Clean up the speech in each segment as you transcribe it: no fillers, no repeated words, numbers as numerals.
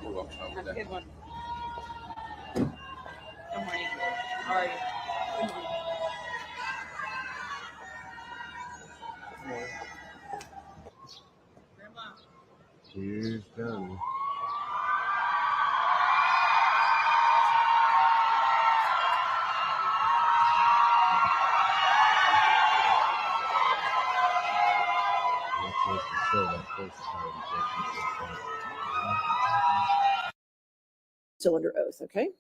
You're welcome. Have a good one. Good morning. How are you? Good morning. Grandma. She's done. That's supposed to show that first time. Still under oath, okay?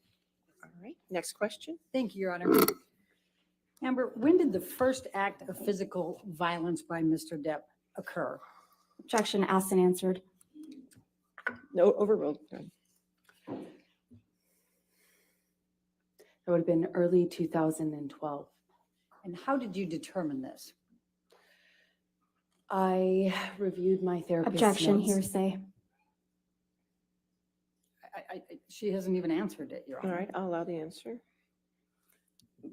All right, next question. Thank you, Your Honor. Amber, when did the first act of physical violence by Mr. Depp occur? Objection asked and answered. No, overruled. Go ahead. It would have been early 2012. And how did you determine this? I reviewed my therapist's Objection, notes. hearsay. She hasn't even answered it, Your Honor. All right, I'll allow the answer.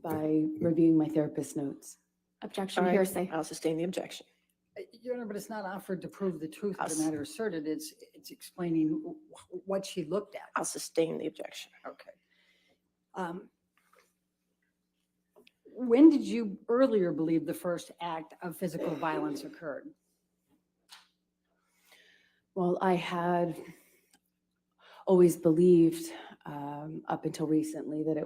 By reviewing my therapist's notes. All Objection, right, hearsay. I'll sustain the objection. Your Honor, but it's not offered to prove the truth of Us. the matter asserted. It's explaining what she looked at. I'll sustain the objection. Okay. When did you earlier believe the first act of physical violence occurred? Well, I had always believed up until recently that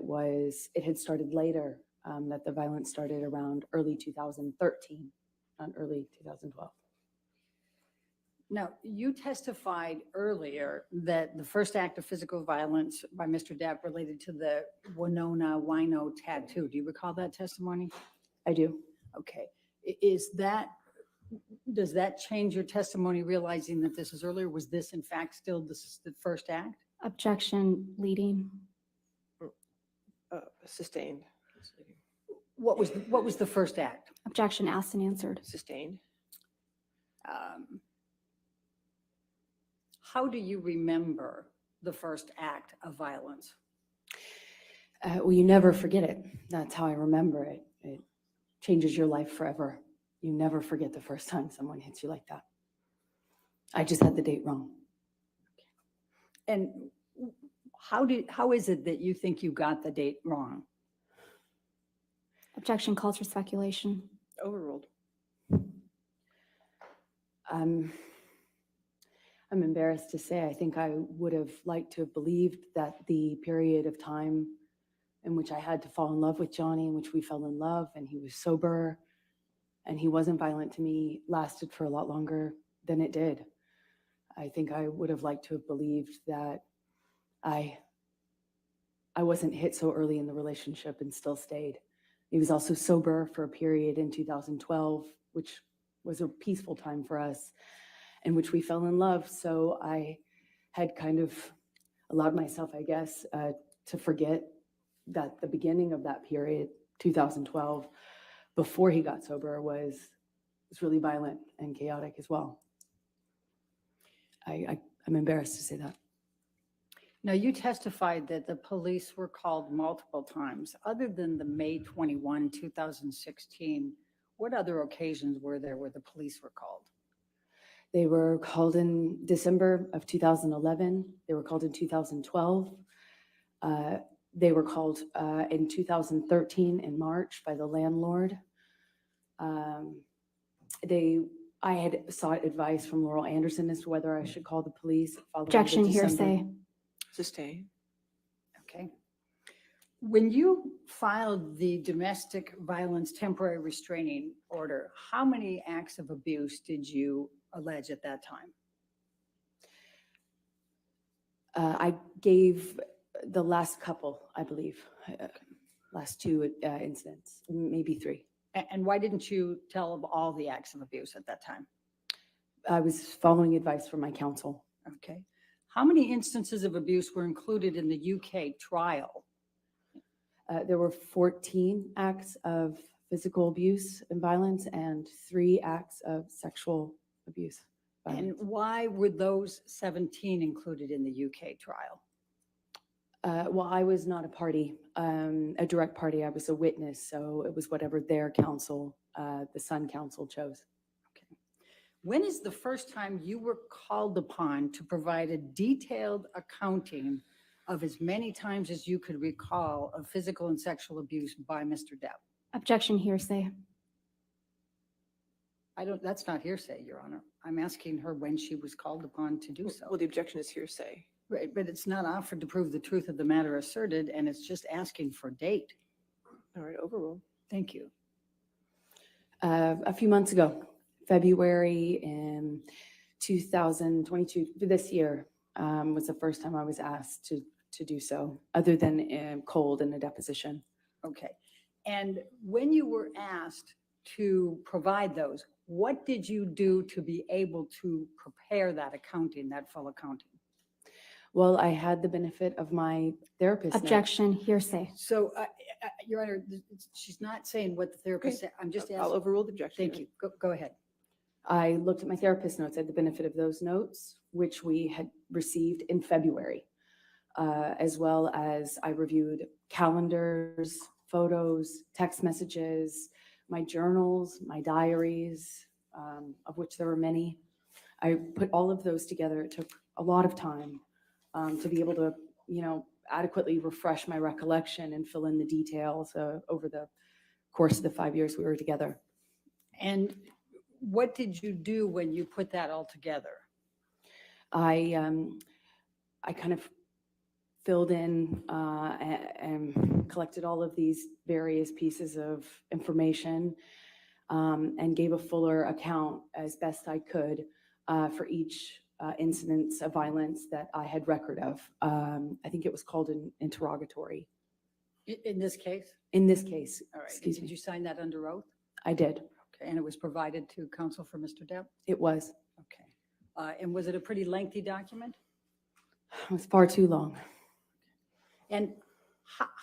it had started later, that the violence started around early 2013, not early 2012. Now, you testified earlier that the first act of physical violence by Mr. Depp related to the Winona Wino tattoo. Do you recall that testimony? I do. Okay. Does that change your testimony, realizing that this is earlier? Was this in fact still the first act? Objection, leading. Sustained. What was the first act? Objection asked and answered. Sustained. How do you remember the first act of violence? Well, you never forget it. That's how I remember it. It changes your life forever. You never forget the first time someone hits you like that. I just had the date wrong. And how is it that you think you got the date wrong? Objection calls for speculation. Overruled. I'm embarrassed to say, I think I would have liked to have believed that the period of time in which I had to fall in love with Johnny, in which we fell in love and he was sober and he wasn't violent to me lasted for a lot longer than it did. I think I would have liked to have believed that I wasn't hit so early in the relationship and still stayed. He was also sober for a period in 2012, which was a peaceful time for us, in which we fell in love. So I had kind of allowed myself, I guess, to forget that the beginning of that period, 2012, before he got sober, was really violent and chaotic as well. I'm embarrassed to say that. Now, you testified that the police were called multiple times. Other than the May 21, 2016, what other occasions were there where the police were called? They were called in December of 2011. They were called in 2012. They were called in 2013 in March by the landlord. I had sought advice from Laurel Anderson as to whether I should call the police. Objection, hearsay. Sustain. Okay. When you filed the domestic violence temporary restraining order, how many acts of abuse did you allege at that time? I gave the last couple, I believe, last two incidents, maybe three. And why didn't you tell of all the acts of abuse at that time? I was following advice from my counsel. Okay. How many instances of abuse were included in the UK trial? There were 14 acts of physical abuse and violence and 3 acts of sexual abuse. And why were those 17 included in the UK trial? Well, I was not a party, a direct party. I was a witness, so it was whatever their counsel, the Sun counsel, chose. Okay. When is the first time you were called upon to provide a detailed accounting of as many times as you could recall of physical and sexual abuse by Mr. Depp? Objection, hearsay. That's not hearsay, Your Honor. I'm asking her when she was called upon to do so. Well, the objection is hearsay. Right, but it's not offered to prove the truth of the matter asserted, and it's just asking for date. All right, overruled. Thank you. A few months ago, February in 2022, this year, was the first time I was asked to do so, other than cold in a deposition. Okay. And when you were asked to provide those, what did you do to be able to prepare that accounting, that full accounting? Well, I had the benefit of my therapist. note. Objection, hearsay. So, Your Honor, she's not saying what the therapist said. I'm just I'll asking. overrule the objection. Thank you. Go ahead. I looked at my therapist notes. I had the benefit of those notes, which we had received in February, as well as I reviewed calendars, photos, text messages, my journals, my diaries, of which there were many. I put all of those together. It took a lot of time to be able to, adequately refresh my recollection and fill in the details over the course of the 5 years we were together. And what did you do when you put that all together? I kind of filled in and collected all of these various pieces of information and gave a fuller account as best I could for each incidents of violence that I had record of. I think it was called an interrogatory. In this case? In this case, All right. excuse Did me, you sign that under oath? I did. Okay. And it was provided to counsel for Mr. Depp? It was. Okay. And was it a pretty lengthy document? It was far too long. And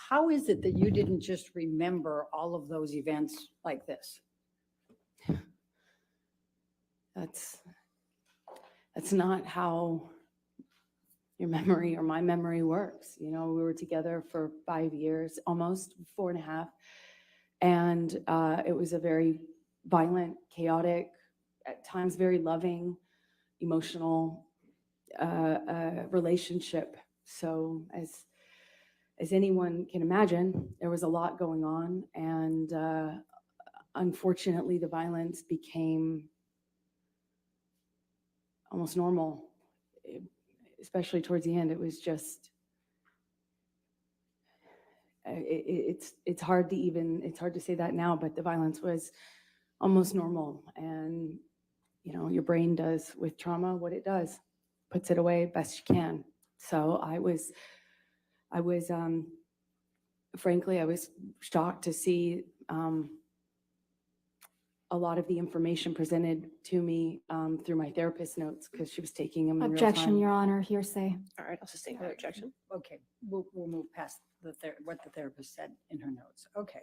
how is it that you didn't just remember all of those events like this? That's not how your memory or my memory works. We were together for 5 years, almost 4.5. And it was a very violent, chaotic, at times very loving, emotional relationship. So as anyone can imagine, there was a lot going on. And unfortunately, the violence became almost normal, especially towards the end. It was just, it's hard to say that now, but the violence was almost normal. And, you know, your brain does with trauma what it does, puts it away best you can. So frankly, I was shocked to see a lot of the information presented to me through my therapist notes, because she was taking them in real Objection, time. Your Honor, hearsay. All right, I'll sustain her objection. Okay, we'll move past what the therapist said in her notes. Okay.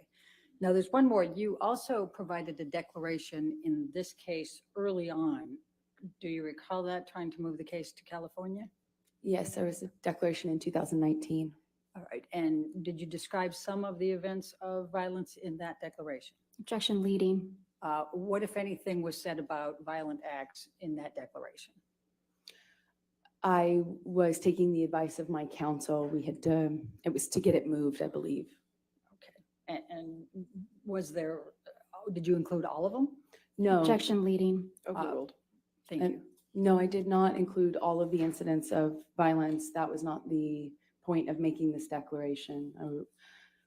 Now, there's one more. You also provided a declaration in this case early on. Do you recall that, trying to move the case to California? Yes, there was a declaration in 2019. All right. And did you describe some of the events of violence in that declaration? Objection leading. What, if anything, was said about violent acts in that declaration? I was taking the advice of my counsel. We had to, it was to get it moved, I believe. Okay. And was there, did you include all of them? No. Objection leading. Overruled. Thank And- you. No, I did not include all of the incidents of violence. That was not the point of making this declaration.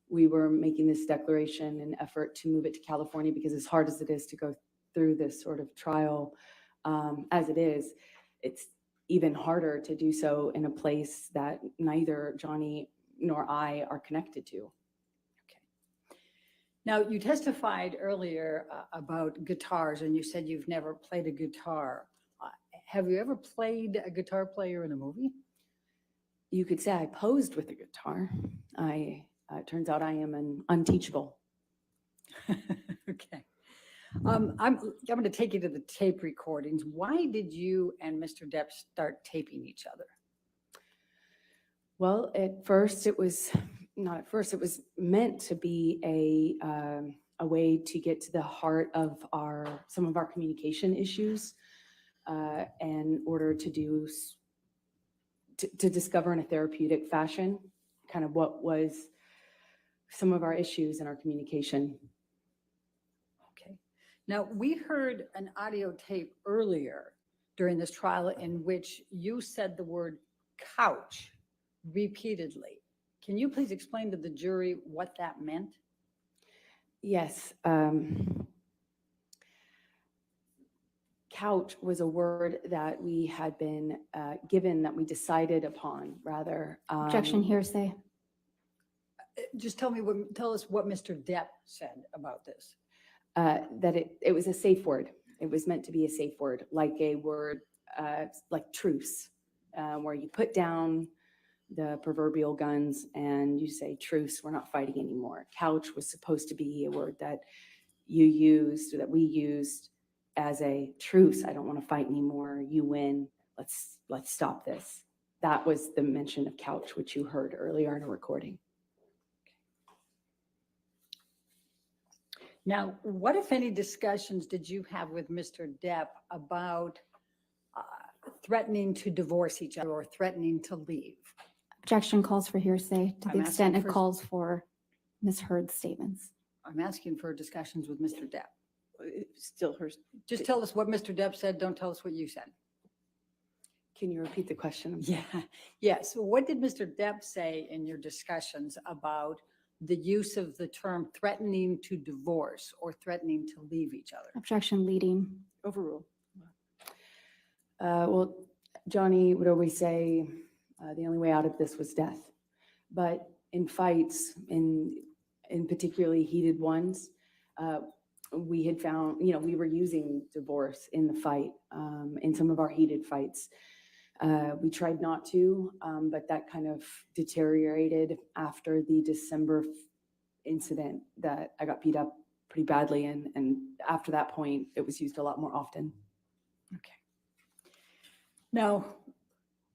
We were making this declaration in effort to move it to California, because as hard as it is to go through this sort of trial as it is, it's even harder to do so in a place that neither Johnny nor I are connected to. Now, you testified earlier about guitars, and you said you've never played a guitar. Have you ever played a guitar player in a movie? You could say I posed with a guitar. It turns out I am an unteachable. Okay. I'm going to take you to the tape recordings. Why did you and Mr. Depp start taping each other? Well, at first it was, not at first, it was meant to be a way to get to the heart of some of our communication issues in order to discover in a therapeutic fashion kind of what was some of our issues in our communication. Okay. Now, we heard an audio tape earlier during this trial in which you said the word couch repeatedly. Can you please explain to the jury what that meant? Yes. Couch was a word that we had been given, that we decided upon, rather. Objection hearsay. Just tell us what Mr. Depp said about this. That it was a safe word. It was meant to be a safe word, like a word like truce, where you put down the proverbial guns and you say, truce, we're not fighting anymore. Couch was supposed to be a word that you used, or that we used, as a truce. I don't want to fight anymore. You win. Let's stop this. That was the mention of couch, which you heard earlier in a recording. Now, what, if any, discussions did you have with Mr. Depp about threatening to divorce each other or threatening to leave? Objection calls for hearsay to I'm the extent asking it for- calls for misheard statements. I'm asking for discussions with Mr. Depp. Still her. Just tell us what Mr. Depp said. Don't tell us what you said. Can you repeat the question? Yeah. Yes. What did Mr. Depp say in your discussions about the use of the term threatening to divorce or threatening to leave each other? Objection leading. Overruled. Well, Johnny would always say the only way out of this was death. But in fights, in particularly heated ones, we had found, we were using divorce in the fight, in some of our heated fights. We tried not to, but that kind of deteriorated after the December incident that I got beat up pretty badly. And after that point, it was used a lot more often. Okay. Now,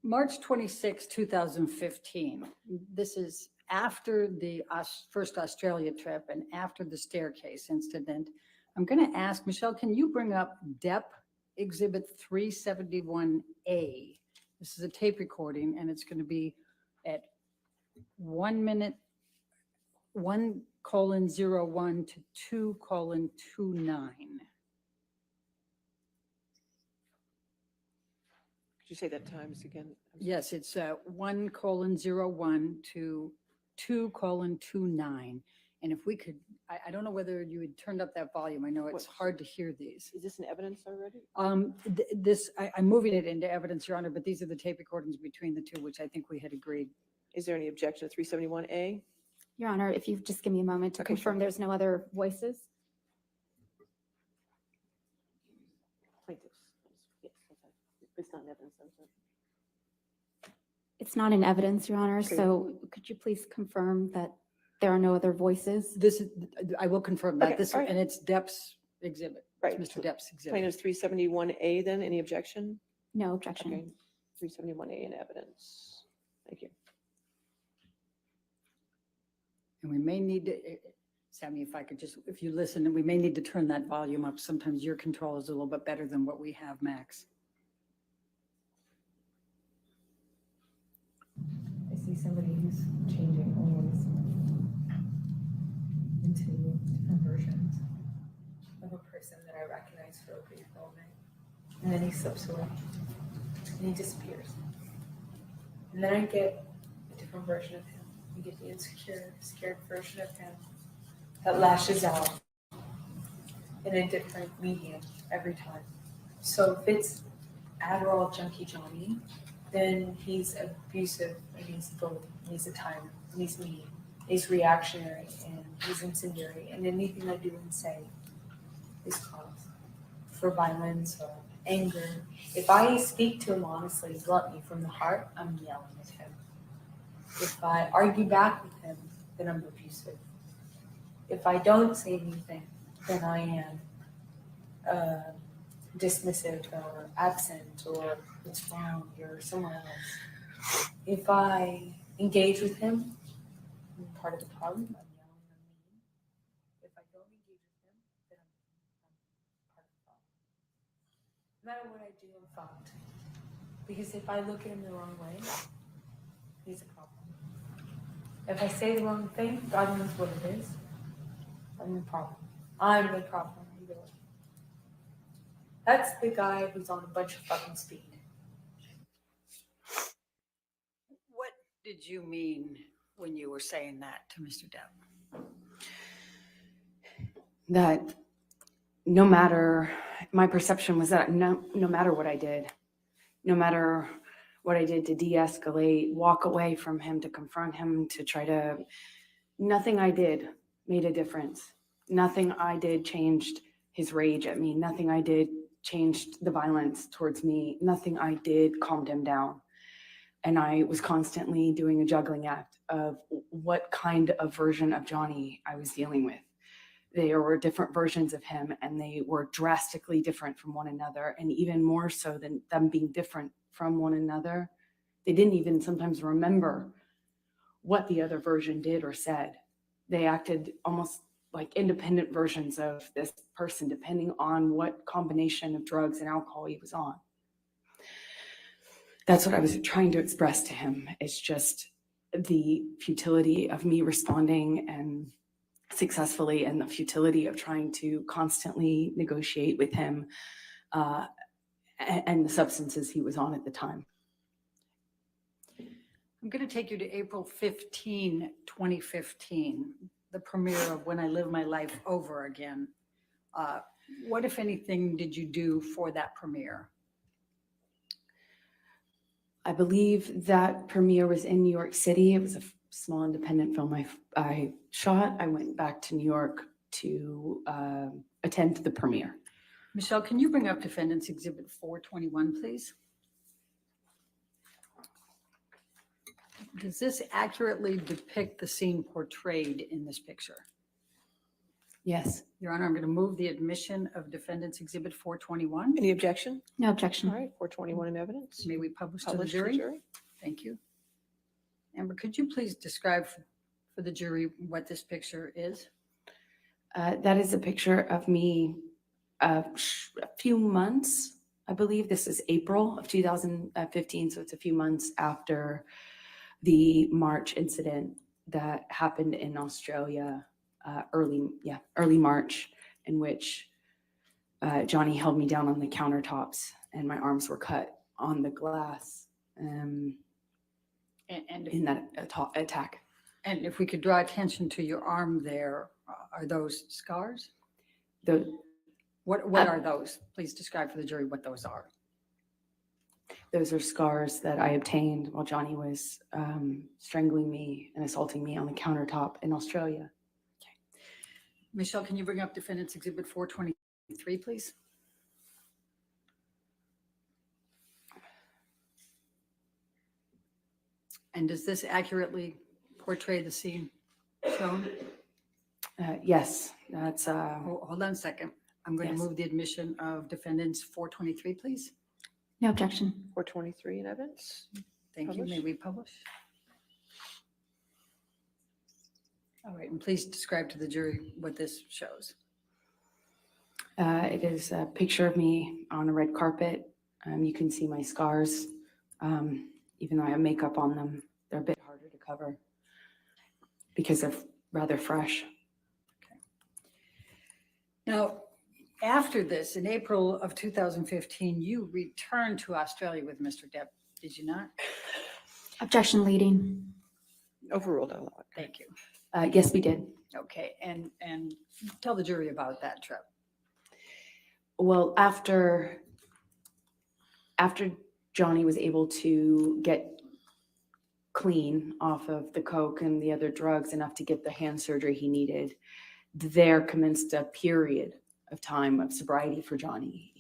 March 26, 2015, this is after the first Australia trip and after the staircase incident. I'm going to ask, Michelle, can you bring up Depp Exhibit 371A? This is a tape recording, and it's going to be at 1 minute, 1:01 to 2:29. Could you say that times again? Yes, it's 1:01 to 2:29. And if we could, I don't know whether you had turned up that volume. I know it's What? hard to hear these. Is this in evidence already? I'm moving it into evidence, Your Honor, but these are the tape recordings between the two, which I think we had agreed. Is there any objection to 371A? Your Honor, if you just give me a moment to Okay, confirm sure. there's no other voices. Plaintiffs. Yes, okay. It's not in evidence. I'm sorry. It's not in evidence, Your Honor, Okay. so could you please confirm that there are no other voices? This is, I will confirm that Okay, this, all right. and it's Depp's exhibit. Right, It's so Mr. Depp's exhibit. Plaintiffs 371A then, any objection? No objection. Okay, 371A in evidence. Thank you. And we may need to, Sammy, if I could just, if you listen, and we may need to turn that volume up. Sometimes your control is a little bit better than what we have, Max. I see somebody who's changing always into different versions of a person that I recognize for a brief moment. And then he slips away and he disappears. And then I get a different version of him. I get the insecure, scared version of him that lashes out in a different medium every time. So if it's Adderall Junkie Johnny, then he's abusive and he's bully, and he's a tyrant, and he's mean, he's reactionary, and he's incendiary, and anything I do and say is cause for violence or anger. If I speak to him honestly, bluntly from the heart, I'm yelling at him. If I argue back with him, then I'm abusive. If I don't say anything, then I am dismissive or absent or it's wrong or somewhere else. If I engage with him, I'm part of the problem, I'm yelling, I'm mean. If I don't engage with him, then I'm part of the problem. No matter what I do, I'm fucked. Because if I look at him the wrong way, he's a problem. If I say the wrong thing, God knows what it is, I'm the problem. I'm the problem. That's the guy who's on a bunch of fucking speed. What did you mean when you were saying that to Mr. Depp? That no matter, my perception was that no matter what I did, no matter what I did to de-escalate, walk away from him, to confront him, to try to, nothing I did made a difference. Nothing I did changed his rage at me. Nothing I did changed the violence towards me. Nothing I did calmed him down. And I was constantly doing a juggling act of what kind of version of Johnny I was dealing with. There were different versions of him, and they were drastically different from one another. And even more so than them being different from one another, they didn't even sometimes remember what the other version did or said. They acted almost like independent versions of this person, depending on what combination of drugs and alcohol he was on. That's what I was trying to express to him. It's just the futility of me responding and successfully, and the futility of trying to constantly negotiate with him and the substances he was on at the time. I'm going to take you to April 15, 2015, the premiere of When I Live My Life Over Again. What, if anything, did you do for that premiere? I believe that premiere was in New York City. It was a small independent film I shot. I went back to New York to attend the premiere. Michelle, can you bring up Defendant's Exhibit 421, please? Does this accurately depict the scene portrayed in this picture? Yes. Your Honor, I'm going to move the admission of Defendant's Exhibit 421. Any objection? No All objection. right, 421 in evidence. May we publish to the Published jury? Thank you. Amber, could you please describe for the jury what this picture is? That is a picture of me a few months, I believe this is April of 2015, so it's a few months after the March incident that happened in Australia, early March, in which Johnny held me down on the countertops and my arms were cut on the glass in that attack. And if we could draw attention to your arm there, are those scars? The, What are those? Please describe for the jury what those are. those are scars that I obtained while Johnny was strangling me and assaulting me on the countertop in Australia. Michelle, can you bring up Defendant's Exhibit 423, please? And does this accurately portray the scene shown? Yes, that's Hold on a second. I'm going to Yes. move the admission of Defendants 423, please. No objection. 423 in evidence. Thank you. May Publish. we publish? All right, and please describe to the jury what this shows. it is a picture of me on a red carpet. You can see my scars. Even though I have makeup on them, they're a bit harder to cover because they're rather fresh. Now, after this, in April of 2015, you returned to Australia with Mr. Depp, did you not? Objection leading. Overruled, outlawed. Thank you. Yes, we did. Okay, and tell the jury about that trip. Well, after Johnny was able to get clean off of the coke and the other drugs enough to get the hand surgery he needed, there commenced a period of time of sobriety for Johnny.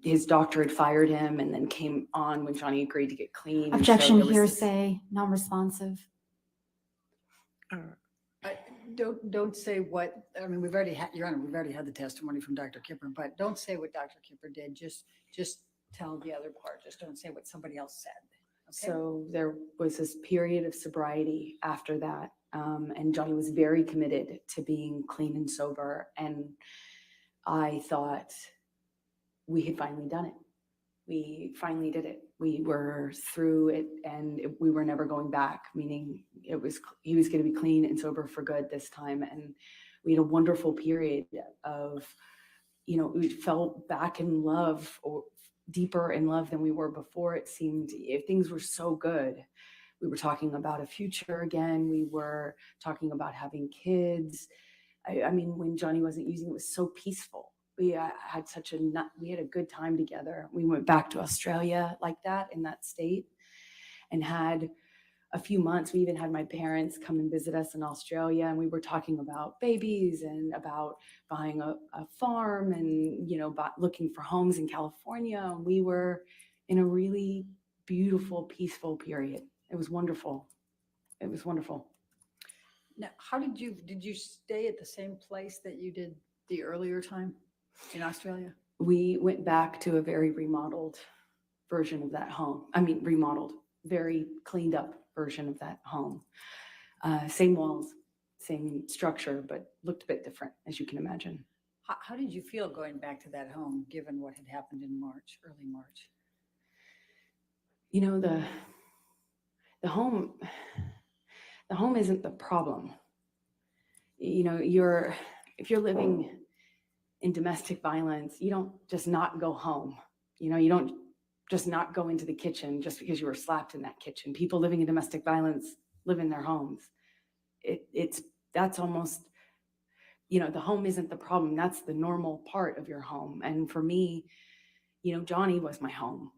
His doctor had fired him and then came on when Johnny agreed to get clean. And so Objection there was this- hearsay, non-responsive. Don't say what, I mean, we've already had, Your Honor, we've already had the testimony from Dr. Kipper, but don't say what Dr. Kipper did. Just tell the other part. Just don't say what somebody else said. Okay? So there was this period of sobriety after that. And Johnny was very committed to being clean and sober. And I thought we had finally done it. We finally did it. We were through it and we were never going back, meaning he was going to be clean and sober for good this time. And we had a wonderful period of, we fell back in love or deeper in love than we were before. It seemed things were so good. We were talking about a future again. We were talking about having kids. I mean, when Johnny wasn't using it, was so peaceful. We had we had a good time together. We went back to Australia like that in that state and had a few months. We even had my parents come and visit us in Australia. And we were talking about babies and about buying a farm and, looking for homes in California. And we were in a really beautiful, peaceful period. It was wonderful. It was wonderful. Now, did you stay at the same place that you did the earlier time in Australia? We went back to a very remodeled version of that home. I mean, remodeled, very cleaned up version of that home. Same walls, same structure, but looked a bit different, as you can imagine. How did you feel going back to that home, given what had happened in March, early March? The home isn't the problem. If you're living in domestic violence, you don't just not go home. You don't just not go into the kitchen just because you were slapped in that kitchen. People living in domestic violence live in their homes. That's almost, the home isn't the problem. That's the normal part of your home. And for me, Johnny was my home.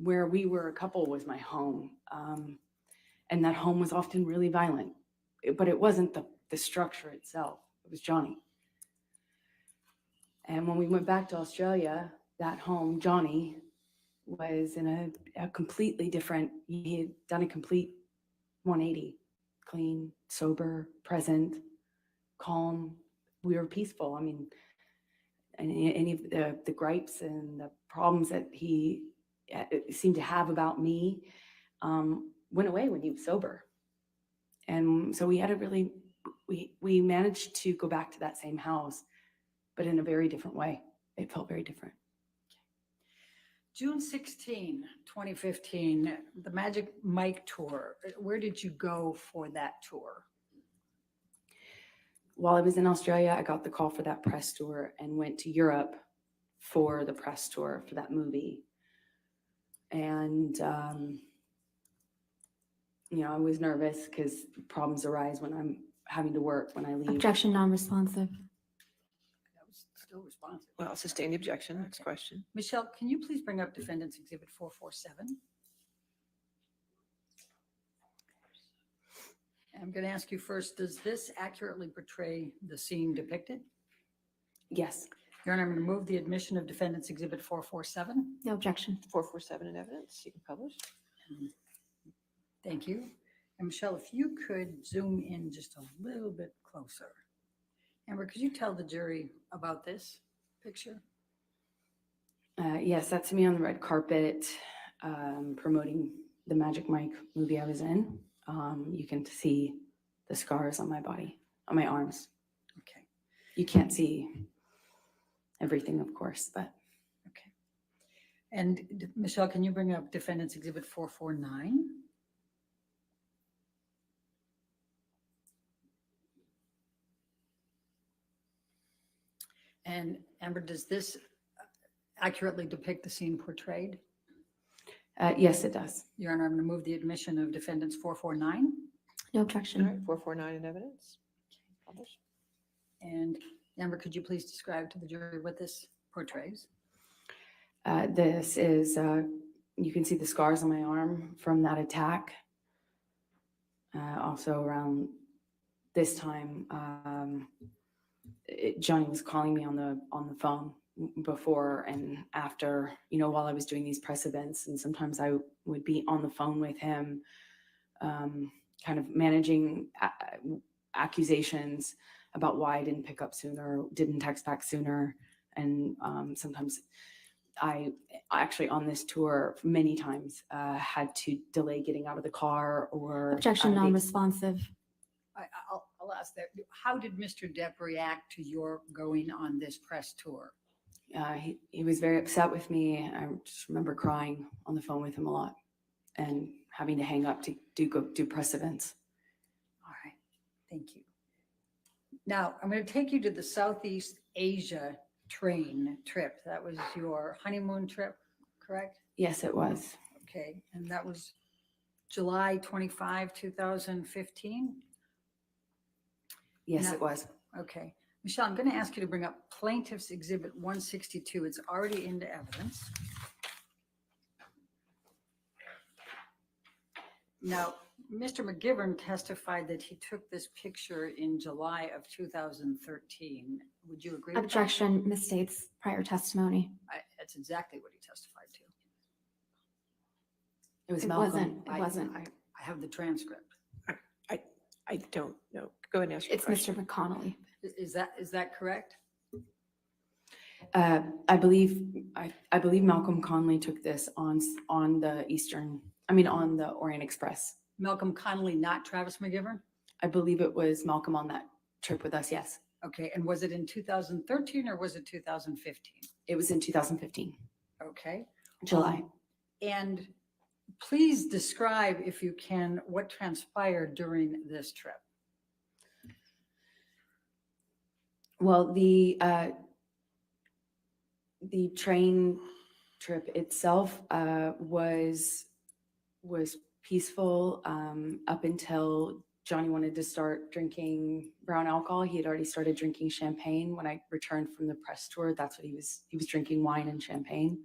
Where we were a couple was my home. And that home was often really violent, but it wasn't the structure itself. It was Johnny. And when we went back to Australia, that home, Johnny was in a completely different, he had done a complete 180, clean, sober, present, calm. We were peaceful. I mean, and any of the gripes and the problems that he seemed to have about me went away when he was sober. And so we managed to go back to that same house, but in a very different way. It felt very different. June 16, 2015, the Magic Mike tour. Where did you go for that tour? While I was in Australia, I got the call for that press tour and went to Europe for the press tour for that movie. And I was nervous because problems arise when I'm having to work when I leave. Objection non-responsive. That was still responsive. Well, sustain the objection. Next Okay. question. Michelle, can you please bring up Defendant's Exhibit 447? I'm going to ask you first, does this accurately portray the scene depicted? Yes. Your Honor, I'm going to move the admission of Defendant's Exhibit 447. No objection. 447 in evidence. You can publish. Thank you. And Michelle, if you could zoom in just a little bit closer. Amber, could you tell the jury about this picture? Yes, that's me on the red carpet promoting the Magic Mike movie I was in. You can see the scars on my body, on my arms. Okay. You can't see everything, of course, but Okay. And Michelle, can you bring up Defendant's Exhibit 449? And Amber, does this accurately depict the scene portrayed? yes, it does. Your Honor, I'm going to move the admission of Defendants 449. No All objection. right, 449 in evidence. Publish. And Amber, could you please describe to the jury what this portrays? This is, you can see the scars on my arm from that attack. Also around this time, Johnny was calling me on the phone before and after, while I was doing these press events. And sometimes I would be on the phone with him, kind of managing accusations about why I didn't pick up sooner, didn't text back sooner. And sometimes I actually on this tour many times had to delay getting out of the car or Objection non-responsive. I'll ask that. How did Mr. Depp react to your going on this press tour? He was very upset with me. I just remember crying on the phone with him a lot and having to hang up to go do press events. All right, thank you. Now, I'm going to take you to the Southeast Asia train trip. That was your honeymoon trip, correct? Yes, it was. Okay, and that was July 25, 2015? Yes, No. it was. Okay. Michelle, I'm going to ask you to bring up Plaintiff's Exhibit 162. It's already into evidence. Now, Mr. McGivern testified that he took this picture in July of 2013. Would you agree with that? Objection misstates prior testimony. That's exactly what he testified to. It was It Malcolm. wasn't. It wasn't. I have the transcript. I don't know. Go ahead and ask your It's question. Mr. McConnelly. Is that correct? I believe Malcolm Conley took this on the on the Orient Express. Malcolm Connolly, not Travis McGivern? I believe it was Malcolm on that trip with us. Yes, Okay, and was it in 2013 or was it 2015? it was in 2015, Okay. July. And please describe, if you can, what transpired during this trip. Well, the train trip itself was peaceful up until Johnny wanted to start drinking brown alcohol. He had already started drinking champagne when I returned from the press tour. That's what he was drinking, wine and champagne.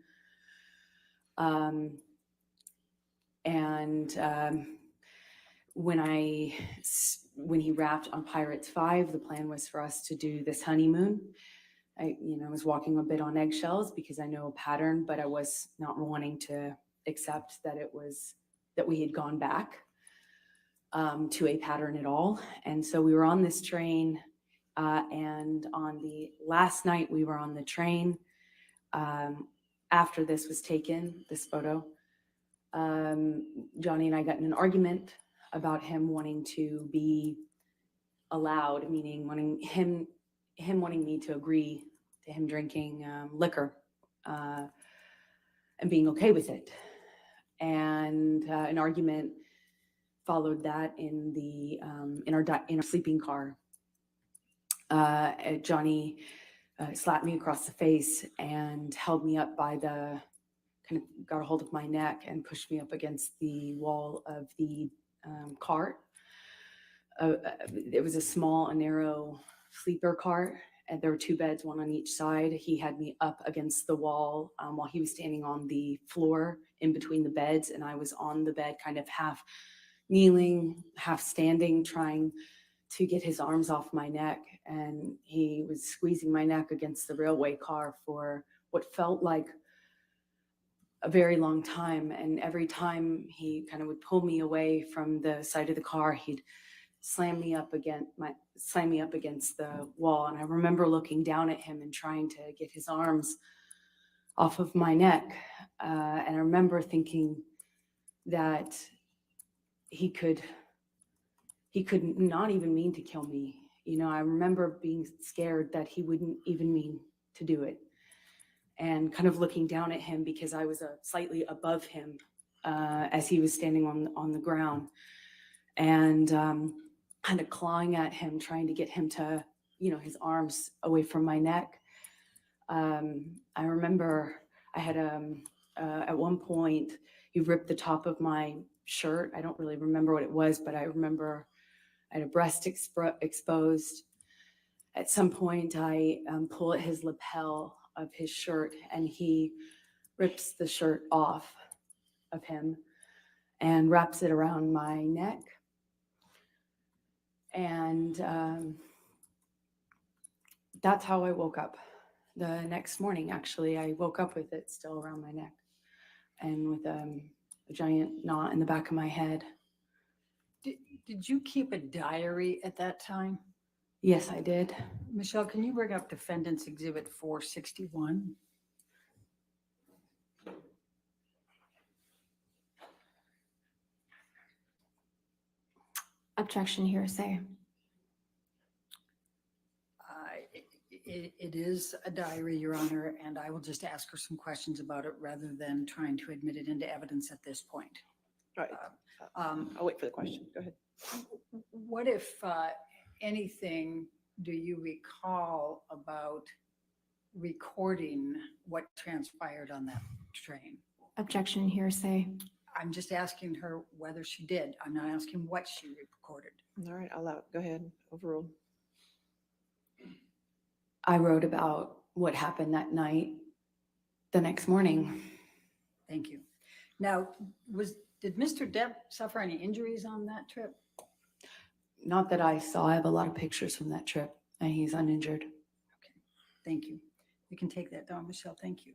When he wrapped on Pirates 5, the plan was for us to do this honeymoon. I was walking a bit on eggshells because I know a pattern, but I was not wanting to accept that we had gone back to a pattern at all. And so we were on this train, and on the last night we were on the train, after this was taken, this photo, Johnny and I got in an argument about him wanting to be allowed, meaning him wanting me to agree to him drinking liquor and being okay with it. And an argument followed that in our sleeping car. Johnny slapped me across the face and held me up by got a hold of my neck and pushed me up against the wall of the cart. It was a small, a narrow sleeper cart, and there were two beds, one on each side. He had me up against the wall while he was standing on the floor in between the beds, and I was on the bed, kind of half kneeling, half standing, trying to get his arms off my neck. And he was squeezing my neck against the railway car for what felt like a very long time. And every time he kind of would pull me away from the side of the car, he'd slam me up against the wall. And I remember looking down at him and trying to get his arms off of my neck. And I remember thinking that he could not even mean to kill me. You know, I remember being scared that he wouldn't even mean to do it, and kind of looking down at him because I was slightly above him as he was standing on the ground, and kind of clawing at him, trying to get him to, you know, his arms away from my neck. I remember I had at one point he ripped the top of my shirt. I don't really remember what it was, but I remember I had a breast exposed. At some point, I pull at his lapel of his shirt, and he rips the shirt off of him and wraps it around my neck. And that's how I woke up. The next morning, actually, I woke up with it still around my neck and with a giant knot in the back of my head. Did you keep a diary at that time? Yes, I did. Michelle, can you bring up Defendant's Exhibit 461? Objection, hearsay. It is a diary, Your Honor, and I will just ask her some questions about it rather than trying to admit it into evidence at this point. All right. I'll wait for the question. Go ahead. What, if anything, do you recall about recording what transpired on that train? Objection, hearsay. I'm just asking her whether she did. I'm not asking what she recorded. All right, I'll allow it. Go ahead. Overruled. I wrote about what happened that night the next morning. Thank you. Now, did Mr. Depp suffer any injuries on that trip? Not that I saw. I have a lot of pictures from that trip, and he's uninjured. Okay, thank you. We can take that down, Michelle. Thank you.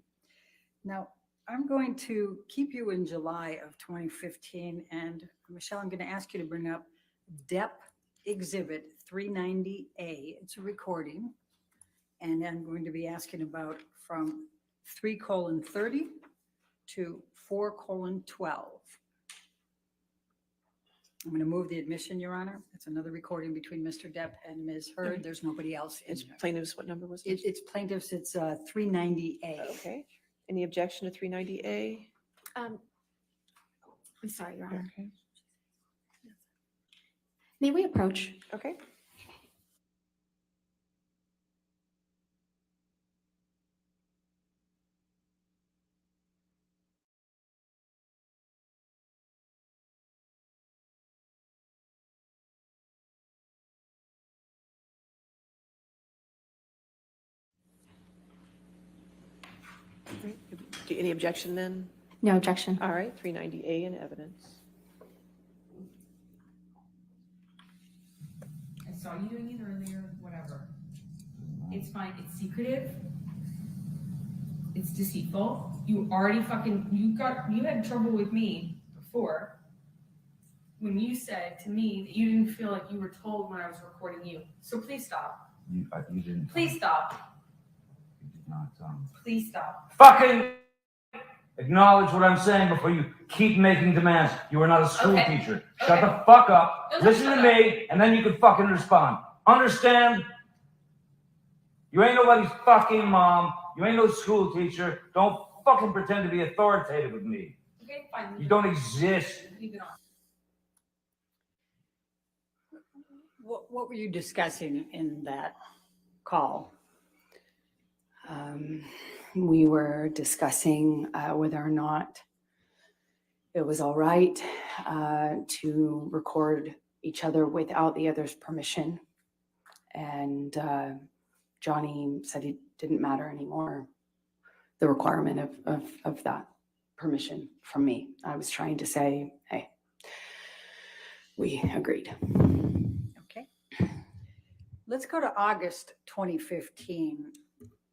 Now, I'm going to keep you in July of 2015, and Michelle, I'm going to ask you to bring up Depp Exhibit 390A. It's a recording, and I'm going to be asking about from 3:30 to 4:12. I'm going to move the admission, Your Honor. It's another recording between Mr. Depp and Ms. Heard. There's nobody else in It's there. plaintiffs, what number was it? It's plaintiffs, it's 390A. Okay. Any objection to 390A? I'm sorry, Your Honor. Okay. May we approach? Okay. Any objection then? No objection. All right, 390A in evidence. I saw you doing it earlier, whatever. It's fine, it's secretive. It's deceitful. You already you had trouble with me before when you said to me that you didn't feel like you were told when I was recording you. So please stop. You didn't. Please stop. You did not. Please stop. Fucking acknowledge what I'm saying before you keep making demands. You are not a school Okay. teacher. Shut the fuck up. Doesn't Listen shut to up. me, and then you can fucking respond. Understand? You ain't nobody's fucking mom. You ain't no school teacher. Don't fucking pretend to be authoritative with me. Okay, fine. You don't exist. Leave it on. What were you discussing in that call? We were discussing whether or not it was all right to record each other without the other's permission. And Johnny said it didn't matter anymore, the requirement of that permission from me. I was trying to say, hey, we agreed. Okay. Let's go to August 2015.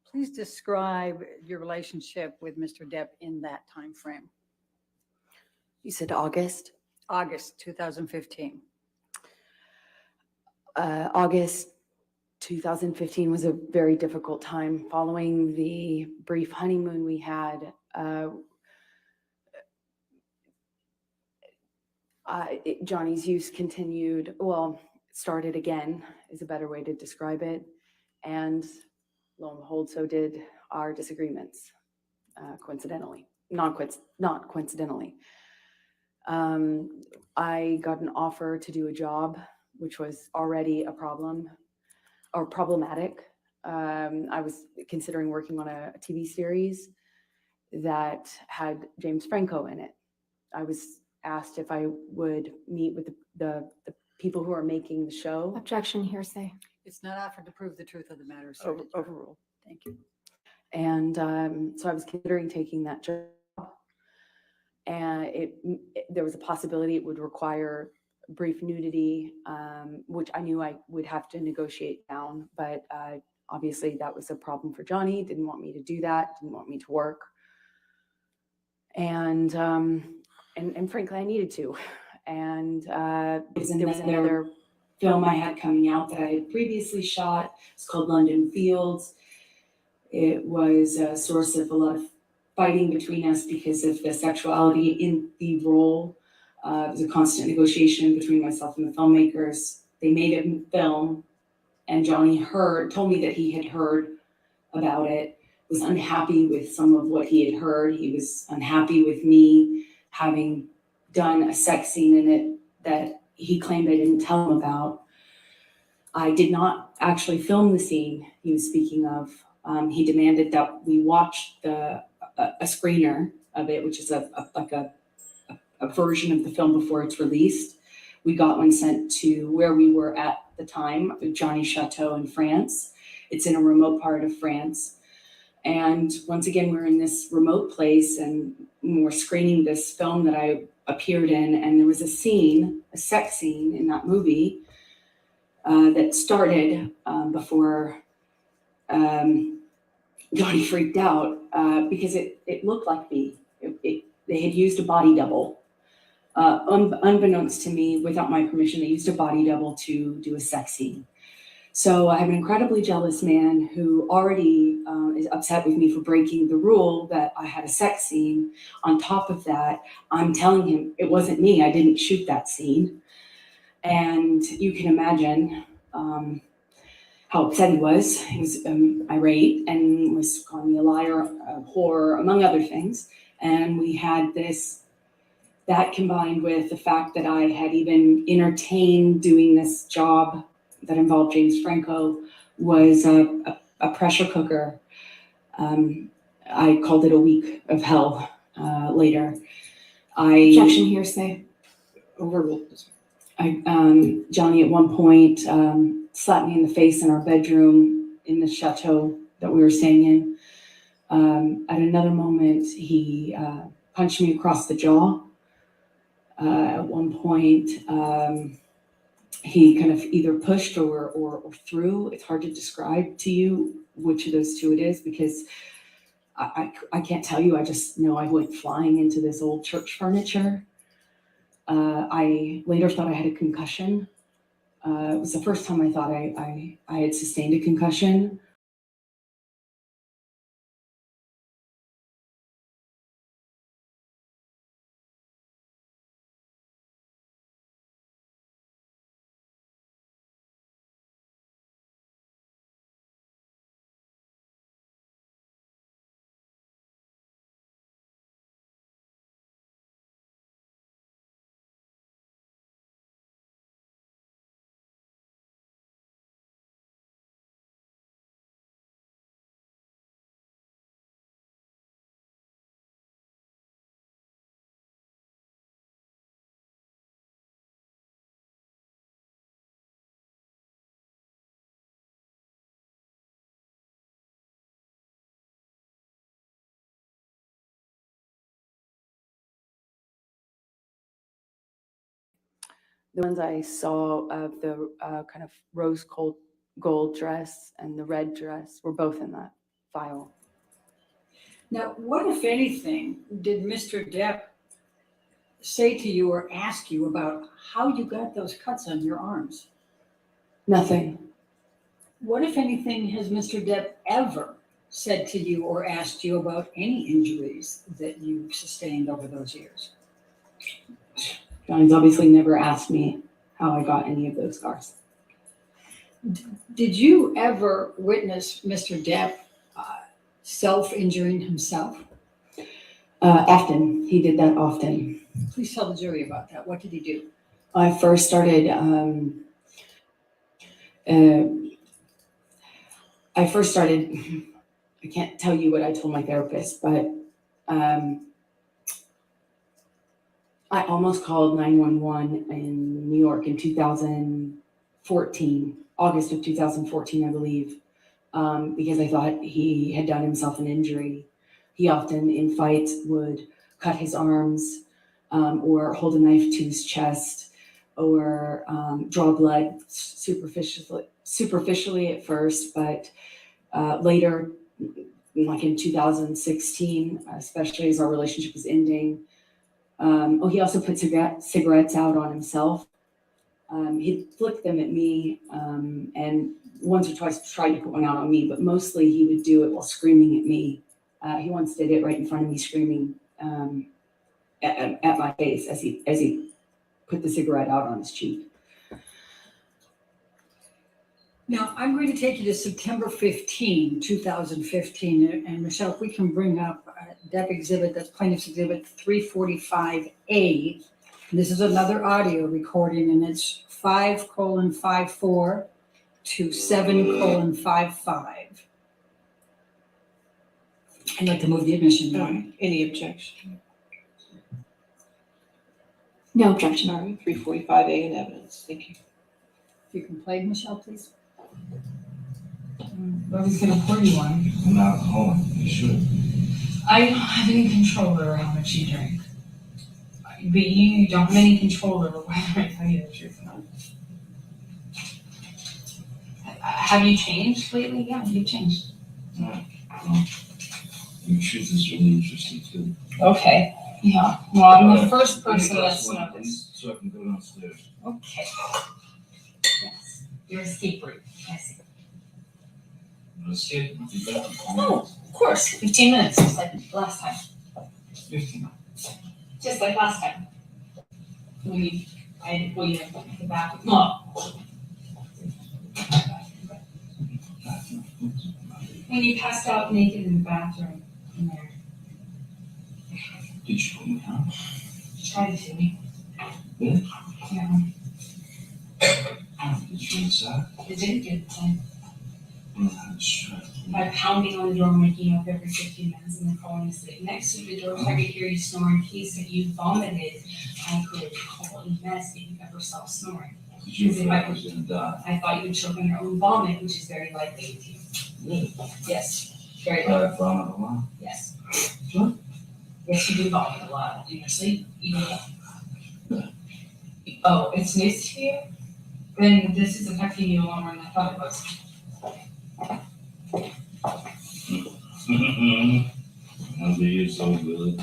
Please describe your relationship with Mr. Depp in that time frame. You said August? August 2015. August 2015 was a very difficult time following the brief honeymoon we had. Johnny's use continued, well, started again is a better way to describe it. And lo and behold, so did our disagreements, coincidentally, not coincidentally. I got an offer to do a job, which was already a problem or problematic. I was considering working on a TV series that had James Franco in it. I was asked if I would meet with the people who are making the show. Objection, hearsay. It's not offered to prove the truth of the matter, sir. Overruled. Thank you. And so I was considering taking that job. And there was a possibility it would require brief nudity, which I knew I would have to negotiate down. But obviously that was a problem for Johnny. Didn't want me to do that. Didn't want me to work. And frankly, I needed to. And there was another film I had coming out that I had previously shot. It's called London Fields. It was a source of a lot of fighting between us because of the sexuality in the role. It was a constant negotiation between myself and the filmmakers. They made it in film, and Johnny told me that he had heard about it, was unhappy with some of what he had heard. He was unhappy with me having done a sex scene in it that he claimed I didn't tell him about. I did not actually film the scene he was speaking of. He demanded that we watch a screener of it, which is a version of the film before it's released. We got one sent to where we were at the time, Johnny's Chateau in France. It's in a remote part of France. And once again, we're in this remote place and we're screening this film that I appeared in. And there was a scene, a sex scene in that movie that started before Johnny freaked out because it looked like me. They had used a body double. Unbeknownst to me, without my permission, they used a body double to do a sex scene. So I have an incredibly jealous man who already is upset with me for breaking the rule that I had a sex scene. On top of that, I'm telling him it wasn't me. I didn't shoot that scene. And you can imagine how upset he was. He was irate and was calling me a liar, a whore, among other things. And we had that combined with the fact that I had even entertained doing this job that involved James Franco was a pressure cooker. I called it a week of hell later. Objection, hearsay. Overruled. Johnny at one point slapped me in the face in our bedroom in the chateau that we were staying in. At another moment, he punched me across the jaw. At one point, he kind of either pushed or threw. It's hard to describe to you which of those two it is because I can't tell you. I just know I went flying into this old church furniture. I later thought I had a concussion. It was the first time I thought I had sustained a concussion. The ones I saw of the kind of rose gold dress and the red dress were both in that file. Now, what, if anything, did Mr. Depp say to you or ask you about how you got those cuts on your arms? Nothing. What, if anything, has Mr. Depp ever said to you or asked you about any injuries that you've sustained over those years? Johnny's obviously never asked me how I got any of those scars. Did you ever witness Mr. Depp self-injuring himself? Often. He did that often. Please tell the jury about that. What did he do? I first started, I can't tell you what I told my therapist, but I almost called 911 in New York in 2014, August of 2014, I believe, because I thought he had done himself an injury. He often, in fights, would cut his arms or hold a knife to his chest or draw blood superficially at first, but later, like in 2016, especially as our relationship was ending, he also put cigarettes out on himself. He'd flick them at me, and once or twice tried to put one out on me, but mostly he would do it while screaming at me. He once did it right in front of me, screaming at my face as he put the cigarette out on his cheek. Now, I'm going to take you to September 15, 2015, and Michelle, if we can bring up Depp exhibit, that's plaintiff's exhibit 345A. This is another audio recording, and it's 5:54 to 7:55. I'd like to move the admission. Any objection? No objection. All right, 345A in evidence. Thank you. If you can play, Michelle, please. Bobby's gonna pour you one. I'm not alcoholic, you should. I don't have any control over how much you drink. But you don't have any control over whether I tell you the truth or not. Have you changed lately? Yeah, you've changed. The truth is really interesting too. Okay. Yeah. Well, I'm the first person that's noticed. So I can go downstairs. Okay. Yes. You're escape route. I see. I'm escaping. I'll be back in 5 Oh, minutes. of course. 15 minutes, just like last time. 15. Just like last time. When you the bathroom. No. When you passed out naked in the bathroom in there. Did you put me out? Tried to me. Yeah? Yeah. Did you inside? It didn't get time. Well, I was trying. By pounding on the door, waking up every 15 minutes and then falling asleep next to the door, so I could hear you snore in case if you vomited, I could call EMS if you ever stopped snoring. Did you think I was gonna die? I thought you would choke on your own vomit, which is very likely with you. Really? Yes, very likely. I vomit a lot. Yes. What? Yes, you do vomit a lot in your sleep. You do. Oh, it's news to you? Then this is affecting you a lot more than I thought it was. I'll be so good.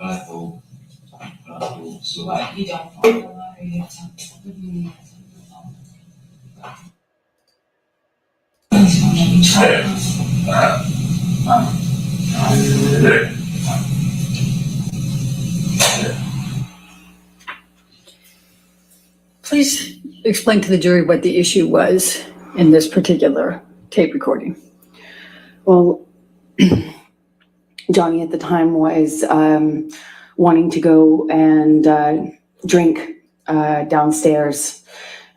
I hope so. What, you don't vomit a lot, or you have something? Please explain to the jury what the issue was in this particular tape recording. Well, Johnny at the time was wanting to go and drink downstairs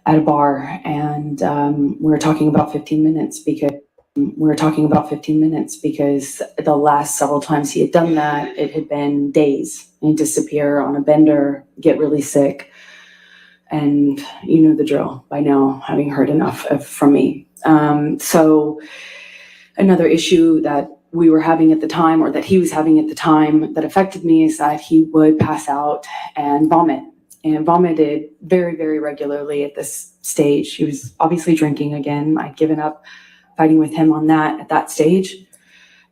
at a bar, and we were talking about 15 minutes because the last several times he had done that, it had been days. He'd disappear on a bender, get really sick, and you know the drill by now, having heard enough from me. So another issue that we were having at the time, or that he was having at the time, that affected me is that he would pass out and vomit. and vomited very, very regularly at this stage. He was obviously drinking again. I'd given up fighting with him on that at that stage.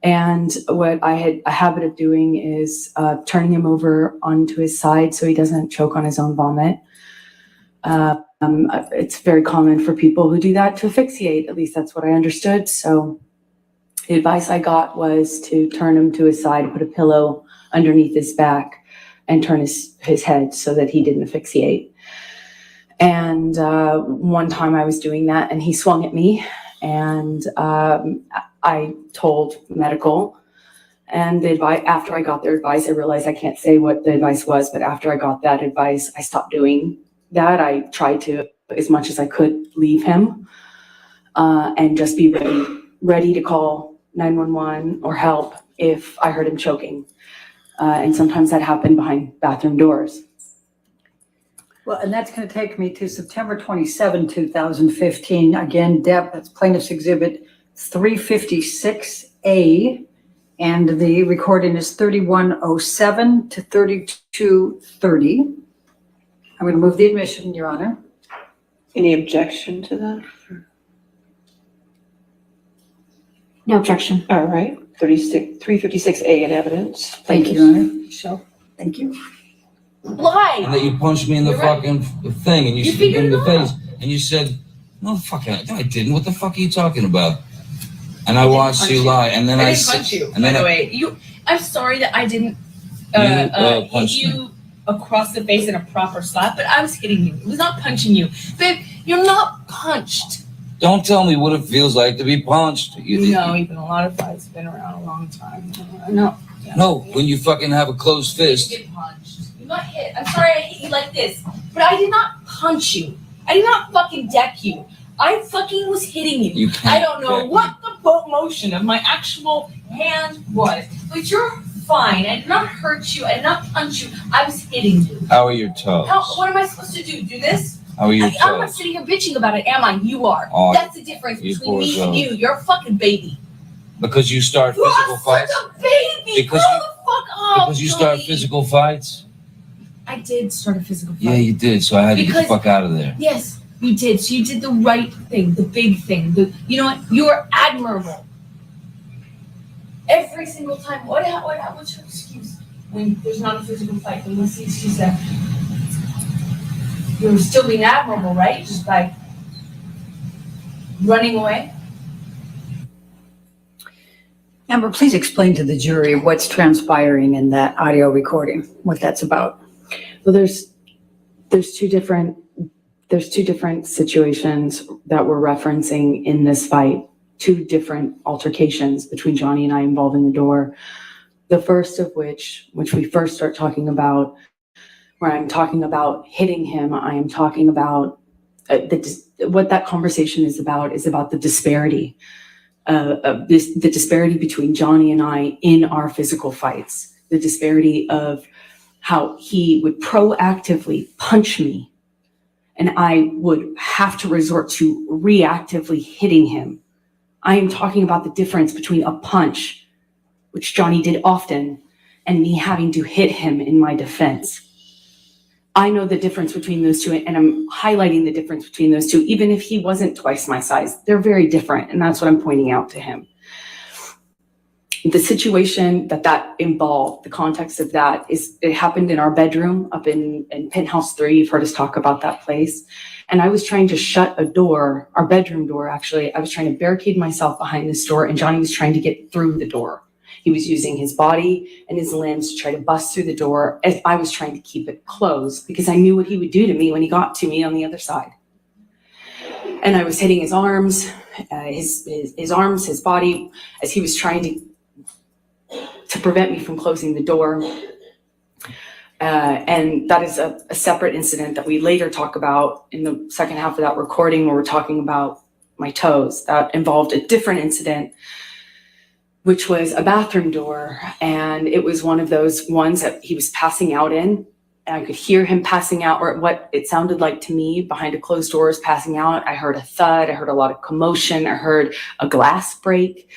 And what I had a habit of doing is turning him over onto his side so he doesn't choke on his own vomit. It's very common for people who do that to asphyxiate. At least that's what I understood. So the advice I got was to turn him to his side, put a pillow underneath his back, and turn his head so that he didn't asphyxiate. And one time I was doing that and he swung at me, and I told medical, and the advice, after I got their advice, I realized I can't say what the advice was, but after I got that advice, I stopped doing that. I tried to, as much as I could, leave him and just be ready to call 911 or help if I heard him choking. And sometimes that happened behind bathroom doors. Well, and that's going to take me to September 27, 2015. Again, Depp, that's Plaintiff's Exhibit 356A, and the recording is 3107 to 3230. I'm going to move the admission, Your Honor. Any objection to that? No objection. All right, 356A in evidence. Thank you, Your Honor. Michelle, thank you. Lie. And that you punched me in the You're right. fucking thing, and you You hit me in figured the it face, and you said, "No, fuck it, I didn't. What the fuck are you talking about?" And I watched punch you you. lie, and then I I didn't punch you, and by then the way. I'm sorry that I didn't You, hit punched you across the face in a proper slap, but I was hitting you. It was not punching you. Babe, you're not punched. Don't tell me what it feels like to be punched. You know, even a lot of fights have been around a long time. No. No, when you fucking have a closed You fist. get punched. You got hit. I'm sorry I hit you like this, but I did not punch you. I did not fucking deck you. I fucking was hitting you. You can't I don't know deck what the motion of my actual hand was, but you're fine. I did not hurt you. I did not punch you. I was hitting you. How are your toes? What am I supposed to do? Do this? How are your I'm not toes? sitting here bitching about it, am I? You are. Oh, That's the difference you between poor me and girl. you. You're a fucking baby. Because you start You physical are fights? such a baby. Because Grow you- the fuck up. Because you start Joey. physical fights? I did start a physical fight. Yeah, you did, so I had to get the Because- fuck out of there. Yes, you did. So you did the right thing, the big thing. You know what? You are admirable. Every single time. What's your excuse when there's not a physical fight? Then what's the excuse there? You're still being admirable, right? Just by running away. Amber, please explain to the jury what's transpiring in that audio recording, what that's about. Well, there's two different situations that we're referencing in this fight, two different altercations between Johnny and I involving the door. The first of which we first start talking about, where I'm talking about hitting him, I am talking about what that conversation is about the disparity. The disparity between Johnny and I in our physical fights, the disparity of how he would proactively punch me and I would have to resort to reactively hitting him. I am talking about the difference between a punch, which Johnny did often, and me having to hit him in my defense. I know the difference between those two, and I'm highlighting the difference between those two, even if he wasn't twice my size. They're very different, and that's what I'm pointing out to him. The situation that involved, the context of that is, it happened in our bedroom up in Penthouse 3. You've heard us talk about that place. And I was trying to shut a door, our bedroom door, actually. I was trying to barricade myself behind this door, and Johnny was trying to get through the door. He was using his body and his limbs to try to bust through the door as I was trying to keep it closed, because I knew what he would do to me when he got to me on the other side. And I was hitting his arms, his body, as he was trying to prevent me from closing the door. And that is a separate incident that we later talk about in the second half of that recording, where we're talking about my toes. That involved a different incident, which was a bathroom door. And it was one of those ones that he was passing out in. And I could hear him passing out, or what it sounded like to me behind a closed door is passing out. I heard a thud. I heard a lot of commotion. I heard a glass break.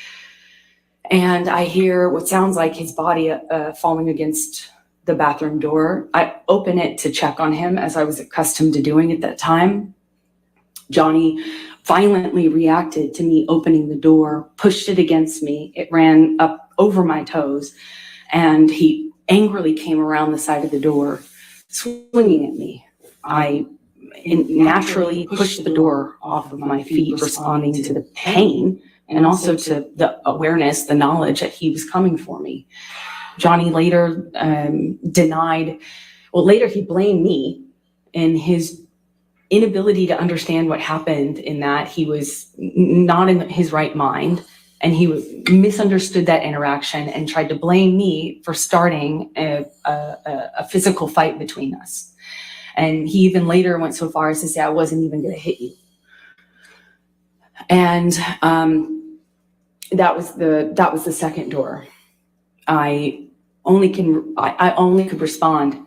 And I hear what sounds like his body falling against the bathroom door. I open it to check on him as I was accustomed to doing at that time. Johnny violently reacted to me opening the door, pushed it against me. It ran up over my toes, and he angrily came around the side of the door, swinging at me. I naturally pushed the door off of my feet, responding to the pain and also to the awareness, the knowledge that he was coming for me. Johnny later later he blamed me in his inability to understand what happened, in that he was not in his right mind, and he misunderstood that interaction and tried to blame me for starting a physical fight between us. And he even later went so far as to say, I wasn't even going to hit you. And that was the second door. I only could respond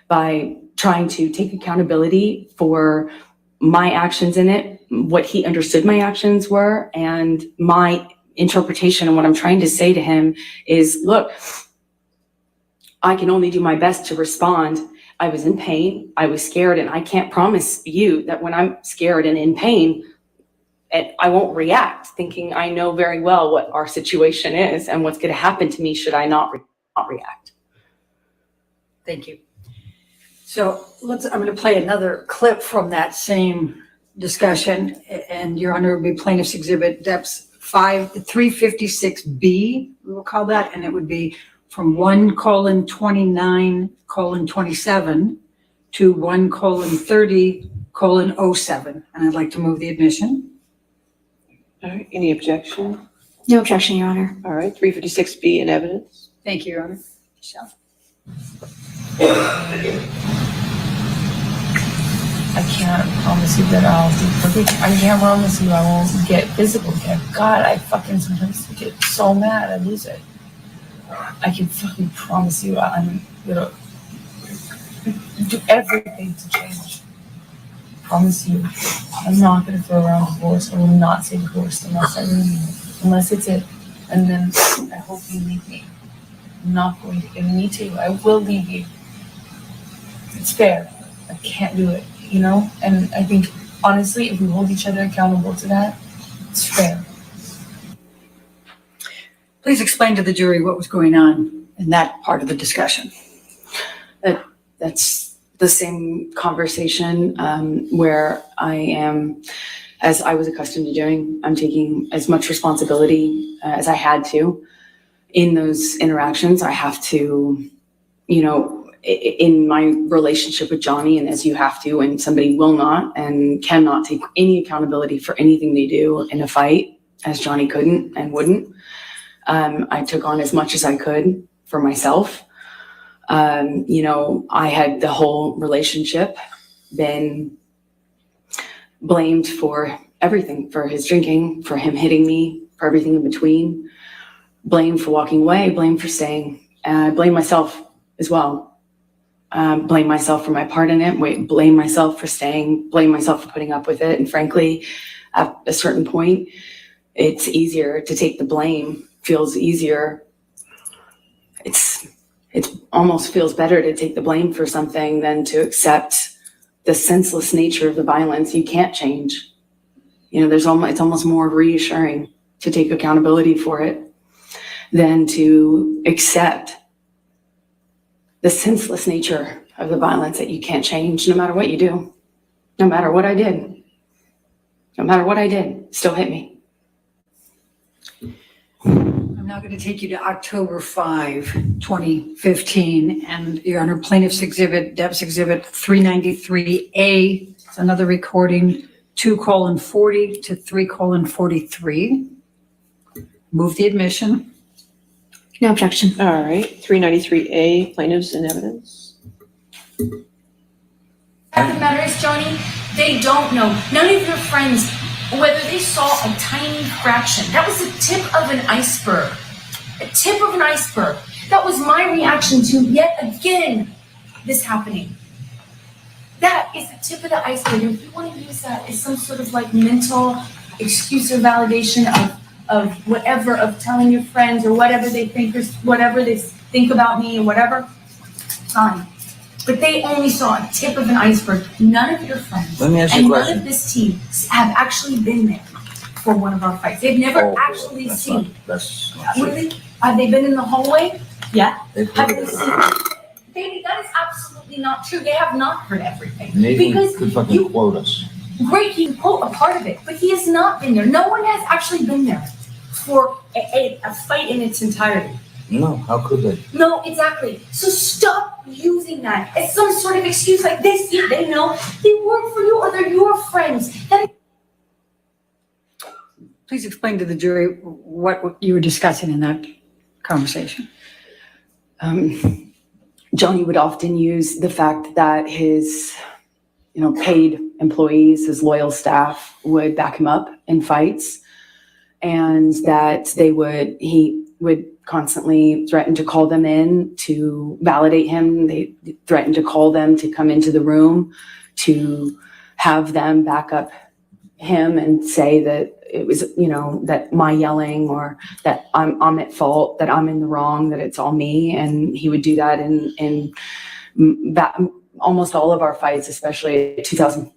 by trying to take accountability for my actions in it, what he understood my actions were, and my interpretation. And what I'm trying to say to him is, look, I can only do my best to respond. I was in pain, I was scared, and I can't promise you that when I'm scared and in pain, I won't react, thinking I know very well what our situation is and what's going to happen to me should I not react. Thank you. So I'm going to play another clip from that same discussion, and Your Honor, would be Plaintiff's Exhibit Depp's 356B, we will call that, and it would be from 1:29:27 to 1:30:07. And I'd like to move the admission. All right, any objection? No objection, Your Honor. All right, 356B in evidence. Thank you, Your Honor. Michelle. I can't promise you that I'll be perfect. I can't promise you I won't get physical again. God, I fucking sometimes get so mad I lose it. I can fucking promise you I'm gonna do everything to change. I promise you, I'm not gonna throw around divorce. I will not say divorce unless I really mean it. Unless it's it. And then I hope you leave me. I'm not going to give me to you. I will leave you. It's fair. I can't do it, you know? And I think, honestly, if we hold each other accountable to that, it's fair. Please explain to the jury what was going on in that part of the discussion. That's the same conversation where I am, as I was accustomed to doing, I'm taking as much responsibility as I had to. In those interactions, I have to, in my relationship with Johnny, and as you have to, and somebody will not and cannot take any accountability for anything they do in a fight, as Johnny couldn't and wouldn't. I took on as much as I could for myself. I had the whole relationship been blamed for everything, for his drinking, for him hitting me, for everything in between, blamed for walking away, blamed for staying, and I blame myself as well. Blame myself for my part in it, blame myself for staying, blame myself for putting up with it. And frankly, at a certain point, it's easier to take the blame, feels easier. It almost feels better to take the blame for something than to accept the senseless nature of the violence you can't change. It's almost more reassuring to take accountability for it than to accept the senseless nature of the violence that you can't change, no matter what you do, no matter what I did, still hit me. I'm now going to take you to October 5, 2015, and Your Honor, Plaintiff's Exhibit, Depp's Exhibit 393A. It's another recording, 2:40 to 3:43. Move the admission. No objection. All right, 393A, plaintiffs in evidence. The fact of the matter is, Johnny, they don't know. None of your friends, whether they saw a tiny fraction, that was the tip of an iceberg. A tip of an iceberg. That was my reaction to, yet again, this happening. That is the tip of the iceberg. If you want to use that as some sort of mental excuse or validation of whatever, of telling your friends or whatever they think, or whatever they think about me or whatever, fine. But they only saw a tip of an iceberg. None of your friends Let me ask you and a none question. of this team have actually been there for one of our fights. They've never Oh, boy, actually that's seen. not- That's not true. Really? Have they been in the hallway? Yeah. They've Have heard they it. seen? Baby, that is absolutely not true. They have not heard everything. Nathan Because could fucking you- quote us. Great, he can quote a part of it, but he has not been there. No one has actually been there for a fight in its entirety. No, how could they? No, exactly. So stop using that as some sort of excuse like this. Yeah, they know they work for you or they're your friends. Please explain to the jury what you were discussing in that conversation. Johnny would often use the fact that his, paid employees, his loyal staff would back him up in fights, and that he would constantly threaten to call them in to validate him. They threatened to call them to come into the room to have them back up him and say that it was, that my yelling or that I'm at fault, that I'm in the wrong, that it's all me. And he would do that in almost all of our fights, especially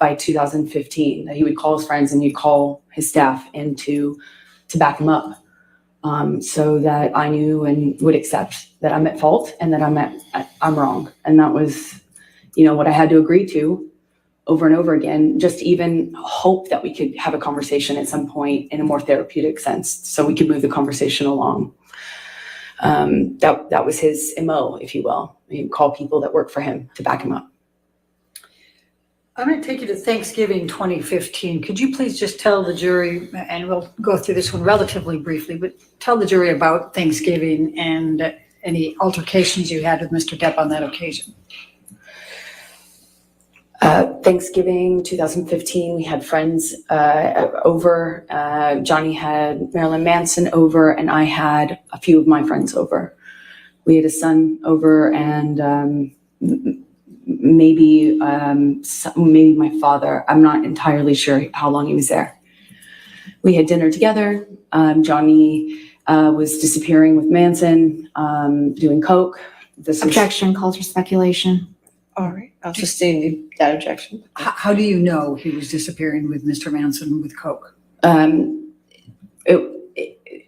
by 2015, that he would call his friends and he'd call his staff in to back him up, so that I knew and would accept that I'm at fault and that I'm wrong. And that was, what I had to agree to over and over again, just even hope that we could have a conversation at some point in a more therapeutic sense so we could move the conversation along. That was his MO, if you will. He'd call people that work for him to back him up. I'm going to take you to Thanksgiving 2015. Could you please just tell the jury, and we'll go through this one relatively briefly, but tell the jury about Thanksgiving and any altercations you had with Mr. Depp on that occasion. Thanksgiving 2015, we had friends over. Johnny had Marilyn Manson over, and I had a few of my friends over. We had a son over, and maybe my father. I'm not entirely sure how long he was there. We had dinner together. Johnny was disappearing with Manson, doing coke. Objection, calls for speculation. All right, I'll sustain that objection. How do you know he was disappearing with Mr. Manson with coke?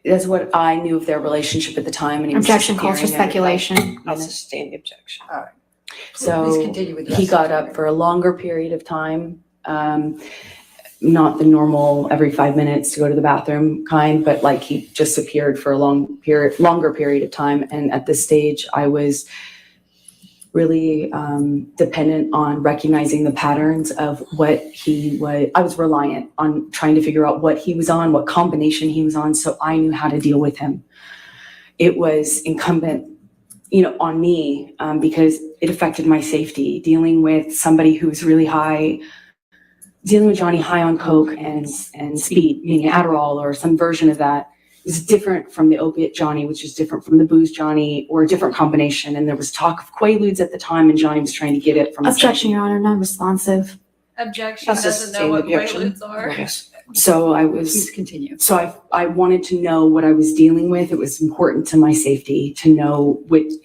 That's what I knew of their relationship at the time. And he was Objection, calls for disappearing every speculation. I'll sustain the objection. Please So continue with the he rest of got the up for a longer period of time, not the normal every 5 minutes to go to the bathroom kind, but like he just appeared for a longer period of time. And at this stage, I was really dependent on recognizing the patterns of what he was. I was reliant on trying to figure out what he was on, what combination he was on, so I knew how to deal with him. It was incumbent, on me, because it affected my safety. Dealing with somebody who's really high, dealing with Johnny high on coke and speed, meaning Adderall or some version of that, is different from the opiate Johnny, which is different from the booze Johnny, or a different combination. And there was talk of Quaaludes at the time, and Johnny was trying to get it from. Objection, Your Honor, non-responsive. Objection I'll doesn't know sustain the what objection. Quaaludes are. Yes. So Please continue. I wanted to know what I was dealing with. It was important to my safety to know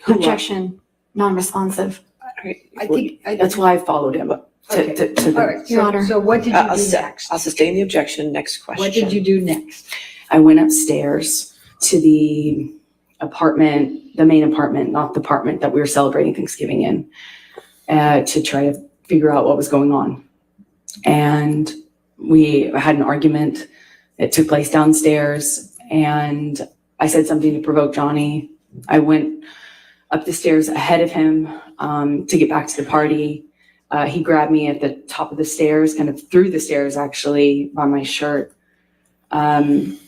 Objection, non-responsive. That's why I followed him. All right, Your Honor. so what did you do next? I'll sustain the objection. Next question. What did you do next? I went upstairs to the apartment, the main apartment, not the apartment that we were celebrating Thanksgiving in, to try to figure out what was going on. And we had an argument. It took place downstairs, and I said something to provoke Johnny. I went up the stairs ahead of him to get back to the party. He grabbed me at the top of the stairs, kind of through the stairs actually, by my shirt. Kind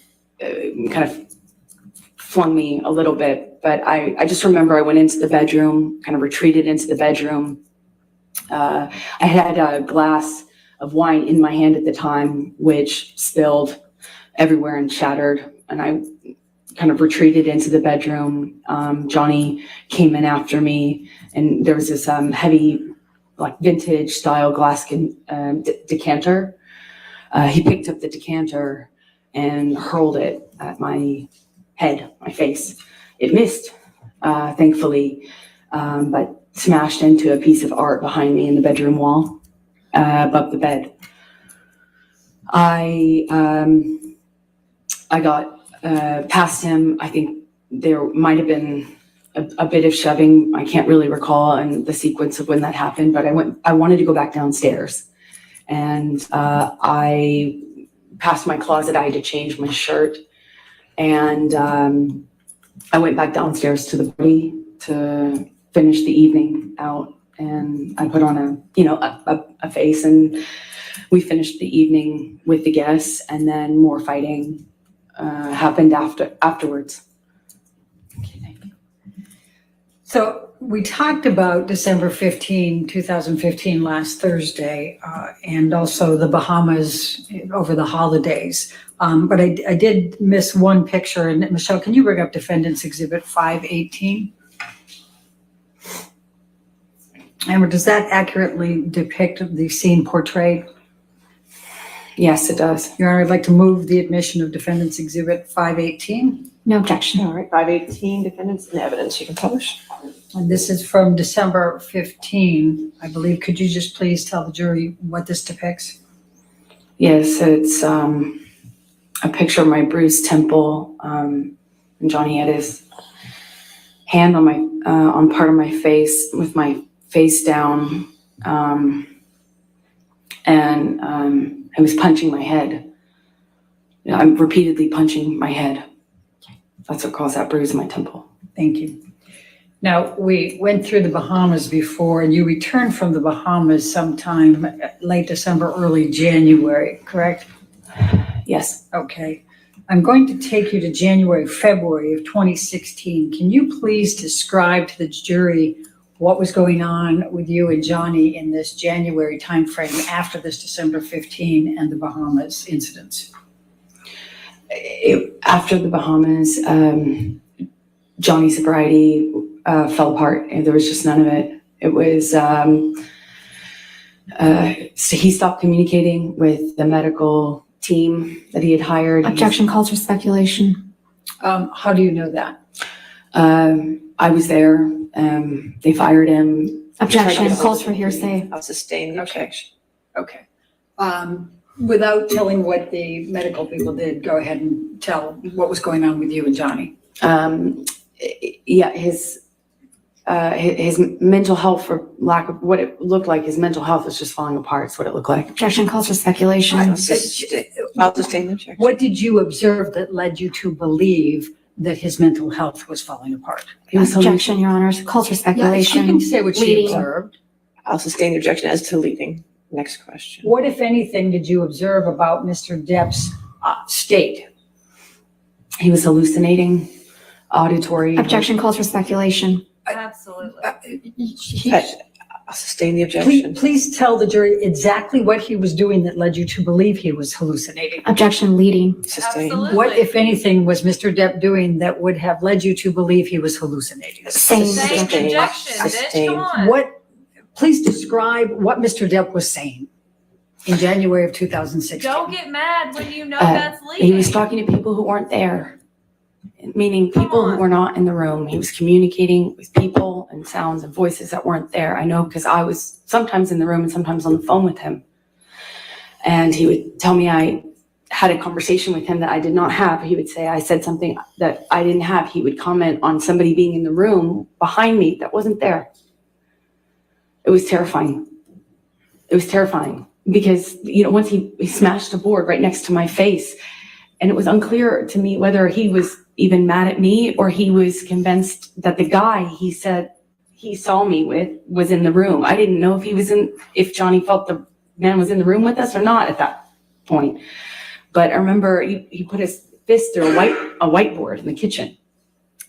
of flung me a little bit, but I just remember I went into the bedroom, kind of retreated into the bedroom. I had a glass of wine in my hand at the time, which spilled everywhere and shattered. And I kind of retreated into the bedroom. Johnny came in after me, and there was this heavy, like vintage style glass decanter. He picked up the decanter and hurled it at my head, my face. It missed, thankfully, but smashed into a piece of art behind me in the bedroom wall, above the bed. I got past him. I think there might have been a bit of shoving. I can't really recall and the sequence of when that happened, but I wanted to go back downstairs, and I passed my closet. I had to change my shirt, and I went back downstairs to the party to finish the evening out, and I put on a face, and we finished the evening with the guests, and then more fighting happened afterwards. Okay, thank you. So we talked about December 15, 2015, last Thursday, and also the Bahamas over the holidays. But I did miss one picture. And Michelle, can you bring up Defendant's Exhibit 518? Amber, does that accurately depict the scene portrayed? Yes, it does. Your Honor, I'd like to move the admission of Defendant's Exhibit 518. No objection. All right, 518, defendants and evidence you can publish. And this is from December 15, I believe. Could you just please tell the jury what this depicts? Yes, it's a picture of my bruised temple, and Johnny had his hand on my on part of my face with my face down, and I was punching my head. I'm repeatedly punching my head. That's what caused that bruise in my temple. Thank you. Now, we went through the Bahamas before, and you returned from the Bahamas sometime late December, early January, correct? Yes. Okay. I'm going to take you to January, February of 2016. Can you please describe to the jury what was going on with you and Johnny in this January timeframe after this December 15 and the Bahamas incidents? After the Bahamas, Johnny's sobriety fell apart, and there was just none of it. It was, so he stopped communicating with the medical team that he had hired. Objection calls for speculation. How do you know that? I was there. They fired him. Objection calls for hearsay. I'll sustain the objection. Okay. Without telling what the medical people did, go ahead and tell what was going on with you and Johnny. Yeah, his mental health, for lack of what it looked like, his mental health was just falling apart. It's what it looked like. Objection calls for speculation. I'll sustain the objection. What did you observe that led you to believe that his mental health was falling apart? Objection, Your Honors. Calls for Yeah, she speculation. can say what she Leading. observed. I'll sustain the objection as to leading. Next question. What, if anything, did you observe about Mr. Depp's state? He was hallucinating, auditory. Objection calls for speculation. Absolutely. I'll sustain the objection. Please tell the jury exactly what he was doing that led you to believe he was hallucinating. Objection leading. Sustain. Absolutely. What, if anything, was Mr. Depp doing that would have led you to believe he was hallucinating? Same Same objection. objection, bitch, Sustain. come on. What, please describe what Mr. Depp was saying in January of 2016. Don't get mad when you know Uh, that's leading. He was talking to people who weren't there, meaning people on. who were not in the room. He was communicating with people and sounds and voices that weren't there. I know because I was sometimes in the room and sometimes on the phone with him. And he would tell me I had a conversation with him that I did not have. He would say I said something that I didn't have. He would comment on somebody being in the room behind me that wasn't there. It was terrifying. It was terrifying because, once he smashed a board right next to my face, and it was unclear to me whether he was even mad at me or he was convinced that the guy he said he saw me with was in the room. I didn't know if Johnny felt the man was in the room with us or not at that point. But I remember he put his fist through a whiteboard in the kitchen.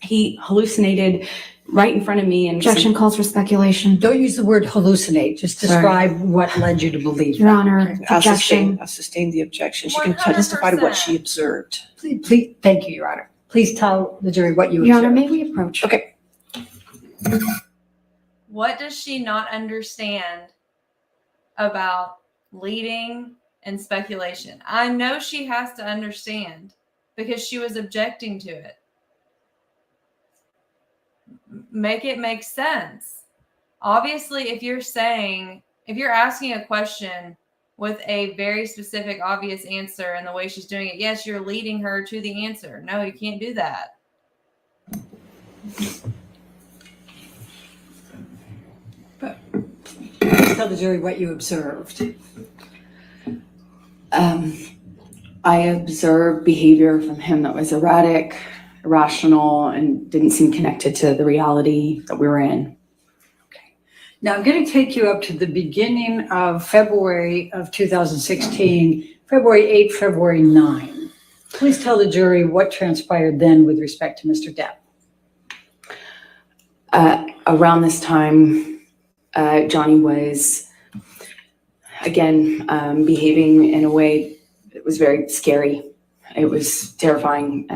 He hallucinated right in front of me. And Objection calls for speculation. Don't use the word hallucinate, just Sorry. describe what led you to believe Your that. Honor, objection. I'll sustain the objection. She can 100%. testify to what she observed. Please, thank you, Your Honor. Please tell the jury what you Your Honor, observed. may we approach? Okay. What does she not understand about leading and speculation? I know she has to understand because she was objecting to it. Make it make sense. Obviously, if you're asking a question with a very specific, obvious answer and the way she's doing it, yes, you're leading her to the answer. No, you can't do that. Please tell the jury what you observed. I observed behavior from him that was erratic, irrational, and didn't seem connected to the reality that we were in. Now, I'm going to take you up to the beginning of February of 2016, February 8, February 9. Please tell the jury what transpired then with respect to Mr. Depp. Around this time, Johnny was, again, behaving in a way that was very scary. It was terrifying.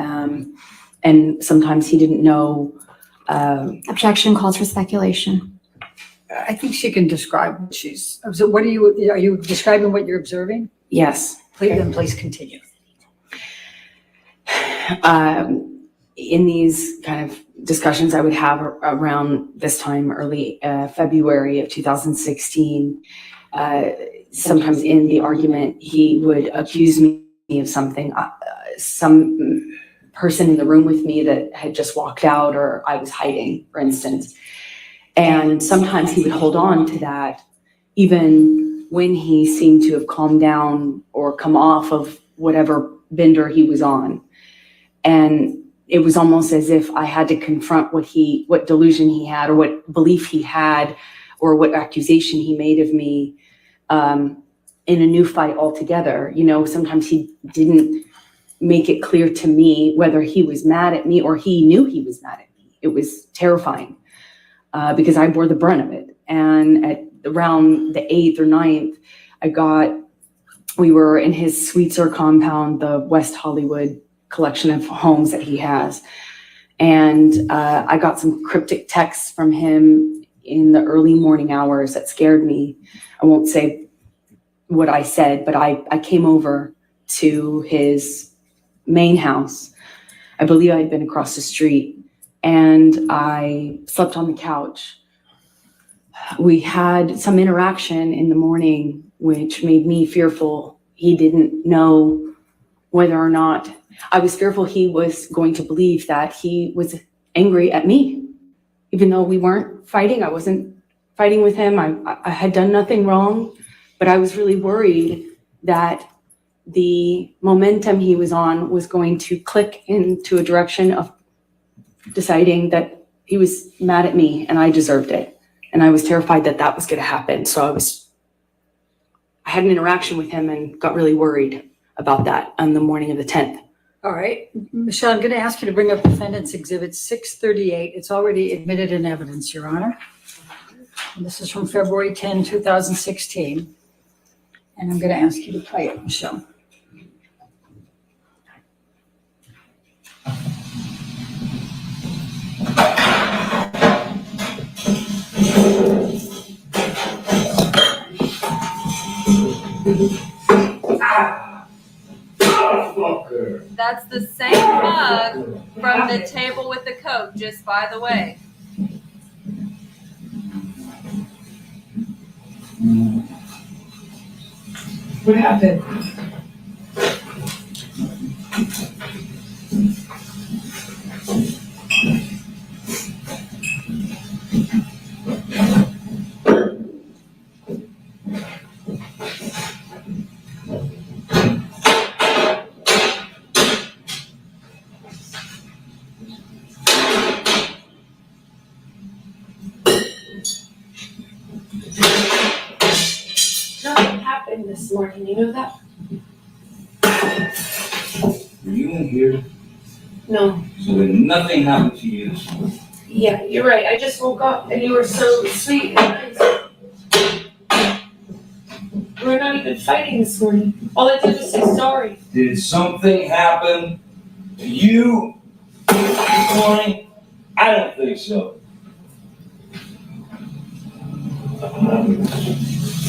And sometimes he didn't know. Objection calls for speculation. I think she can describe what she's, so what are you describing what you're observing? Yes. Please continue. In these kind of discussions I would have around this time, early February of 2016, sometimes in the argument, he would accuse me of something, some person in the room with me that had just walked out, or I was hiding, for instance. And sometimes he would hold on to that, even when he seemed to have calmed down or come off of whatever bender he was on. And it was almost as if I had to confront what delusion he had, or what belief he had, or what accusation he made of me in a new fight altogether. You know, sometimes he didn't make it clear to me whether he was mad at me or he knew he was mad at me. It was terrifying because I bore the brunt of it. And at around the 8th or 9th, we were in his Sweetser compound, the West Hollywood collection of homes that he has. And I got some cryptic texts from him in the early morning hours that scared me. I won't say what I said, but I came over to his main house. I believe I had been across the street, and I slept on the couch. We had some interaction in the morning, which made me fearful. He didn't know whether or not, I was fearful he was going to believe that he was angry at me, even though we weren't fighting. I wasn't fighting with him. I had done nothing wrong, but I was really worried that the momentum he was on was going to click into a direction of deciding that he was mad at me and I deserved it. And I was terrified that that was going to happen. So I had an interaction with him and got really worried about that on the morning of the 10th. All right, Michelle, I'm going to ask you to bring up Defendant's Exhibit 638. It's already admitted in evidence, Your Honor. And this is from February 10, 2016. And I'm going to ask you to play it, Michelle. That's the same mug from the table with the Coke, just by the way. What happened? Nothing happened this morning, you know that? Were you in here? No. So then nothing happened to you this morning. Yeah, you're right. I just woke up and you were so sweet and nice. We're not even fighting this morning. All I did was say sorry. Did something happen to you this morning? I don't think so.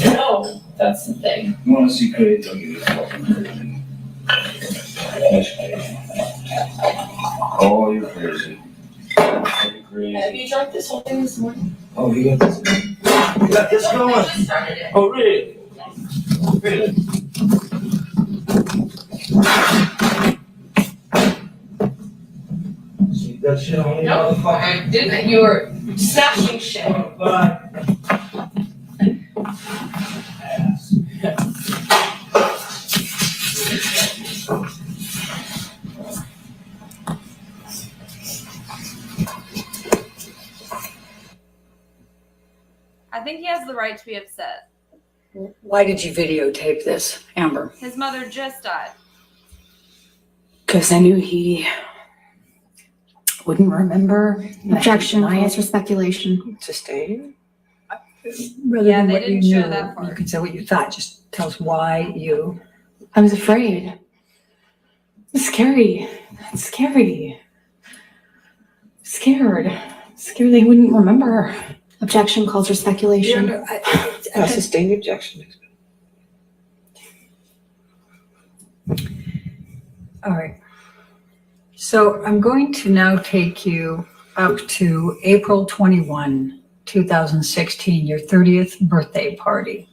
No, that's the thing. You want to see crazy? Don't give me fucking crazy. That's crazy. Oh, you're crazy. You're Have crazy. you drunk this whole thing this morning? Oh, you got this? You got this going? Oh, really? Really? So you got shit on me, Nope, motherfucker? I didn't. You were smashing shit. Bye. I think he has the right to be upset. Why did you videotape this, Amber? His mother just died. Because I knew he wouldn't remember. Objection, I calls for speculation. Sustained? Rather Yeah, than they what you didn't show knew, that part. you can say what you thought. Just tell us why you. I was afraid. It's scary. It's scary. Scared. Scared they wouldn't remember. Objection, calls for speculation. A sustained objection. All right. So I'm going to now take you up to April 21, 2016, your 30th birthday party.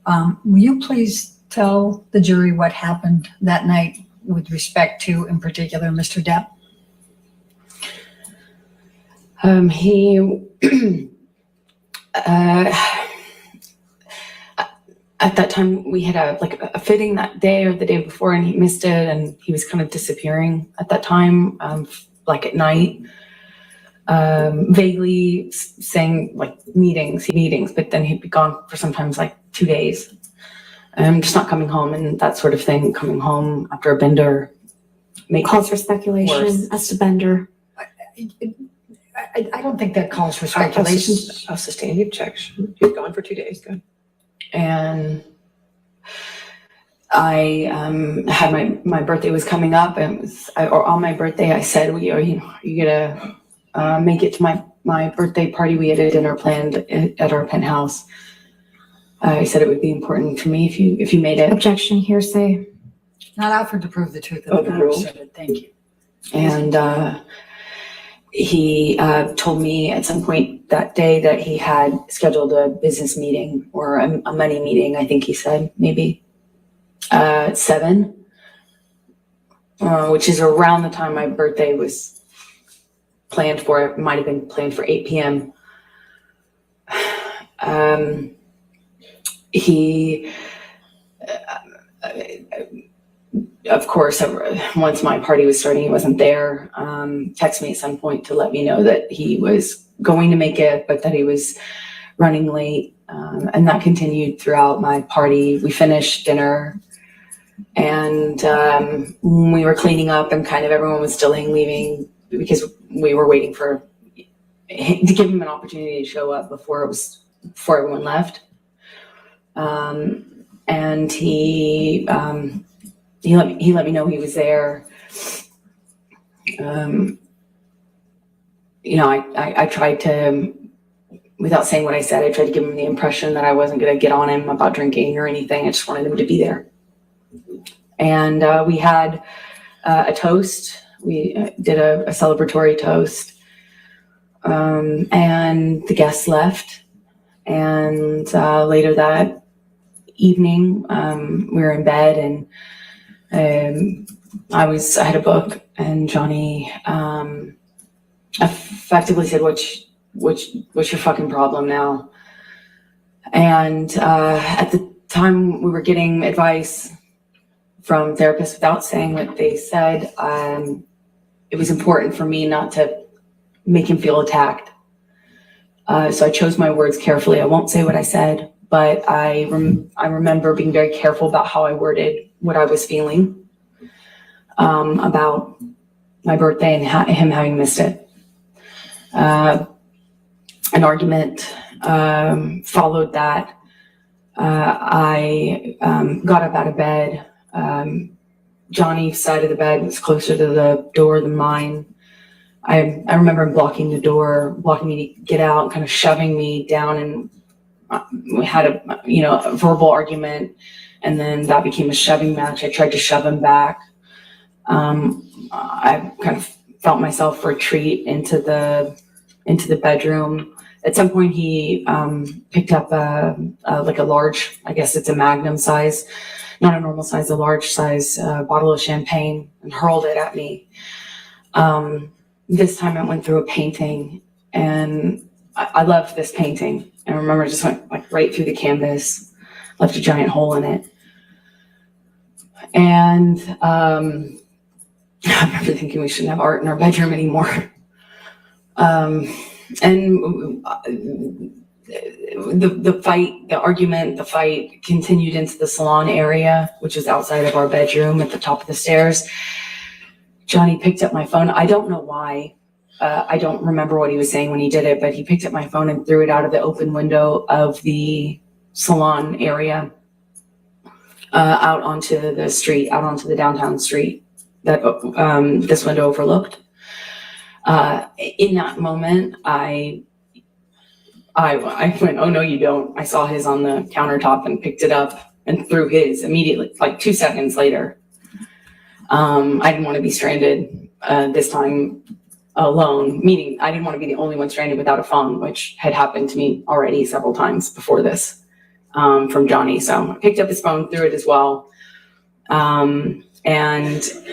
Will you please tell the jury what happened that night with respect to, in particular, Mr. Depp? He at that time we had a fitting that day or the day before, and he missed it, and he was kind of disappearing at that time, like at night, vaguely saying like meetings, but then he'd be gone for sometimes like 2 days, just not coming home and that sort of thing. Coming home after a bender Calls for speculation worse. as to Bender. I don't think that calls for speculation. A sustained objection. He's gone for 2 days, good. And I had my birthday was coming up, and or on my birthday I said, "Are you gonna make it to my birthday party?" We had a dinner planned at our penthouse. I said it would be important to me if you made it. Objection, hearsay. Not offered to prove the truth of the matter, so thank you. And he told me at some point that day that he had scheduled a business meeting or a money meeting. I think he said maybe 7, which is around the time my birthday was planned for. It might have been planned for 8 p.m. He, of course, once my party was starting, he wasn't there. Texted me at some point to let me know that he was going to make it, but that he was running late. And that continued throughout my party. We finished dinner, and we were cleaning up, and kind of everyone was still leaving because we were waiting to give him an opportunity to show up before everyone left. And he let me know he was there. I tried to, without saying what I said, I tried to give him the impression that I wasn't going to get on him about drinking or anything. I just wanted him to be there. And we had a toast. We did a celebratory toast. And the guests left. And later that evening, we were in bed, and I had a book, and Johnny effectively said, what's your fucking problem now? And at the time we were getting advice from therapists without saying what they said. It was important for me not to make him feel attacked. So I chose my words carefully. I won't say what I said, but I remember being very careful about how I worded what I was feeling about my birthday and him having missed it. An argument followed that. I got up out of bed. Johnny's side of the bed was closer to the door than mine. I remember him blocking the door, blocking me to get out, kind of shoving me down, and we had a verbal argument, and then that became a shoving match. I tried to shove him back. I kind of felt myself retreat into the bedroom, At some point, he picked up like a large, I guess it's a Magnum size, not a normal size, a large size bottle of champagne, and hurled it at me. This time it went through a painting, and I loved this painting. And I remember it just went like right through the canvas, left a giant hole in it. And I remember thinking we shouldn't have art in our bedroom anymore. And the fight continued into the salon area, which is outside of our bedroom at the top of the stairs. Johnny picked up my phone. I don't know why. I don't remember what he was saying when he did it, but he picked up my phone and threw it out of the open window of the salon area, out onto the street, out onto the downtown street that this window overlooked. In that moment, I went, oh no, you don't. I saw his on the countertop and picked it up and threw his immediately, like 2 seconds later. I didn't want to be stranded this time alone, meaning I didn't want to be the only one stranded without a phone, which had happened to me already several times before this, from Johnny. So I picked up his phone, threw it as well. And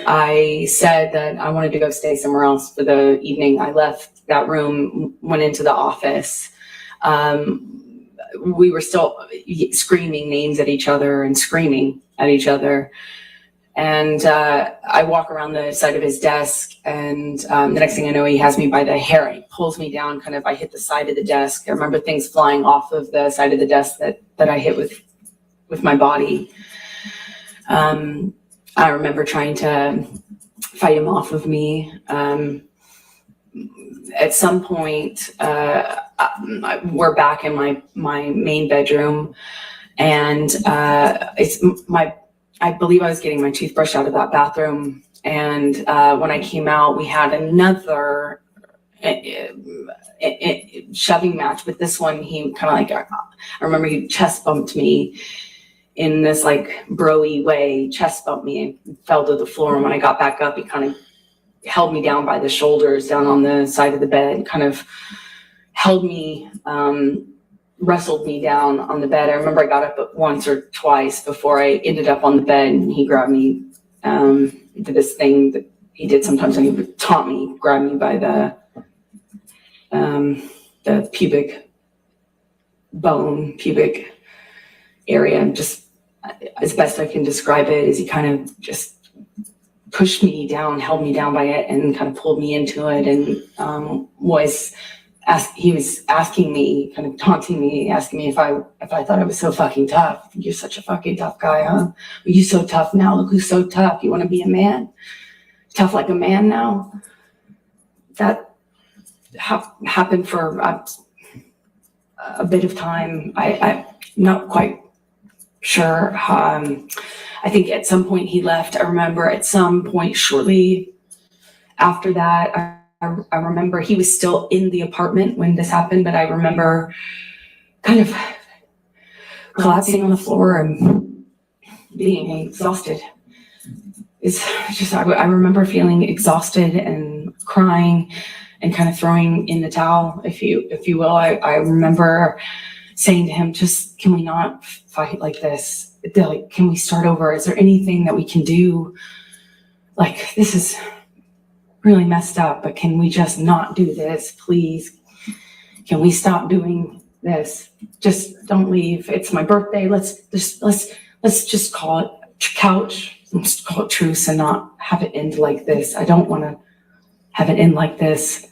I said that I wanted to go stay somewhere else for the evening. I left that room, went into the office. We were still screaming names at each other and screaming at each other. And I walk around the side of his desk, and the next thing I know, he has me by the hair. He pulls me down, kind of, I hit the side of the desk. I remember things flying off of the side of the desk that I hit with my body. I remember trying to fight him off of me. At some point, we're back in my main bedroom, and I believe I was getting my toothbrush out of that bathroom. And when I came out, we had another shoving match, but this one, he kind of like, I remember he chest bumped me in this like bro-y way, chest bumped me and fell to the floor. And when I got back up, he kind of held me down by the shoulders down on the side of the bed, kind of held me, wrestled me down on the bed. I remember I got up once or twice before I ended up on the bed, and he grabbed me, did this thing that he did sometimes, and he would taunt me, grab me by the pubic bone, pubic area, and just as best I can describe it is he kind of just pushed me down, held me down by it, and kind of pulled me into it, and he was asking me, kind of taunting me, asking me if I thought I was so fucking tough. You're such a fucking tough guy, huh? Are you so tough now? Look who's so tough. You want to be a man? Tough like a man now? That happened for a bit of time. I'm not quite sure. I think at some point he left. I remember at some point shortly after that, I remember he was still in the apartment when this happened, but I remember kind of collapsing on the floor and being exhausted. It's just, I remember feeling exhausted and crying and kind of throwing in the towel, if you will. I remember saying to him, just, can we not fight like this? Like, can we start over? Is there anything that we can do? Like, this is really messed up, but can we just not do this, please? Can we stop doing this? Just don't leave. It's my birthday. Let's just call it couch. Let's just call it truce and not have it end like this. I don't want to have it end like this.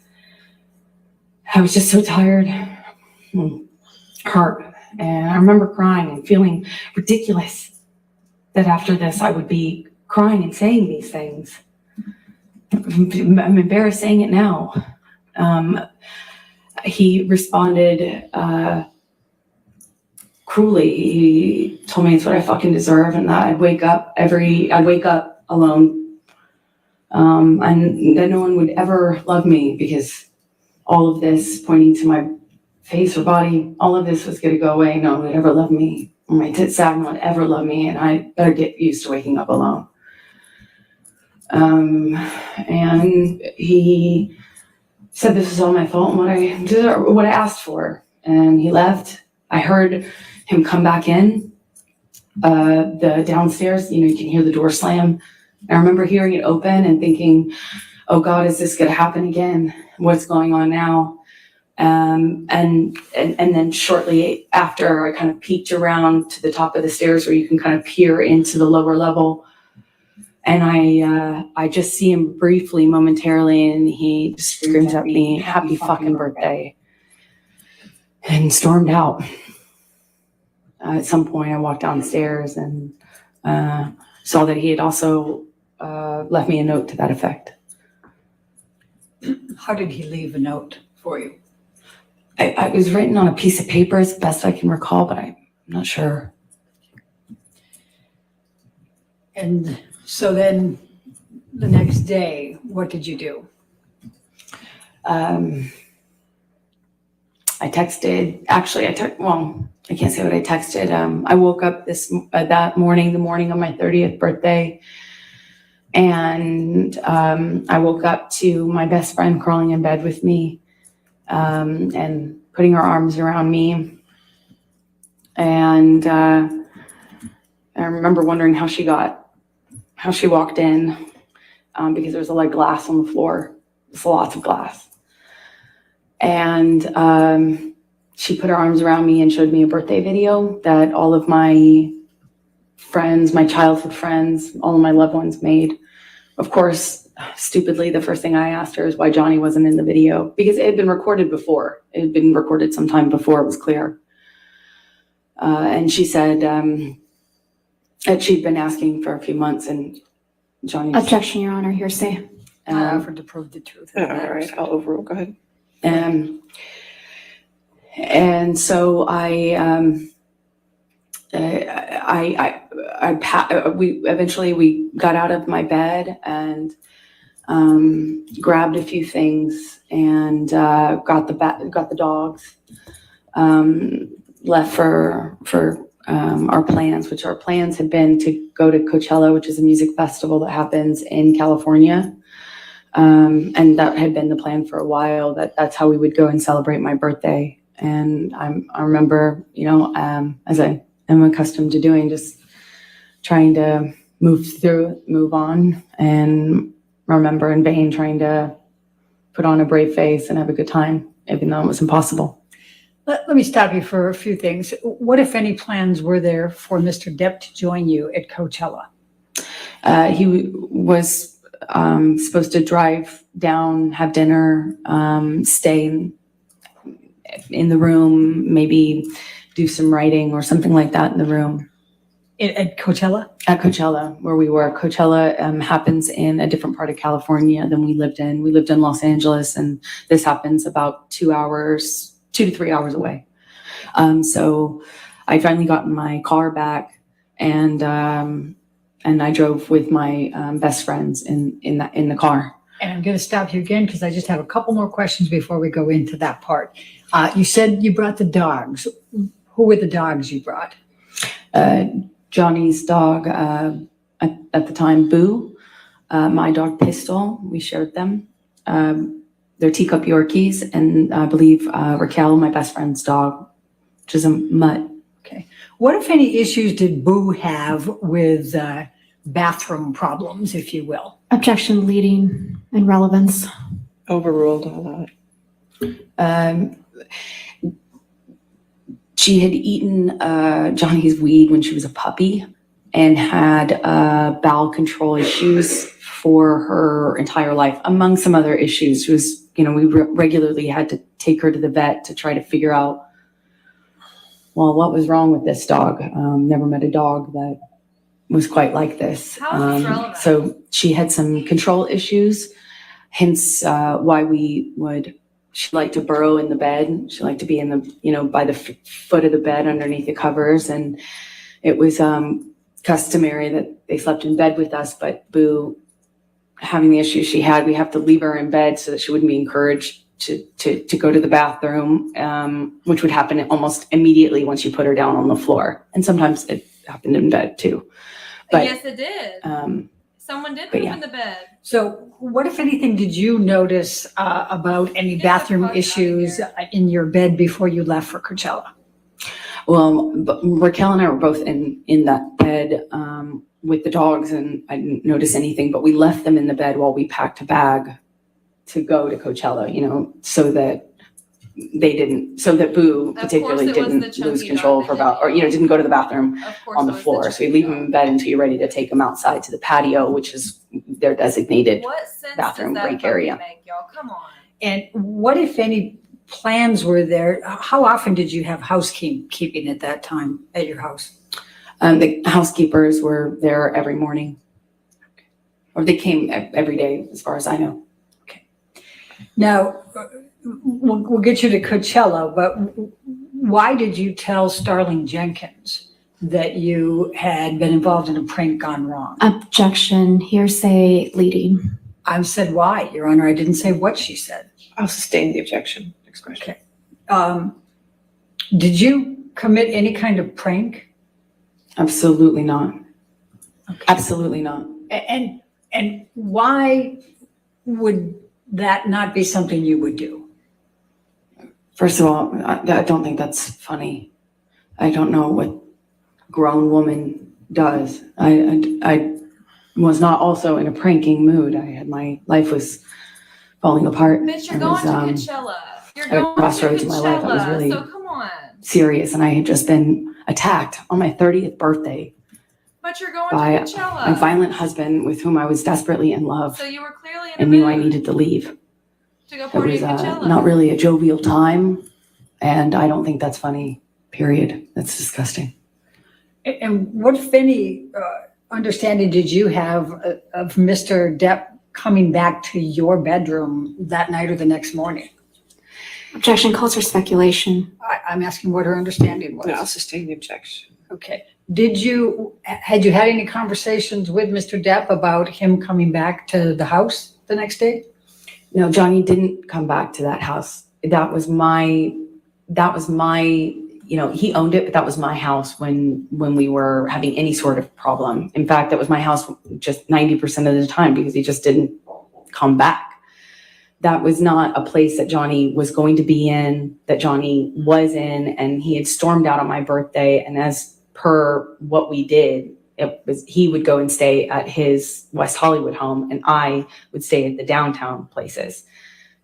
I was just so tired, hurt, and I remember crying and feeling ridiculous that after this I would be crying and saying these things. I'm embarrassed saying it now. He responded cruelly. He told me it's what I fucking deserve, and that I'd wake up alone, and that no one would ever love me because all of this, pointing to my face or body, all of this was going to go away. No one would ever love me. My tit sag, no one would ever love me, and I better get used to waking up alone. And he said this was all my fault and what I did, or what I asked for. And he left. I heard him come back in the downstairs. You know, you can hear the door slam. I remember hearing it open and thinking, oh God, is this going to happen again? What's going on now? And then shortly after, I kind of peeked around to the top of the stairs where you can kind of peer into the lower level. And I just see him briefly, momentarily, and he screams at me, happy fucking birthday, and stormed out. At some point, I walked downstairs and saw that he had also left me a note to that effect. How did he leave a note for you? It was written on a piece of paper, as best I can recall, but I'm not sure. And so then the next day, what did you do? I texted, well, I can't say what I texted. I woke up that morning, the morning of my 30th birthday, and I woke up to my best friend crawling in bed with me and putting her arms around me. And I remember wondering how she walked in, because there was a lot of glass on the floor. There's lots of glass. And she put her arms around me and showed me a birthday video that all of my friends, my childhood friends, all of my loved ones made. Of course, stupidly, the first thing I asked her is why Johnny wasn't in the video, because it had been recorded before. It had been recorded sometime before it was clear. And she said that she'd been asking for a few months, and Johnny. Objection, Your Honor, hearsay. I offered to prove the truth. All right, I'll overrule. Go ahead. And so we got out of my bed and grabbed a few things and got the dogs, left for our plans, which our plans had been to go to Coachella, which is a music festival that happens in California. And that had been the plan for a while, that's how we would go and celebrate my birthday. And I remember, as I am accustomed to doing, just trying to move on, and remember in vain trying to put on a brave face and have a good time, even though it was impossible. Let me stop you for a few things. What, if any, plans were there for Mr. Depp to join you at Coachella? He was supposed to drive down, have dinner, stay in the room, maybe do some writing or something like that in the room. At Coachella? At Coachella, where we were. Coachella happens in a different part of California than we lived in. We lived in Los Angeles, and this happens about 2 to 3 hours away. So I finally got in my car back, and I drove with my best friends in the car. And I'm going to stop you again because I just have a couple more questions before we go into that part. You said you brought the dogs. Who were the dogs you brought? Johnny's dog, at the time, Boo. My dog, Pistol. We shared them. They're teacup Yorkies, and I believe Raquel, my best friend's dog, which is a mutt. Okay. What, if any, issues did Boo have with bathroom problems, if you will? Objection, leading and relevance. Overruled all that. She had eaten Johnny's weed when she was a puppy and had bowel control issues for her entire life, among some other issues. She was, we regularly had to take her to the vet to try to figure out, well, what was wrong with this dog? Never met a dog that was quite like this. How is this relevant? So she had some control issues, hence why she liked to burrow in the bed. She liked to be in the, by the foot of the bed underneath the covers. And it was customary that they slept in bed with us, but Boo, having the issues she had, we have to leave her in bed so that she wouldn't be encouraged to go to the bathroom, which would happen almost immediately once you put her down on the floor. And sometimes it happened in bed too. But, yes, it did. Someone did But poop yeah. in the bed. So what, if anything, did you notice about any Get the bathroom fuck outta issues here. in your bed before you left for Coachella? Well, Raquel and I were both in that bed with the dogs, and I didn't notice anything, but we left them in the bed while we packed a bag to go to Coachella, you know, so that Boo Of particularly course it was the didn't chunky lose dog control that for hit about, or, you know, you. didn't go to the bathroom Of course on it the was floor. So we chunky leave them dog. in bed until you're ready to take them outside to the patio, which is their designated. What sense bathroom does that break fucking area. make, y'all? Come on. And what, if any, plans were there? How often did you have housekeeping at that time at your house? The housekeepers were there every morning. Or they came every day, as far as I know. Now, we'll get you to Coachella, but why did you tell Starling Jenkins that you had been involved in a prank gone wrong? Objection, hearsay, leading. I said why, Your Honor. I didn't say what she said. I'll sustain the objection. Next question. Okay. Did you commit any kind of prank? Absolutely not. Okay. Absolutely not. And why would that not be something you would do? First of all, I don't think that's funny. I don't know what grown woman does. I was not also in a pranking mood. My life was falling apart. Bitch, you're I going was, to Coachella. You're at a going to crossroads in my life. I was Coachella. really So come on. serious, and I had just been attacked on my 30th birthday But you're going by to Coachella. my violent husband with whom I was desperately in love So you were clearly in a and knew I mood needed to leave. to go It party was at Coachella. not really a jovial time, and I don't think that's funny, period. That's disgusting. And what, if any, understanding did you have of Mr. Depp coming back to your bedroom that night or the next morning? Objection calls for speculation. I'm asking what her understanding was. I'll sustain the objection. Okay. Had you had any conversations with Mr. Depp about him coming back to the house the next day? No, Johnny didn't come back to that house. That was my, you know, he owned it, but that was my house when we were having any sort of problem. In fact, that was my house just 90% of the time because he just didn't come back. That was not a place that Johnny was going to be in, that Johnny was in, and he had stormed out on my birthday. And as per what we did, it was, he would go and stay at his West Hollywood home, and I would stay at the downtown places.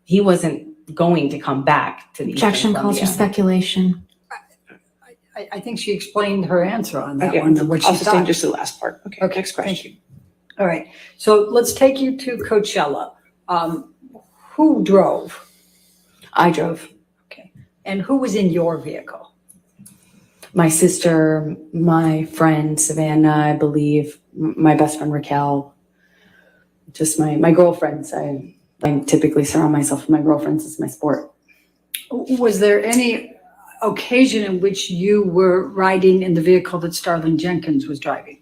He wasn't going to come back to the Objection calls for speculation. I think she explained her answer on that Okay, one, what she I'll sustain thought. just the last part. Okay, Okay, next question. thank you. All right, so let's take you to Coachella. Who drove? I drove. Okay, and who was in your vehicle? My sister, my friend Savannah, I believe, my best friend Raquel, just my girlfriends. I typically surround myself with my girlfriends. It's my sport. Was there any occasion in which you were riding in the vehicle that Starling Jenkins was driving?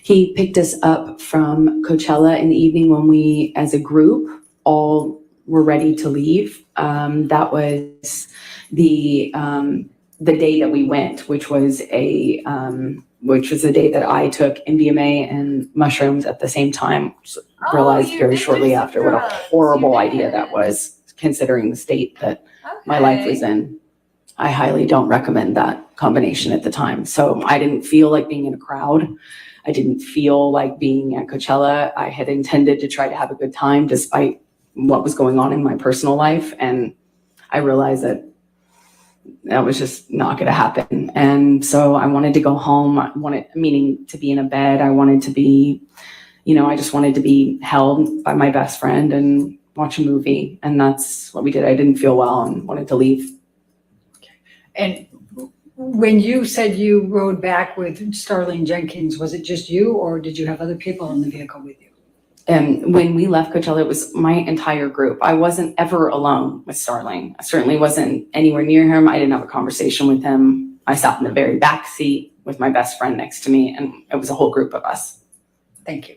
He picked us up from Coachella in the evening when we, as a group, all were ready to leave. That was the day that we went, which was the day that I took MDMA and mushrooms at the same time. Realized you very did do shortly some after what a drugs. horrible You idea did. that was, considering the state that my Okay. life was in. I highly don't recommend that combination at the time. So I didn't feel like being in a crowd. I didn't feel like being at Coachella. I had intended to try to have a good time despite what was going on in my personal life. And I realized that was just not going to happen. And so I wanted to go home. Meaning to be in a bed. I wanted to be, I just wanted to be held by my best friend and watch a movie. And that's what we did. I didn't feel well and wanted to leave. And when you said you rode back with Starling Jenkins, was it just you or did you have other people in the vehicle with you? And when we left Coachella, it was my entire group. I wasn't ever alone with Starling. I certainly wasn't anywhere near him. I didn't have a conversation with him. I sat in the very back seat with my best friend next to me, and it was a whole group of us. Thank you.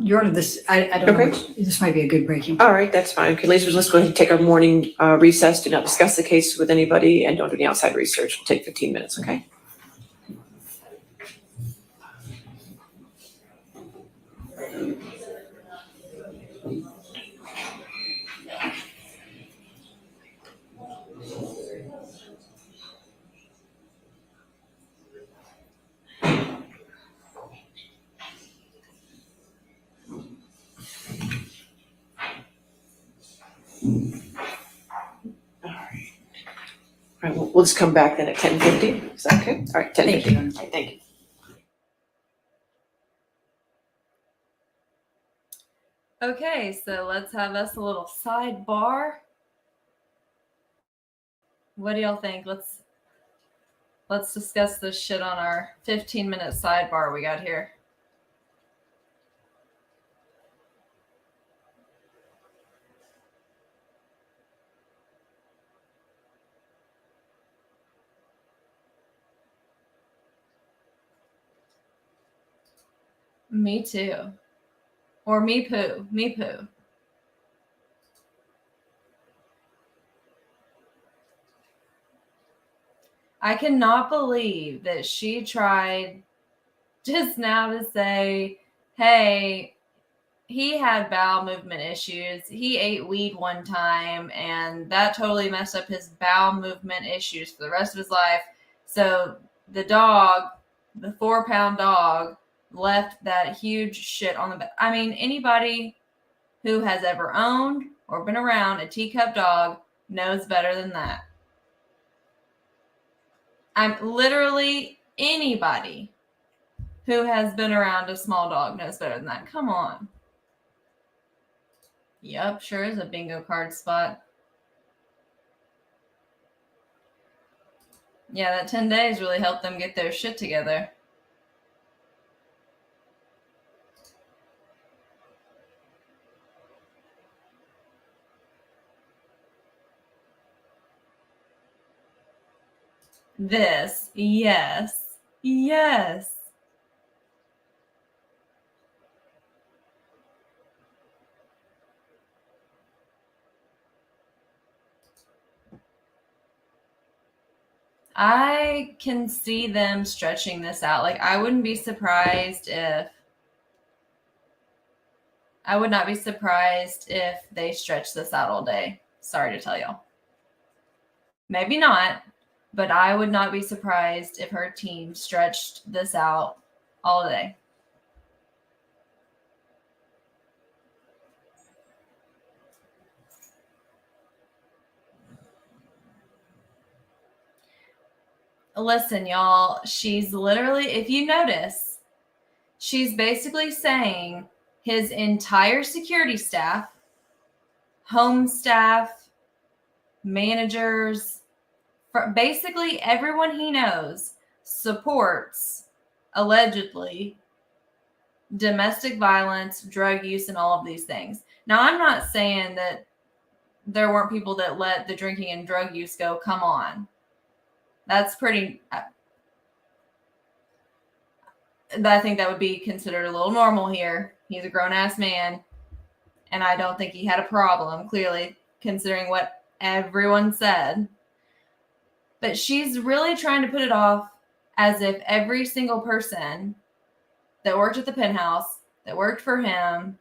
Your Honor, I don't know, this might be a good breaking. All right, that's fine. Okay, ladies, let's go ahead and take our morning recess. Do not discuss the case with anybody and don't do any outside research. We'll take 15 minutes, okay? All right, we'll just come back then at 10:50. Is that okay? All right, 10:50. Thank you. All right, thank you. Okay, so let's have us a little sidebar. What do y'all think? Let's discuss this shit on our 15-minute sidebar we got here. Me too. Or me poo. Me poo. I cannot believe that she tried just now to say, hey, he had bowel movement issues. He ate weed one time, and that totally messed up his bowel movement issues for the rest of his life. So the dog, the 4-pound dog, left that huge shit on the bed. I mean, anybody who has ever owned or been around a teacup dog knows better than that. I'm literally anybody who has been around a small dog knows better than that. Come on. Yep, sure is a bingo card spot. Yeah, that 10 days really helped them get their shit together. This, yes, yes. I can see them stretching this out. Like, I wouldn't be surprised if, I would not be surprised if they stretch this out all day. Sorry to tell y'all. Maybe not, but I would not be surprised if her team stretched this out all day. Listen, y'all, she's literally, if you notice, she's basically saying his entire security staff, home staff, managers, basically everyone he knows supports, allegedly, domestic violence, drug use, and all of these things. Now, I'm not saying that there weren't people that let the drinking and drug use go. Come on. That's pretty... I think that would be considered a little normal here. He's a grown-ass man, and I don't think he had a problem, clearly, considering what everyone said. But she's really trying to put it off as if every single person that worked at the penthouse, that worked for him,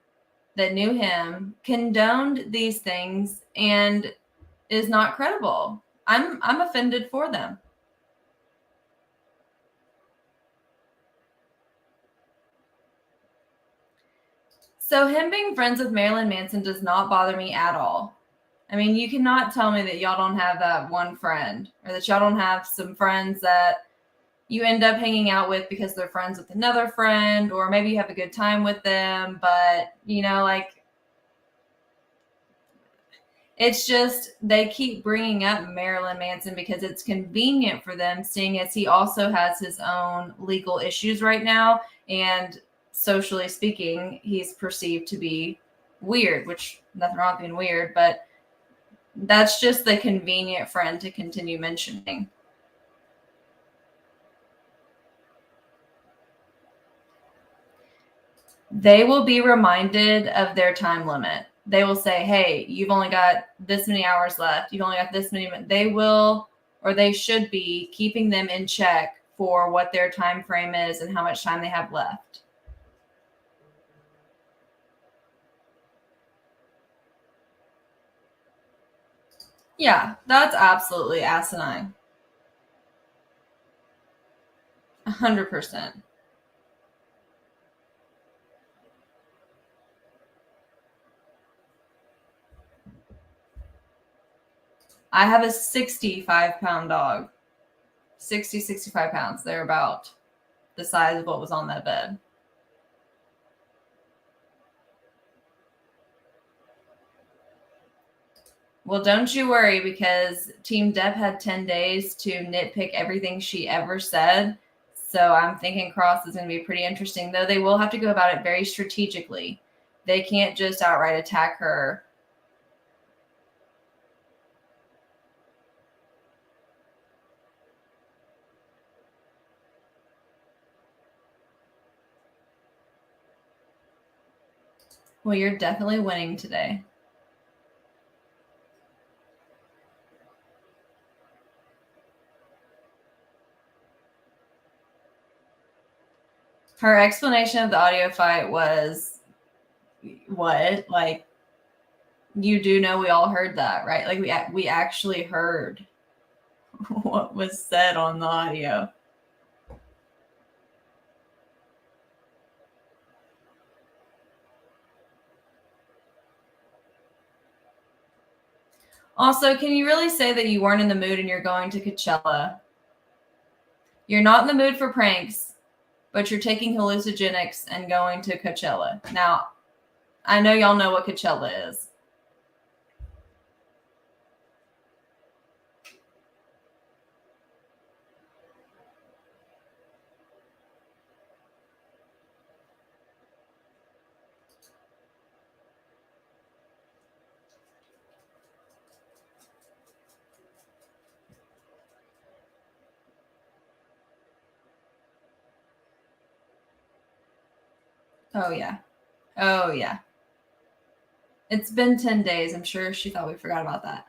that knew him, condoned these things and is not credible. I'm offended for them. So him being friends with Marilyn Manson does not bother me at all. I mean, you cannot tell me that y'all don't have that one friend, or that y'all don't have some friends that you end up hanging out with because they're friends with another friend, or maybe you have a good time with them, but, you know, like, it's just they keep bringing up Marilyn Manson because it's convenient for them, seeing as he also has his own legal issues right now, and socially speaking, he's perceived to be weird, which nothing wrong with being weird, but that's just the convenient friend to continue mentioning. They will be reminded of their time limit. They will say, hey, you've only got this many hours left. You've only got this many. They will, or they should be, keeping them in check for what their time frame is and how much time they have left. Yeah, that's absolutely asinine. 100%. I have a 65-pound dog. 60, 65 pounds. They're about the size of what was on that bed. Well, don't you worry, because Team Depp had 10 days to nitpick everything she ever said. So I'm thinking Cross is going to be pretty interesting, though they will have to go about it very strategically. They can't just outright attack her. Well, you're definitely winning today. Her explanation of the audio fight was what? Like, you do know we all heard that, right? Like, we actually heard what was said on the audio. Also, can you really say that you weren't in the mood and you're going to Coachella? You're not in the mood for pranks, but you're taking hallucinogenics and going to Coachella. Now, I know y'all know what Coachella is. Oh, yeah. Oh, yeah. It's been 10 days. I'm sure she thought we forgot about that.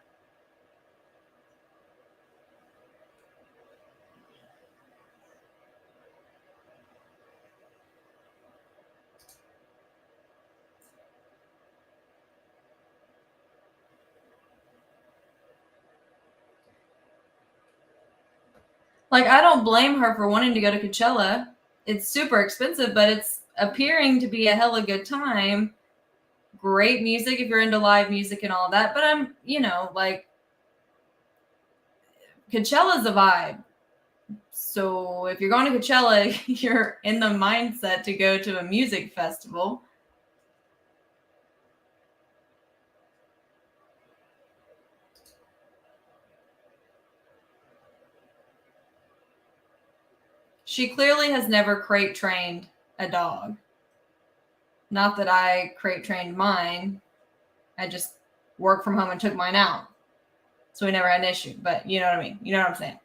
Like, I don't blame her for wanting to go to Coachella. It's super expensive, but it's appearing to be a hella good time. Great music if you're into live music and all that. But I'm, like, Coachella's a vibe. So if you're going to Coachella, you're in the mindset to go to a music festival. She clearly has never crate trained a dog. Not that I crate trained mine. I just worked from home and took mine out. So we never had an issue. But you know what I mean? You know what I'm saying?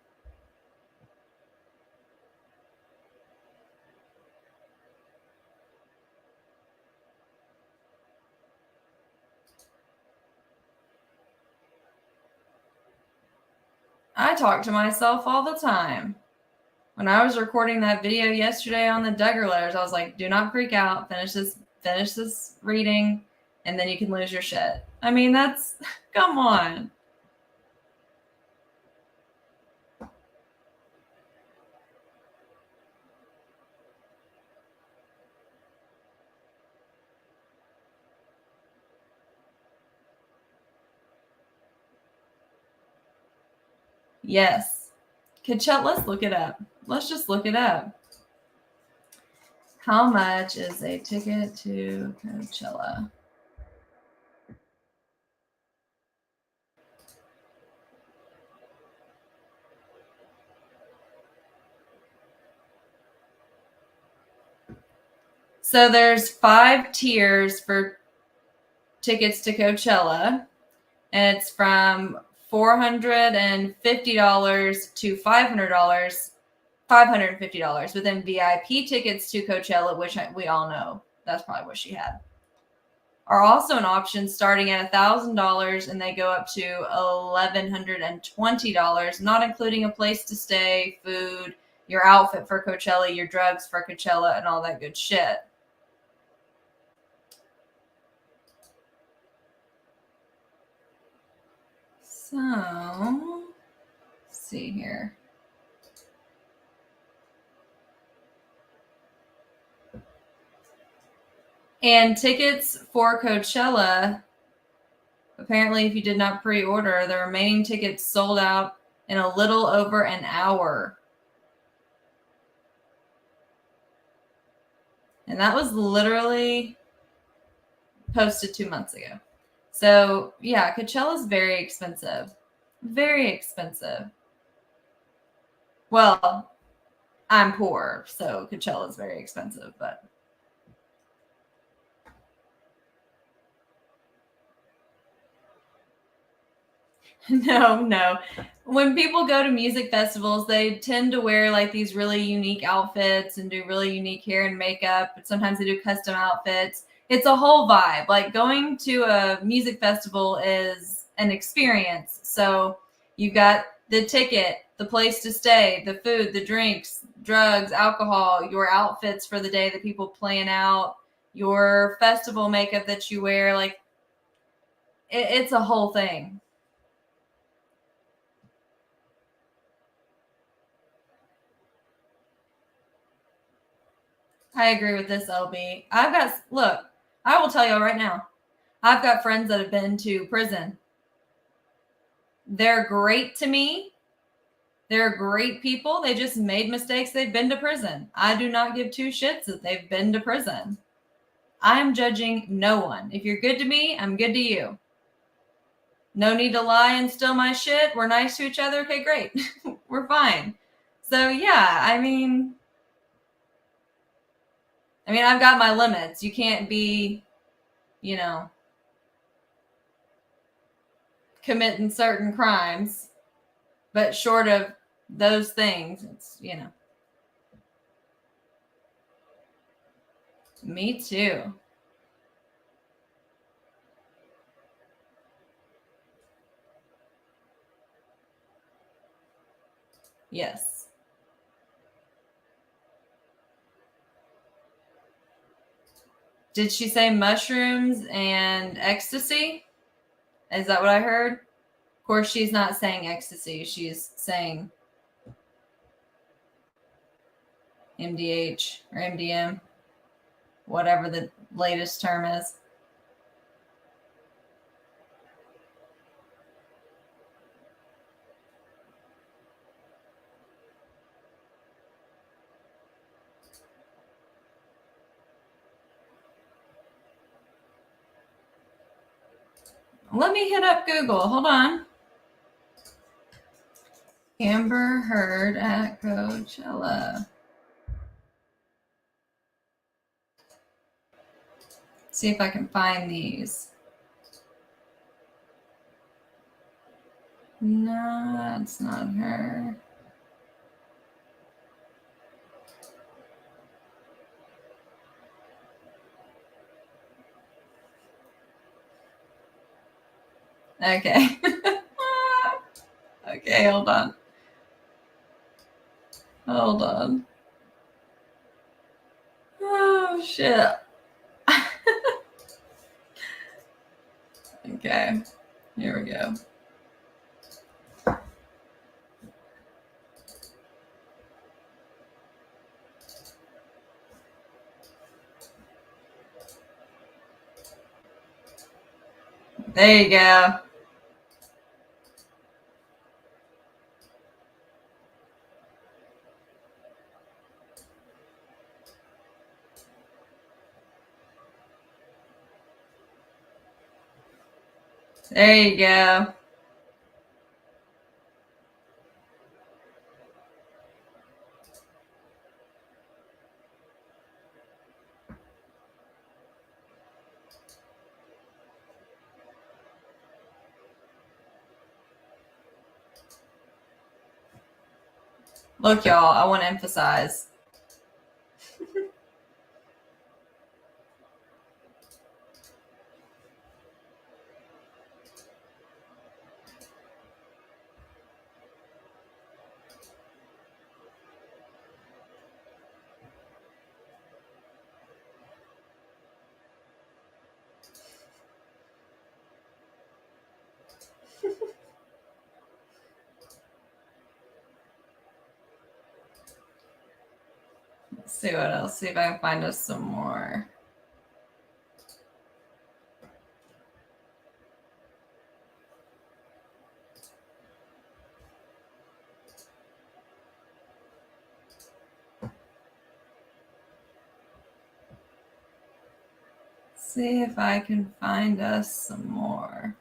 I talk to myself all the time. When I was recording that video yesterday on the Duggar letters, I was like, do not freak out. Finish this reading, and then you can lose your shit. I mean, that's, come on. Yes. Coachella, let's look it up. Let's just look it up. How much is a ticket to Coachella? So there's 5 tiers for tickets to Coachella, and it's from $450 to $500, $550. But then VIP tickets to Coachella, which we all know, that's probably what she had, are also an option starting at $1,000, and they go up to $1,120, not including a place to stay, food, your outfit for Coachella, your drugs for Coachella, and all that good shit. So, let's see here. And tickets for Coachella Apparently, if you did not pre-order, the remaining tickets sold out in a little over an hour. And that was literally posted 2 months ago. So yeah, Coachella's very expensive. Very expensive. Well, I'm poor, so Coachella's very expensive, but no. When people go to music festivals, they tend to wear like these really unique outfits and do really unique hair and makeup. But sometimes they do custom outfits. It's a whole vibe. Like going to a music festival is an experience. So you've got the ticket, the place to stay, the food, the drinks, drugs, alcohol, your outfits for the day, the people playing out, your festival makeup that you wear. Like it's a whole thing. I agree with this, LB. Look, I will tell you right now, I've got friends that have been to prison. They're great to me. They're great people. They just made mistakes. They've been to prison. I do not give two shits that they've been to prison. I'm judging no one. If you're good to me, I'm good to you. No need to lie and steal my shit. We're nice to each other. Okay, great. We're fine. So yeah, I mean, I've got my limits. You can't be, committing certain crimes, but short of those things, it's, Me too. Yes. Did she say mushrooms and ecstasy? Is that what I heard? Of course, she's not saying ecstasy. She's saying MDH or MDM, whatever the latest term is. Let me hit up Google. Hold on. Amber Heard at Coachella. See if I can find these. No, that's not her. Okay. Okay, hold on. Hold on. Oh, shit. Okay, here we go. There you go. There you go. Look, y'all, I want to emphasize. Let's see what else. See if I can find us some more. see if I can find us some more.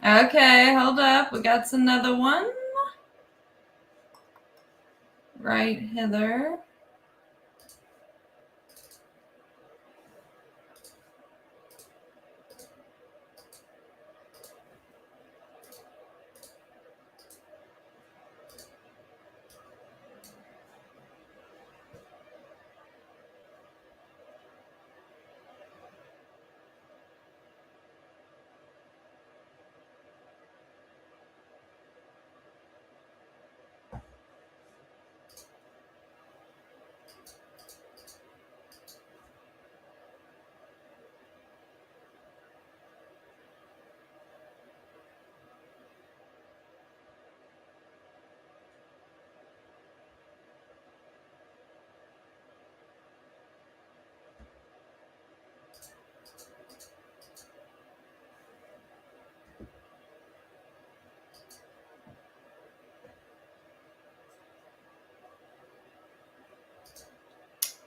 Okay, hold up. We got another one. Right hither.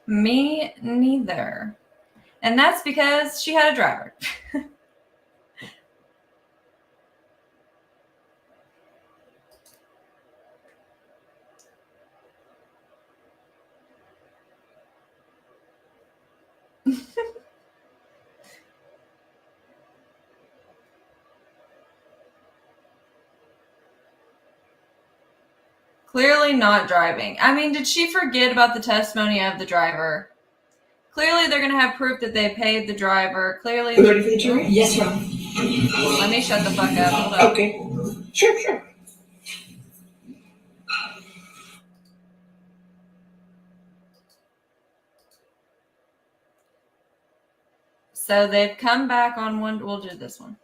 Me neither. And that's because she had a driver. Clearly not driving. I mean, did she forget about the testimony of the driver? Clearly they're going to have proof that they paid the driver. Clearly. You ready for the jury? Yes, ma'am. Let me shut the fuck up. Hold up. Okay. Sure. So they've come back on one. We'll do this one.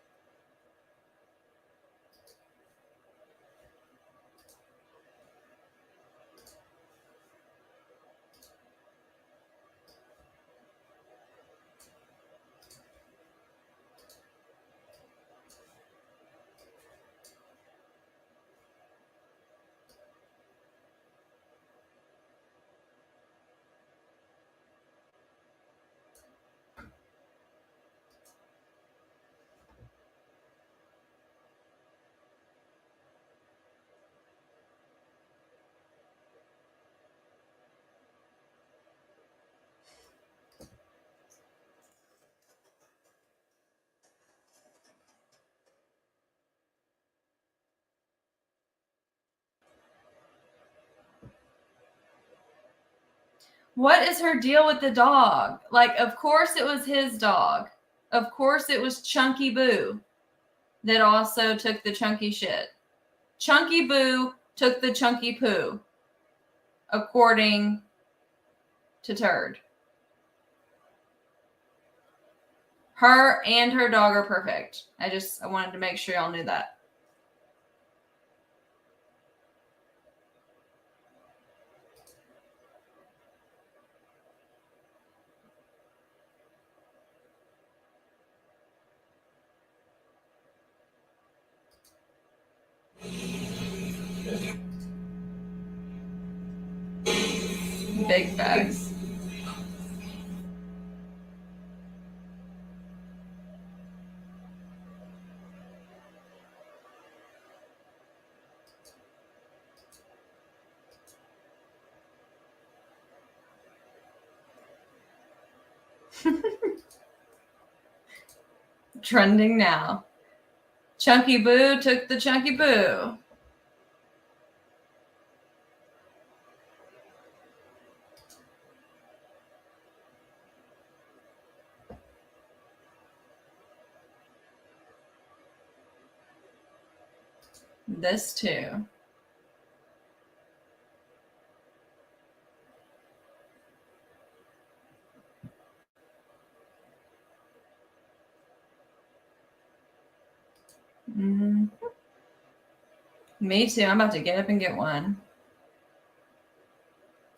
What is her deal with the dog? Like, of course it was his dog. Of course it was Chunky Boo that also took the chunky shit. Chunky Boo took the chunky poo, according to Turd. Her and her dog are perfect. I wanted to make sure y'all knew that. Big facts. Trending now. Chunky Boo took the chunky poo. This too. Mhm. Me too. I'm about to get up and get one.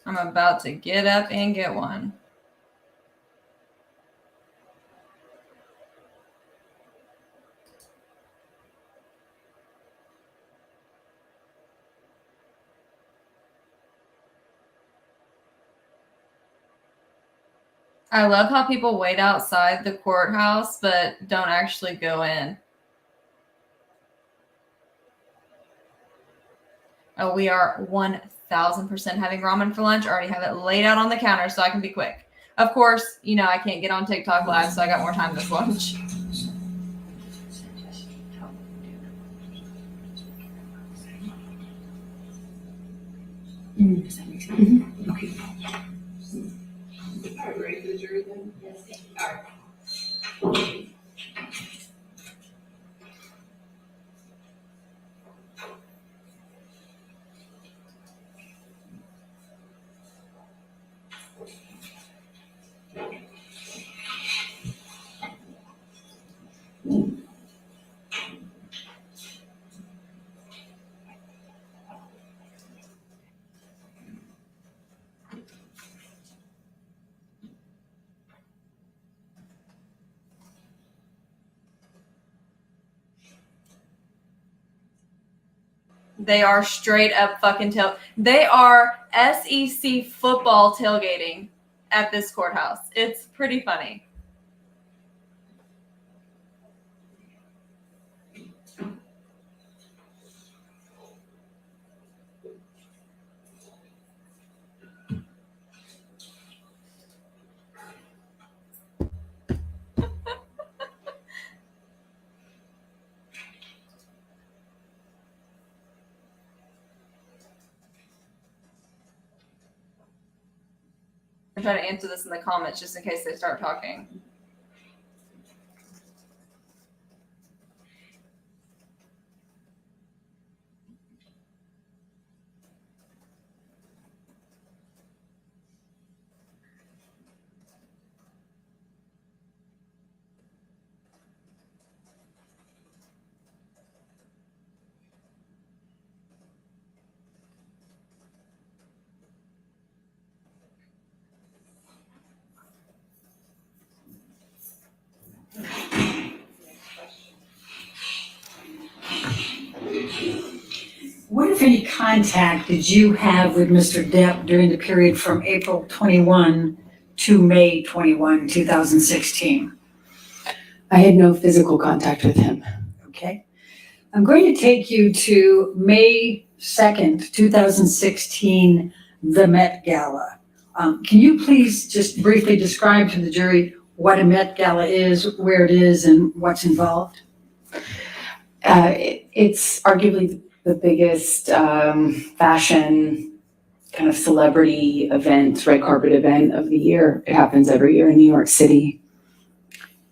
I'm about to get up and get one. I love how people wait outside the courthouse but don't actually go in. Oh, we are 1000% having ramen for lunch. I already have it laid out on the counter so I can be quick. Of course, you know, I can't get on TikTok live, so I got more time this lunch. Does that make sense? Mm-hmm. Okay. All right, ready for the jury then? Yes. All right. They are straight up fucking They are SEC football tailgating at this courthouse. It's pretty funny. I'm trying to answer this in the comments just in case they start talking. What, if any, contact did you have with Mr. Depp during the period from April 21 to May 21, 2016? I had no physical contact with him. Okay. I'm going to take you to May 2nd, 2016, the Met Gala. Can you please just briefly describe to the jury what a Met Gala is, where it is, and what's involved? It's arguably the biggest fashion kind of celebrity event, red carpet event of the year. It happens every year in New York City.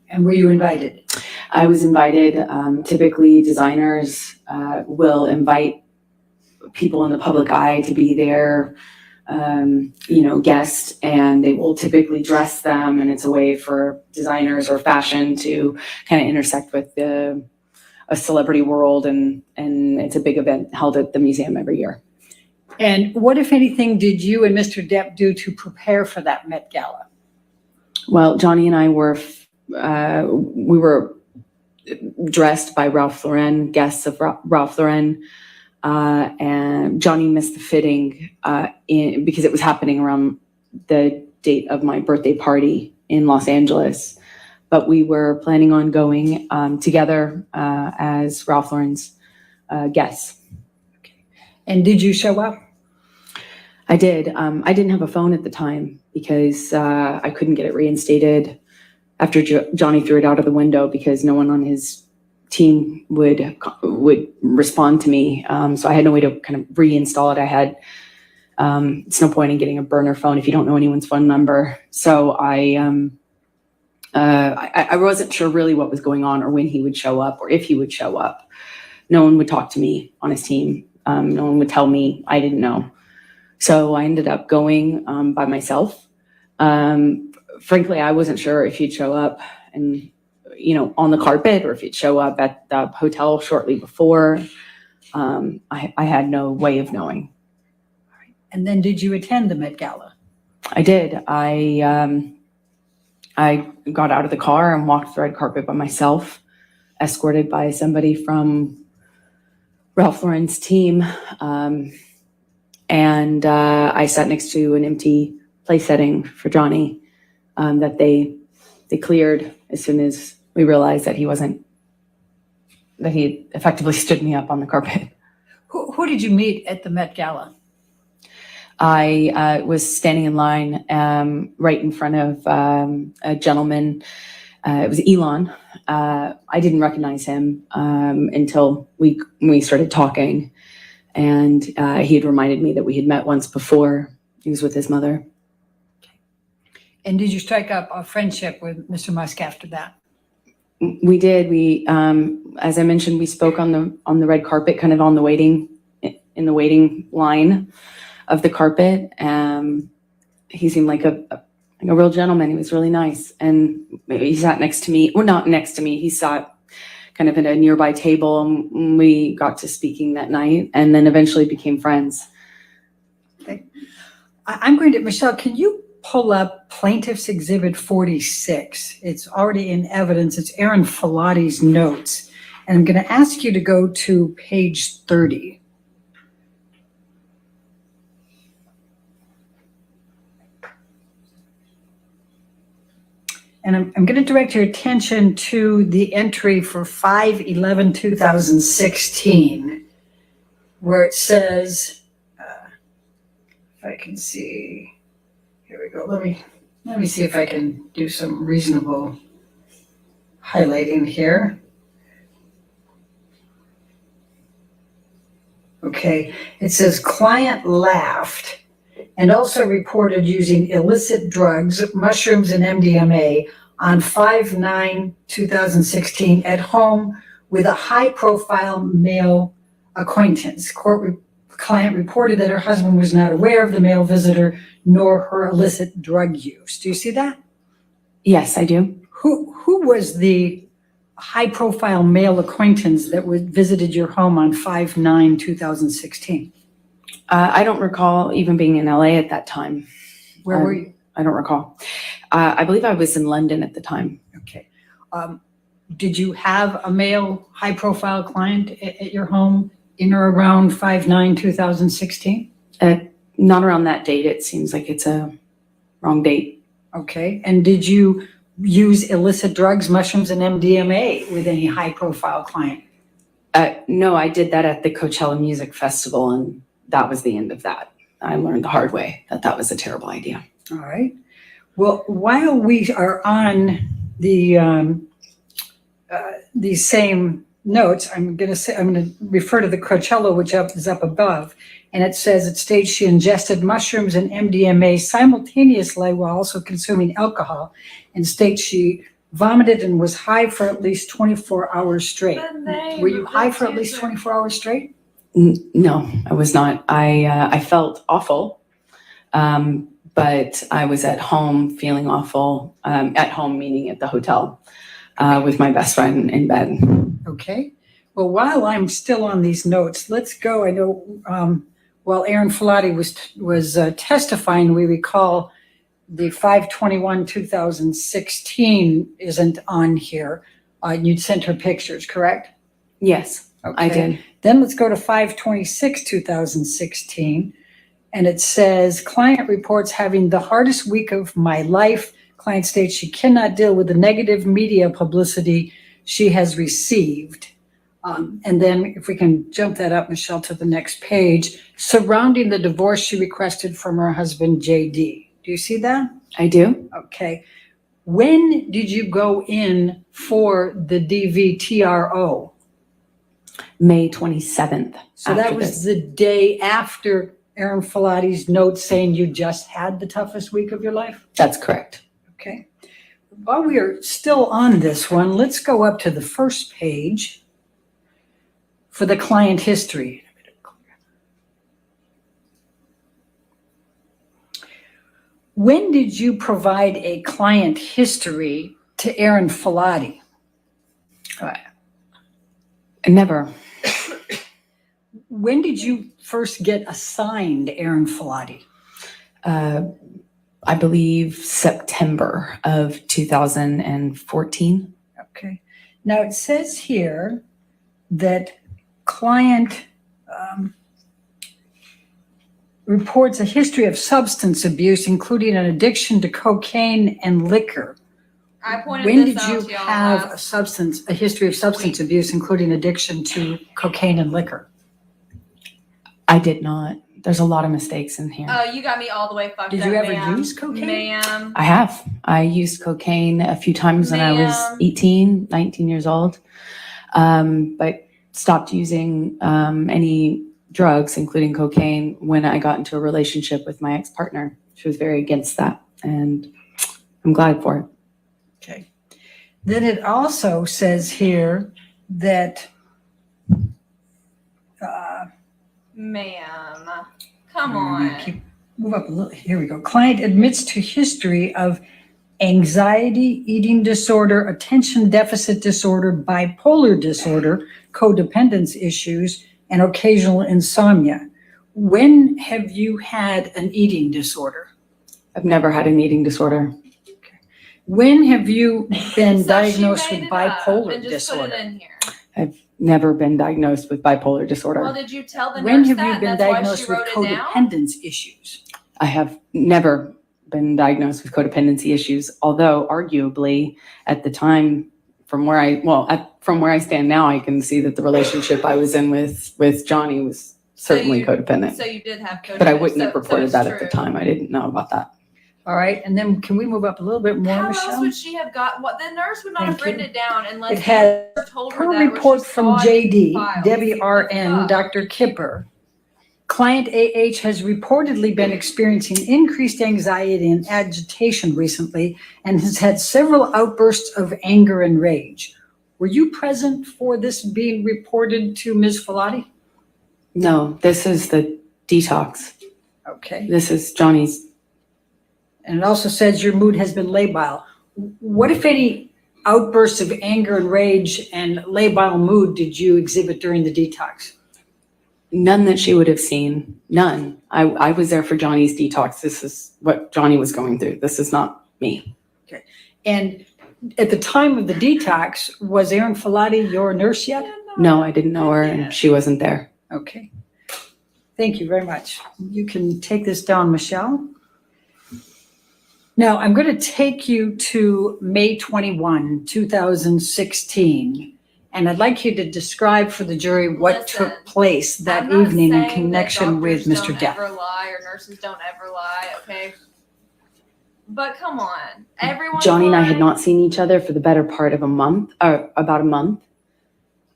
And were you invited? I was invited. Typically, designers will invite people in the public eye to be their, guests, and they will typically dress them, and it's a way for designers or fashion to kind of intersect with a celebrity world, and it's a big event held at the museum every year. And what, if anything, did you and Mr. Depp do to prepare for that Met Gala? Well, Johnny and I we were dressed by Ralph Lauren, guests of Ralph Lauren, and Johnny missed the fitting because it was happening around the date of my birthday party in Los Angeles. But we were planning on going together as Ralph Lauren's guests. Okay. And did you show up? I did. I didn't have a phone at the time because I couldn't get it reinstated after Johnny threw it out of the window because no one on his team would respond to me. So I had no way to kind of reinstall it. It's no point in getting a burner phone if you don't know anyone's phone number. So I wasn't sure really what was going on or when he would show up or if he would show up. no one would talk to me on his team. No one would tell me. I didn't know. So I ended up going by myself. Frankly, I wasn't sure if he'd show up and, on the carpet, or if he'd show up at the hotel shortly before. I had no way of knowing. And then did you attend the Met Gala? I did. I got out of the car and walked the red carpet by myself, escorted by somebody from Ralph Lauren's team. And I sat next to an empty place setting for Johnny that they cleared as soon as we realized that that he effectively stood me up on the carpet. Who did you meet at the Met Gala? I was standing in line right in front of a gentleman. It was Elon. I didn't recognize him until we started talking. And he had reminded me that we had met once before. He was with his mother. And did you strike up a friendship with Mr. Musk after that? We did. We, as I mentioned, we spoke on the red carpet, kind of in the waiting line of the carpet. He seemed like a real gentleman. He was really nice. And he sat next to me. Well, not next to me. He sat kind of at a nearby table, and we got to speaking that night, and then eventually became friends. Okay. I'm going to, Michelle, can you pull up Plaintiff's Exhibit 46? It's already in evidence. It's Aaron Filati's notes. And I'm going to ask you to go to page 30. And I'm going to direct your attention to the entry for 5/11/2016, where it says, if I can see, here we go. Let me see if I can do some reasonable highlighting here. Okay, it says client laughed and also reported using illicit drugs, mushrooms and MDMA on 5/9/2016 at home with a high-profile male acquaintance. Client reported that her husband was not aware of the male visitor nor her illicit drug use. Do you see that? Yes, I do. Who was the high-profile male acquaintance that visited your home on 5/9/2016? I don't recall even being in LA at that time. Where were you? I don't recall. I believe I was in London at the time. Okay. Did you have a male high-profile client at your home in or around 5/9/2016? Not around that date. It seems like it's a wrong date. Okay. And did you use illicit drugs, mushrooms, and MDMA with any high-profile client? No, I did that at the Coachella Music Festival, and that was the end of that. I learned the hard way that was a terrible idea. All right. Well, while we are on these same notes, I'm going to refer to the Coachella, which is up above, and it says it states she ingested mushrooms and MDMA simultaneously while also consuming alcohol, and states she vomited and was high for at least 24 hours straight. Were you high for at least 24 hours straight? No, I was not. I felt awful, but I was at home feeling awful. At home, meaning at the hotel, with my best friend in bed. Okay. Well, while I'm still on these notes, let's go. I know while Aaron Filati was testifying, we recall the 5/21/2016 isn't on here. You'd sent her pictures, correct? Yes, Okay. I did. Then let's go to 5/26/2016. And it says, client reports having the hardest week of my life. Client states she cannot deal with the negative media publicity she has received. And then if we can jump that up, Michelle, to the next page, surrounding the divorce she requested from her husband, JD. Do you see that? I do. Okay. When did you go in for the DVTRO? May 27th. So that was the day after Aaron Filati's note saying you just had the toughest week of your life? That's correct. Okay. While we are still on this one, let's go up to the first page for the client history. When did you provide a client history to Aaron Filati? Never. When did you first get assigned Aaron Filati? I believe September of 2014. Okay. Now it says here that client reports a history of substance abuse, including an addiction to cocaine and liquor. I pointed When this did out you to y'all have last a history of substance abuse, including addiction to cocaine and liquor? I did not. There's a lot of mistakes in here. Oh, you got me all the way fucked Did up, you ever ma'am. use cocaine? Ma'am. I have. I used cocaine a few times when I was Ma'am. 18, 19 years old, but stopped using any drugs, including cocaine, when I got into a relationship with my ex-partner. She was very against that, and I'm glad for it. Okay. Then it also says here that Ma'am. Come I'm gonna on. move up a little. Here we go. Client admits to history of anxiety, eating disorder, attention deficit disorder, bipolar disorder, codependence issues, and occasional insomnia. When have you had an eating disorder? I've never had an eating disorder. When have you been So she diagnosed made with it up bipolar and just put disorder? it in here. I've never been diagnosed with bipolar disorder. Well, did you tell the When nurse have that? you been That's why diagnosed she with wrote it down? codependence issues? I have never been diagnosed with codependency issues, although arguably at the time, from where I stand now, I can see that the relationship I was in with Johnny was certainly codependent. So you did have codependence. But I wouldn't have So reported it's that at the true. time. I didn't know about that. All right, and then can we move up a little bit more, How else Michelle? would she have got what the nurse would not Thank have written you. it down unless It had the nurse told her per that or she report from saw it in JD, files. Debbie What the RN, fuck? Dr. Kipper. Client AH has reportedly been experiencing increased anxiety and agitation recently and has had several outbursts of anger and rage. Were you present for this being reported to Ms. Filati? No, this is the detox. Okay. This is Johnny's. And it also says your mood has been labile. What, if any, outbursts of anger and rage and labile mood did you exhibit during the detox? None that she would have seen. None. I was there for Johnny's detox. This is what Johnny was going through. This is not me. Okay. And at the time of the detox, was Erin Filati your nurse yet? No, I didn't know her and she wasn't there. Okay. Thank you very much. You can take this down, Michelle. Now, I'm going to take you to May 21, 2016. And I'd like you to describe for the jury what Listen, took place that I'm not evening in saying connection that with doctors Mr. don't Depp. ever lie or nurses don't ever lie, okay? But come on, everyone. Johnny and I had not seen each other for the better part of a month, or about a month.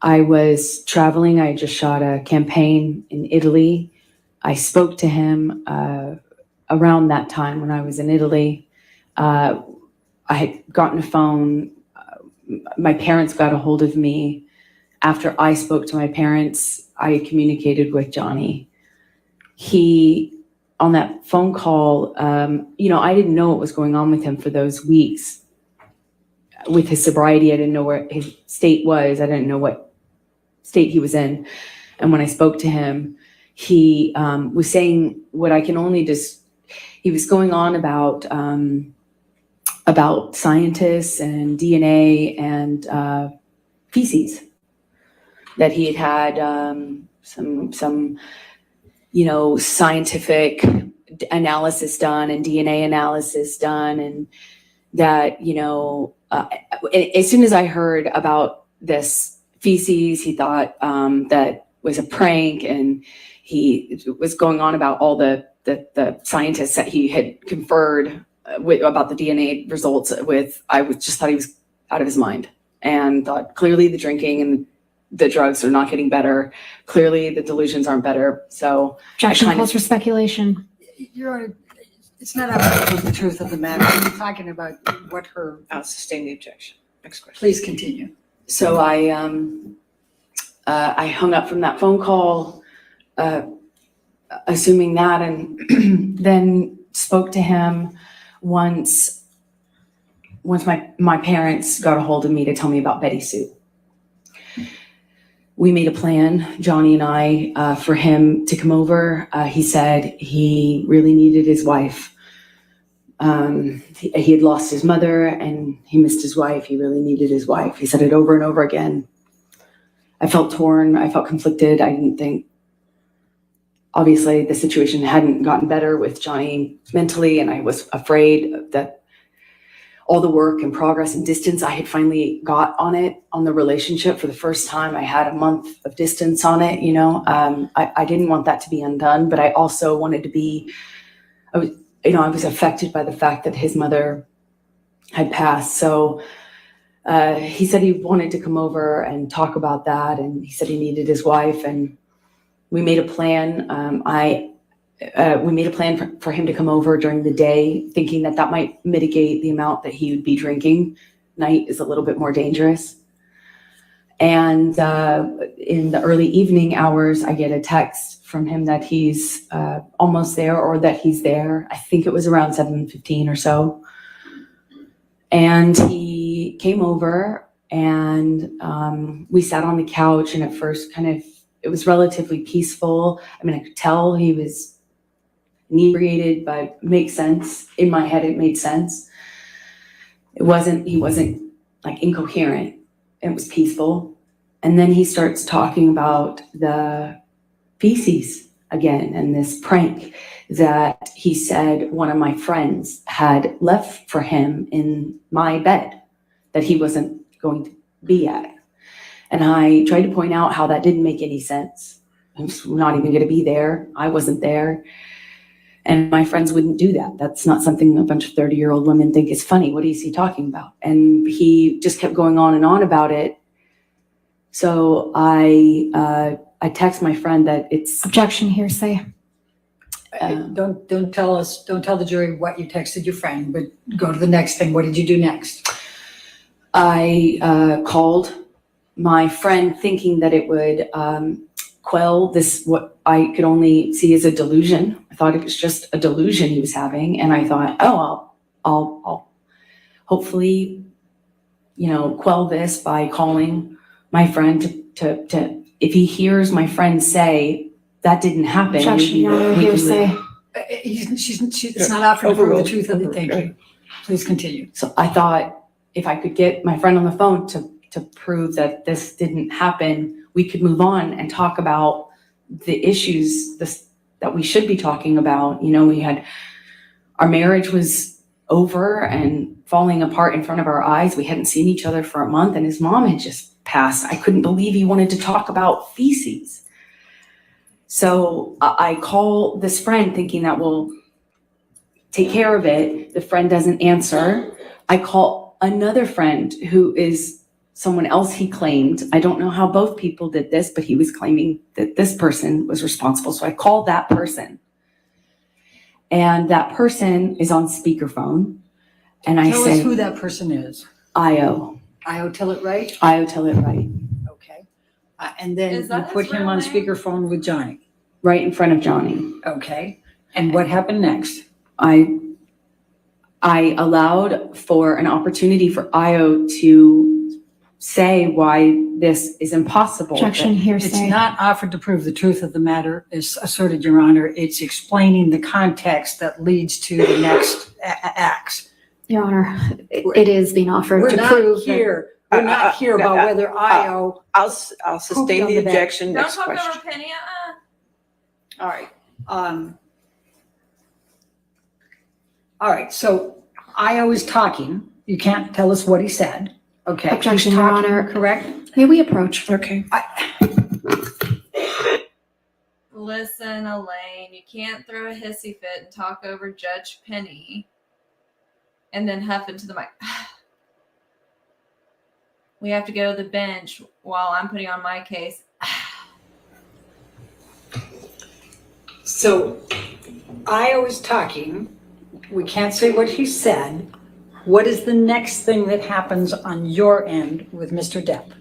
I was traveling. I had just shot a campaign in Italy. I spoke to him around that time when I was in Italy. I had gotten a phone. My parents got a hold of me. After I spoke to my parents, I communicated with Johnny. He, on that phone call, I didn't know what was going on with him for those weeks. With his sobriety, I didn't know where his state was. I didn't know what state he was in. And when I spoke to him, he was saying what I can only just, he was going on about scientists and DNA and feces, that he had some scientific analysis done and DNA analysis done, and that as soon as I heard about this feces, he thought that was a prank, and he was going on about all the scientists that he had conferred about the DNA results with. I just thought he was out of his mind, and thought clearly the drinking and the drugs are not getting better. Clearly the delusions aren't better. So Objection calls for speculation. Your Honor, it's not about the truth of the matter. We're talking about what her. I'll sustain the objection. Next question. Please continue. So I I hung up from that phone call, assuming that, and then spoke to him once my parents got a hold of me to tell me about Betty Sue. We made a plan, Johnny and I, for him to come over. He said he really needed his wife. He had lost his mother and he missed his wife. He really needed his wife. He said it over and over again. I felt torn. I felt conflicted. I didn't think, obviously, the situation hadn't gotten better with Johnny mentally, and I was afraid that all the work and progress and distance I had finally got on the relationship for the first time. I had a month of distance on it, you know. I didn't want that to be undone, but I also wanted to be, I was affected by the fact that his mother had passed. So he said he wanted to come over and talk about that, and he said he needed his wife, and we made a plan. We made a plan for him to come over during the day, thinking that might mitigate the amount that he would be drinking. Night is a little bit more dangerous. And in the early evening hours, I get a text from him that he's almost there, or that he's there. I think it was around 7:15 or so. And he came over, and we sat on the couch, and at first it was relatively peaceful. I mean, I could tell he was inebriated, but it makes sense. In my head, it made sense. He wasn't like incoherent. It was peaceful. And then he starts talking about the feces again, and this prank that he said one of my friends had left for him in my bed that he wasn't going to be at. And I tried to point out how that didn't make any sense. I'm not even going to be there. I wasn't there. And my friends wouldn't do that. That's not something a bunch of 30-year-old women think is funny. What is he talking about? And he just kept going on and on about it. So I text my friend that it's Objection, hearsay. Don't tell the jury what you texted your friend, but go to the next thing. What did you do next? I called my friend thinking that it would quell this, what I could only see as a delusion. I thought it was just a delusion he was having. And I thought, I'll hopefully, quell this by calling my friend to if he hears my friend say that didn't happen. Objection, Your Honor, hearsay. It's not offered to prove the truth of it. Thank you. Please continue. So I thought if I could get my friend on the phone to prove that this didn't happen, we could move on and talk about the issues that we should be talking about. Our marriage was over and falling apart in front of our eyes. We hadn't seen each other for a month, and his mom had just passed. I couldn't believe he wanted to talk about feces. So I call this friend thinking that we'll take care of it. The friend doesn't answer. I call another friend who is someone else he claimed. I don't know how both people did this, but he was claiming that this person was responsible. So I called that person. And that person is on speakerphone. And I Tell say, us who that person is. Io. Io, tell it right? Io, tell it right. Okay. And then Is you that his put him real on name? speakerphone with Johnny. Right in front of Johnny. Okay. And what happened next? I allowed for an opportunity for Io to say why this is impossible. Objection, It's hearsay. not offered to prove the truth of the matter, is asserted, Your Honor. It's explaining the context that leads to the next acts. Your Honor, it is being offered We're to not prove that. here. We're not here about whether Io. I'll sustain Pooped on the the bed. objection. Don't Next talk question. over Penny. All right. All right. So Io is talking. You can't tell us what he said. Okay. He's Objection, Your talking, Honor. correct? May we approach? Okay. Listen, Elaine, you can't throw a hissy fit and talk over Judge Penny and then huff into the mic. We have to go to the bench while I'm putting on my case. So Io is talking. We can't say what he said. What is the next thing that happens on your end with Mr. Depp?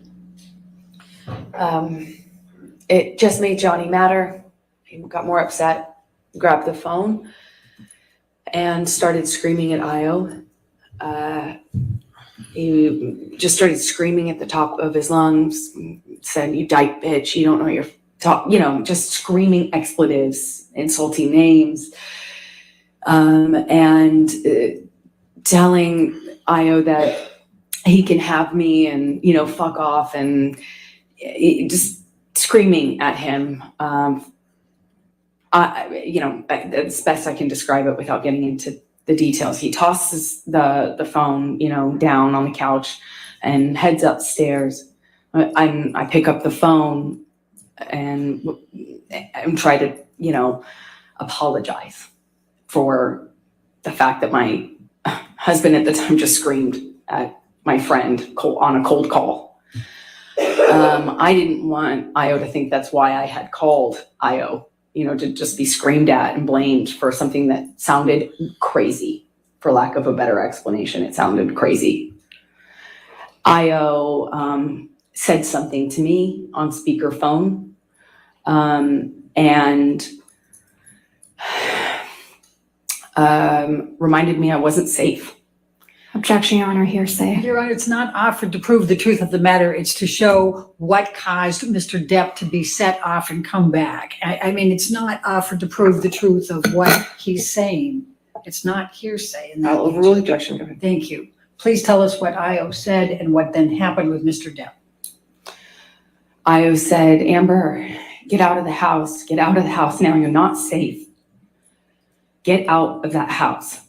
It just made Johnny madder. He got more upset, grabbed the phone, and started screaming at Io. He just started screaming at the top of his lungs, said, "You dyke bitch, you don't know your talk," just screaming expletives, insulting names, and telling Io that he can have me and, fuck off, and just screaming at him. It's best I can describe it without getting into the details. He tosses the phone, down on the couch and heads upstairs. I pick up the phone and try to, apologize for the fact that my husband at the time just screamed at my friend on a cold call. I didn't want Io to think that's why I had called Io, to just be screamed at and blamed for something that sounded crazy, for lack of a better explanation. It sounded crazy. Io said something to me on speakerphone, and reminded me I wasn't safe. Objection, Your Honor, hearsay. Your Honor, it's not offered to prove the truth of the matter. It's to show what caused Mr. Depp to be set off and come back. I mean, it's not offered to prove the truth of what he's saying. It's not hearsay. I'll overrule the objection. Go ahead. Thank you. Please tell us what Io said and what then happened with Mr. Depp. Io said, "Amber, get out of the house. Get out of the house now. You're not safe. Get out of that house."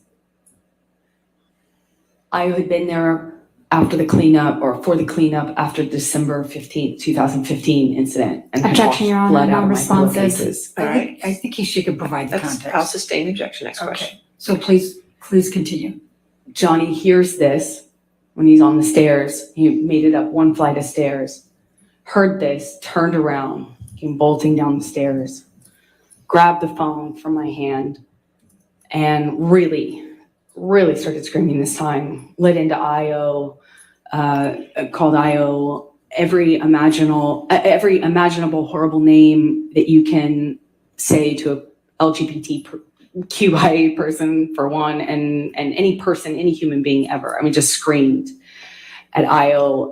Io had been there after the cleanup, or for the cleanup, after December 15th, 2015 incident. And had Objection, washed Your Honor, blood out of my non-responsive. pillowcases. I think she could provide the I'll context. sustain the objection. Next question. Okay, so please continue. Johnny hears this when he's on the stairs. He made it up one flight of stairs, heard this, turned around, came bolting down the stairs, grabbed the phone from my hand, and really started screaming this time, lit into Io, called Io every imaginable horrible name that you can say to a LGBTQIA person, for one, and any person, any human being ever. I mean, just screamed at Io,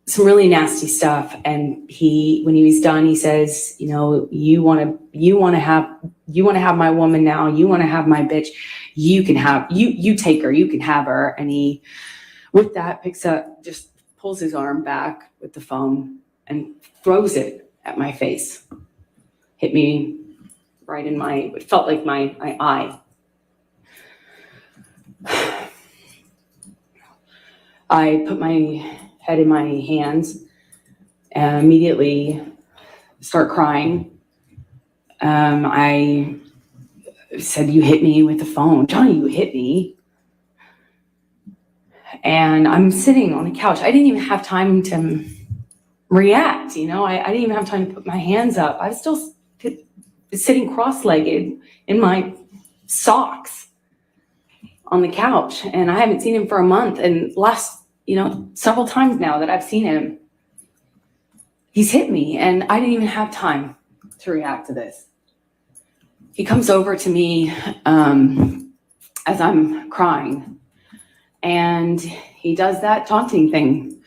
some really nasty stuff. And when he was done, he says, you want to have my woman now. You want to have my bitch. You can have, you take her, you can have her. And he, with that, picks up, just pulls his arm back with the phone and throws it at my face. Hit me right in it felt like my eye. I put my head in my hands and immediately start crying. I said, "You hit me with the phone. Johnny, you hit me." And I'm sitting on the couch. I didn't even have time to react, I didn't even have time to put my hands up. I was still sitting cross-legged in my socks on the couch, and I haven't seen him for a month. And last, several times now that I've seen him, he's hit me, and I didn't even have time to react to this. He comes over to me as I'm crying, and he does that taunting thing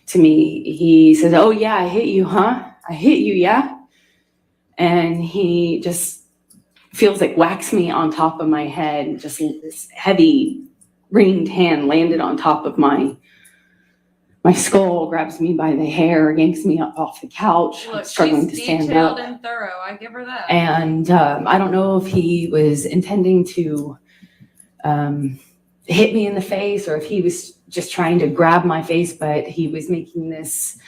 to me. He says, "Oh yeah, I hit you, huh? I hit you, yeah?" And he just feels like whacks me on top of my head. Just this heavy ringed hand landed on top of my skull, grabs me by the hair, yanks me up off the couch. Look, struggling she's to stand detailed up. and thorough. I give her that. And I don't know if he was intending to hit me in the face, or if he was just trying to grab my face, but he was making this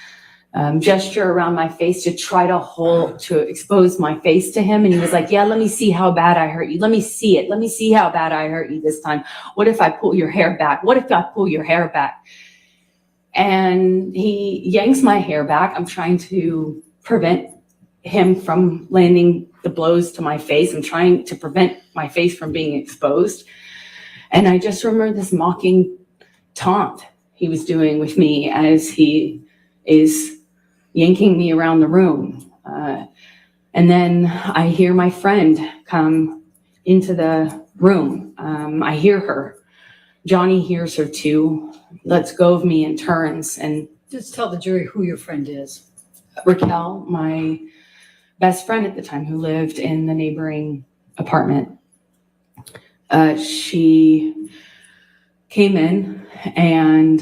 gesture around my face to try to expose my face to him. And he was like, "Yeah, let me see how bad I hurt you. Let me see it. Let me see how bad I hurt you this time. What if I pull your hair back? What if I pull your hair back?" And he yanks my hair back. I'm trying to prevent him from landing the blows to my face. I'm trying to prevent my face from being exposed. And I just remember this mocking taunt he was doing with me as he is, yanking me around the room. And then I hear my friend come into the room. I hear her. Johnny hears her too, lets go of me and turns. And Just tell the jury who your friend is. Raquel, my best friend at the time, who lived in the neighboring apartment, she came in, and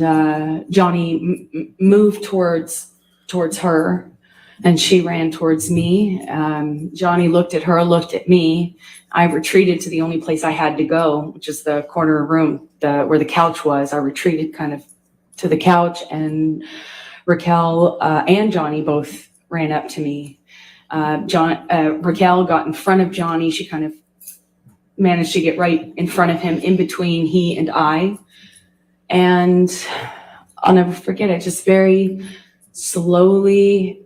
Johnny moved towards her, and she ran towards me. Johnny looked at her, looked at me. I retreated to the only place I had to go, which is the corner room where the couch was. I retreated kind of to the couch, and Raquel and Johnny both ran up to me. Raquel got in front of Johnny. She kind of managed to get right in front of him, in between he and I. And I'll never forget it, just very slowly,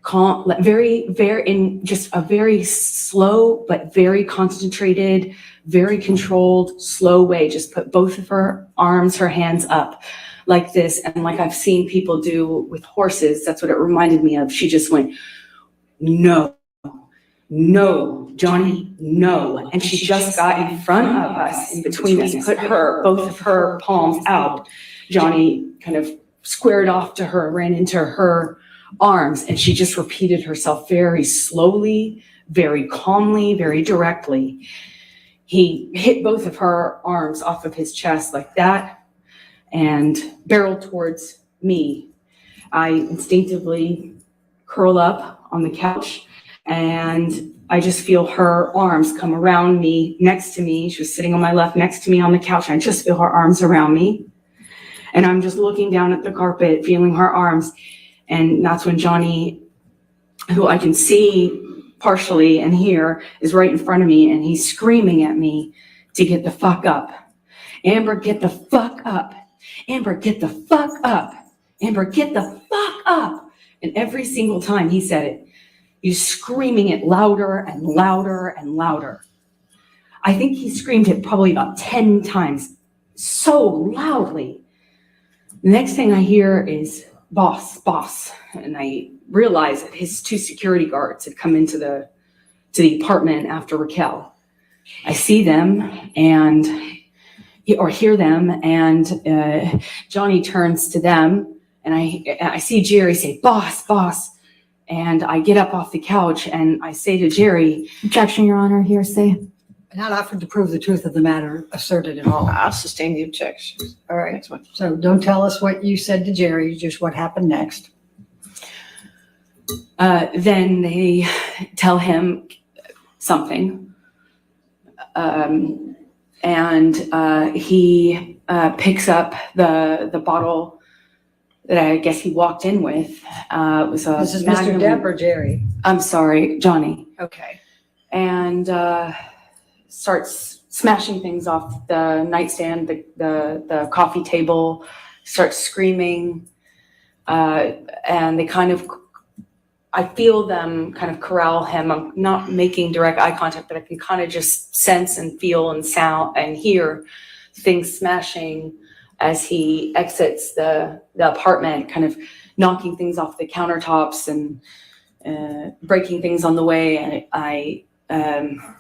calm, in just a very slow but very concentrated, very controlled, slow way, just put both of her arms, her hands up like this. And like I've seen people do with horses, that's what it reminded me of. She just went, no, Johnny, no. And she just got in front of us, in between us, put both of her palms out. Johnny kind of squared off to her, ran into her arms, and she just repeated herself very slowly, very calmly, very directly. He hit both of her arms off of his chest like that and barreled towards me. I instinctively curl up on the couch, and I just feel her arms come around me, next to me. She was sitting on my left, next to me on the couch, and I just feel her arms around me. And I'm just looking down at the carpet, feeling her arms. And that's when Johnny, who I can see partially and hear, is right in front of me, and he's screaming at me to get the fuck up. Amber, get the fuck up. Amber, get the fuck up. Amber, get the fuck up. And every single time he said it, he's screaming it louder and louder and louder. I think he screamed it probably about 10 times, so loudly. The next thing I hear is, boss. And I realize that his 2 security guards had come into the apartment after Raquel. I see them or hear them, and Johnny turns to them, and I see Jerry say, boss. And I get up off the couch and I say to Jerry, Objection, Your Honor, hearsay. Not offered to prove the truth of the matter asserted at all. I'll sustain the objection. All right. Next one. So don't tell us what you said to Jerry, just what happened next. then they tell him something. And he picks up the bottle that I guess he walked in with. It was a This is Magnum. Mr. Depp or Jerry? I'm sorry, Johnny. Okay. And starts smashing things off the nightstand, the coffee table, starts screaming. And they kind of, I feel them kind of corral him. I'm not making direct eye contact, but I can kind of just sense and feel and sound and hear things smashing as he exits the apartment, kind of knocking things off the countertops and breaking things on the way. And I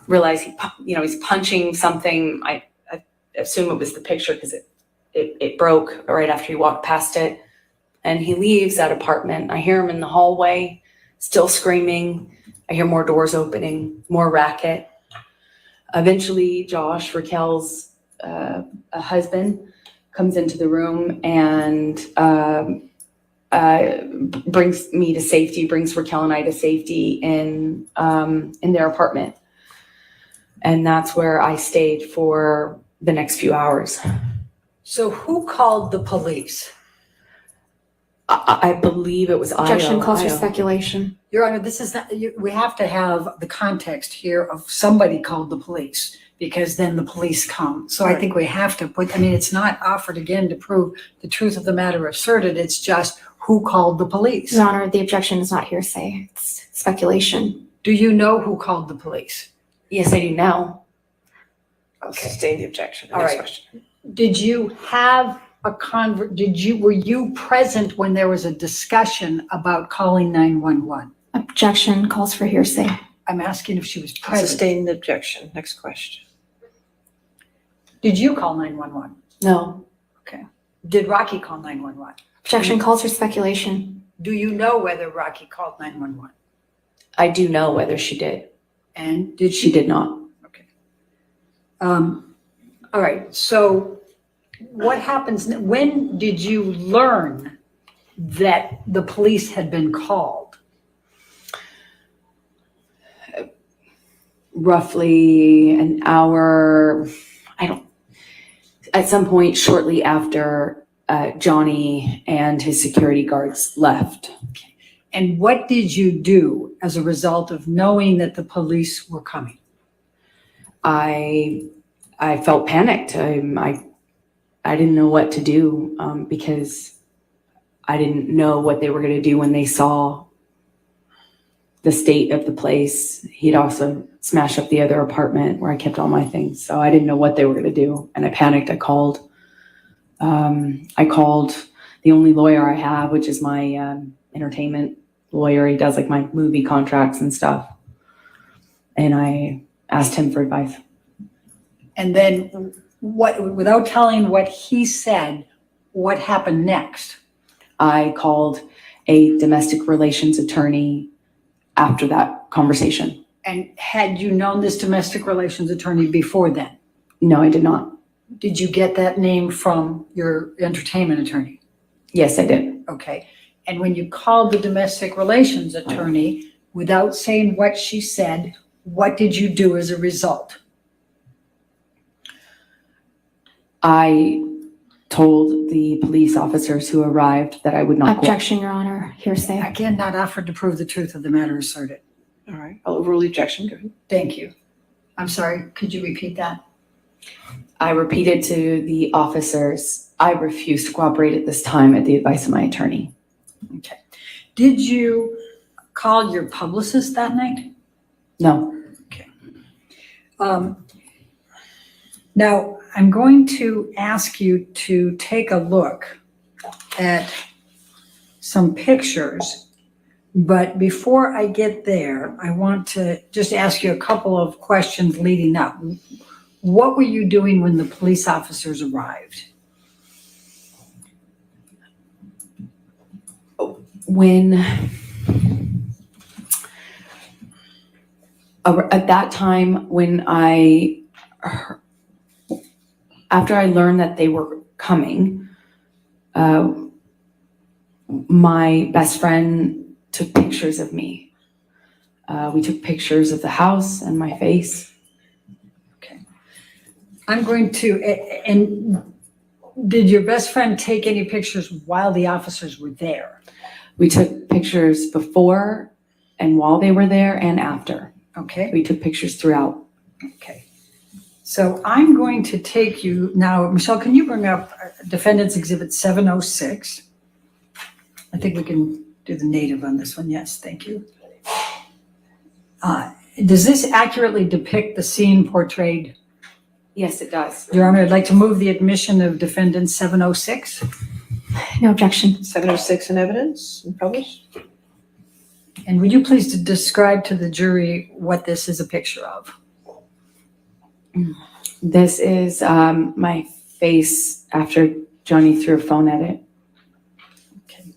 realize he's punching something. I assume it was the picture because it broke right after he walked past it. And he leaves that apartment. I hear him in the hallway, still screaming. I hear more doors opening, more racket. Eventually, Josh, Raquel's husband, comes into the room and brings me to safety, brings Raquel and I to safety in their apartment. And that's where I stayed for the next few hours. So who called the police? I believe it was Objection Io. calls for Io. speculation. Your Honor, this is not, we have to have the context here of somebody called the police, because then the police come. So I think we have to put, it's not offered again to prove the truth of the matter asserted. It's just who called the police. Your Honor, the objection is not hearsay. It's speculation. Do you know who called the police? Yes, I do now. I'll sustain the objection. All Next right. question. Did you have were you present when there was a discussion about calling 911? Objection calls for hearsay. I'm asking if she was present. Sustained objection. Next question. Did you call 911? No, Did Rocky call 911? Objection calls for speculation. Do you know whether Rocky called 911? I do know whether she did. And did She did not. Okay. All right, so what happens, when did you learn that the police had been called? Roughly an hour, at some point shortly after Johnny and his security guards left. And what did you do as a result of knowing that the police were coming? I felt panicked. I didn't know what to do because I didn't know what they were going to do when they saw the state of the place. He'd also smashed up the other apartment where I kept all my things. So I didn't know what they were going to do. And I panicked. I called the only lawyer I have, which is my entertainment lawyer. He does like my movie contracts and stuff. And I asked him for advice. And then without telling what he said, what happened next? I called a domestic relations attorney after that conversation. And had you known this domestic relations attorney before then? No, I did not. Did you get that name from your entertainment attorney? Yes, I did. Okay. And when you called the domestic relations attorney, without saying what she said, what did you do as a result? I told the police officers who arrived that I would not. Objection, Your Honor. Hearsay. Again, not offered to prove the truth of the matter asserted. All right, I'll overrule the objection. Go ahead. Thank you. I'm sorry, could you repeat that? I repeated to the officers, I refuse to cooperate at this time at the advice of my attorney. Okay. Did you call your publicist that night? No. Okay. Now, I'm going to ask you to take a look at some pictures, but before I get there, I want to just ask you a couple of questions leading up. What were you doing when the police officers arrived? At that time, after I learned that they were coming, my best friend took pictures of me. We took pictures of the house and my face. Okay. I'm going to, and did your best friend take any pictures while the officers were there? We took pictures before and while they were there and after. Okay. We took pictures throughout. Okay. So I'm going to take you now, Michelle, can you bring up Defendant's Exhibit 706? I think we can do the native on this one. Yes, thank you. Does this accurately depict the scene portrayed? Yes, it does. Your Honor, I'd like to move the admission of Defendant 706. No objection. 706 in evidence and published. And would you please describe to the jury what this is a picture of? This is my face after Johnny threw a phone at it. Okay.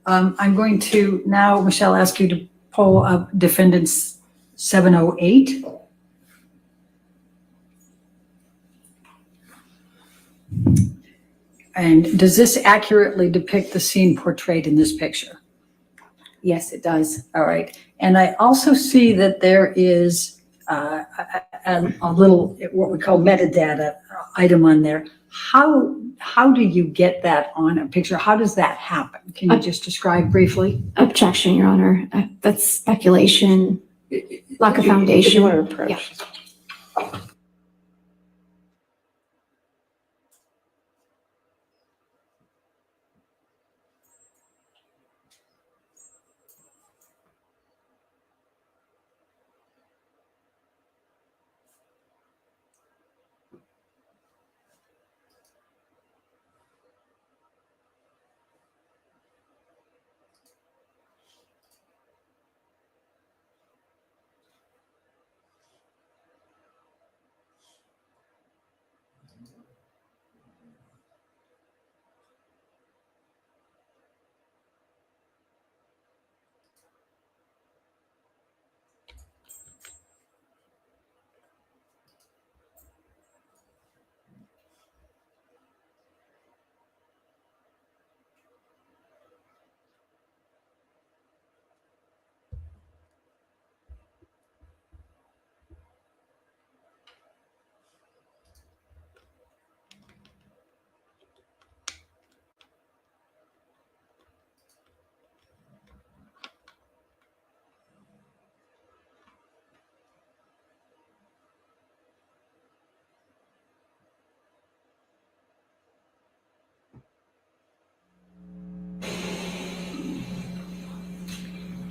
I'm going to now, Michelle, ask you to pull up Defendant's 708. And does this accurately depict the scene portrayed in this picture? Yes, it does. All right. And I also see that there is a little, what we call metadata item on there. How do you get that on a picture? How does that happen? Can you just describe briefly? Objection, Your Honor. That's speculation, lack of If foundation. you want to approach. Yeah.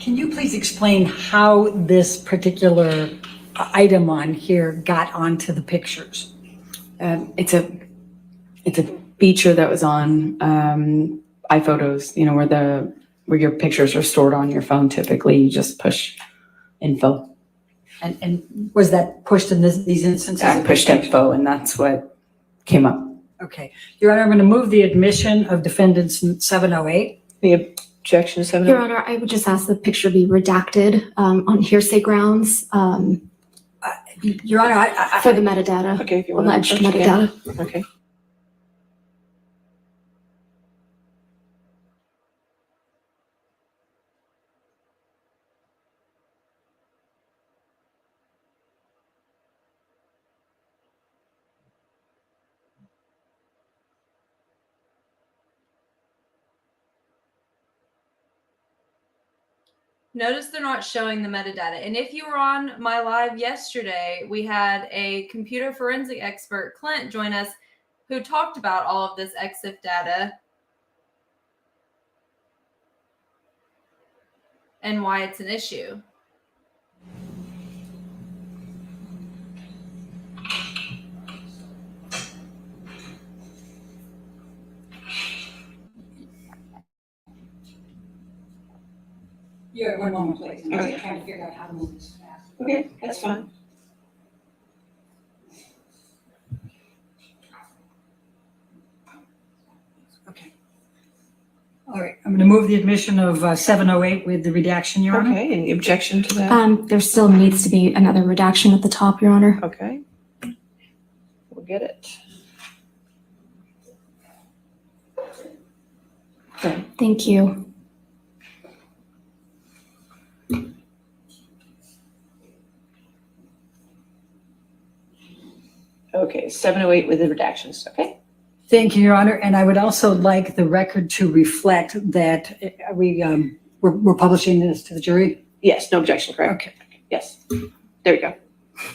Can you please explain how this particular item on here got onto the pictures? It's a feature that was on iPhotos, you know, where your pictures are stored on your phone. Typically, you just push info. And was that pushed in these instances? I pushed info, and that's what came up. Okay. Your Honor, I'm going to move the admission of defendants 708. Any objection to 708? Your Honor, I would just ask the picture be redacted on hearsay grounds Your Honor, I for the metadata, Okay, if you want alleged to. metadata. Okay. Notice they're not showing the metadata. And if you were on my live yesterday, we had a computer forensic expert, Clint, join us, who talked about all of this EXIF data and why it's an issue. Yeah, one moment, please. I'm Okay. trying to figure out how to move this fast. Okay, that's fine. Okay. All right, I'm going to move the admission of 708 with the redaction, Your Honor. Okay, any objection to that? There still needs to be another redaction at the top, Your Honor. Okay. We'll get it. Okay. Thank you. Okay, 708 with the redactions, okay? Thank you, Your Honor. And I would also like the record to reflect that we're publishing this to the jury. Yes, no objection, correct? Okay. Yes. There we go.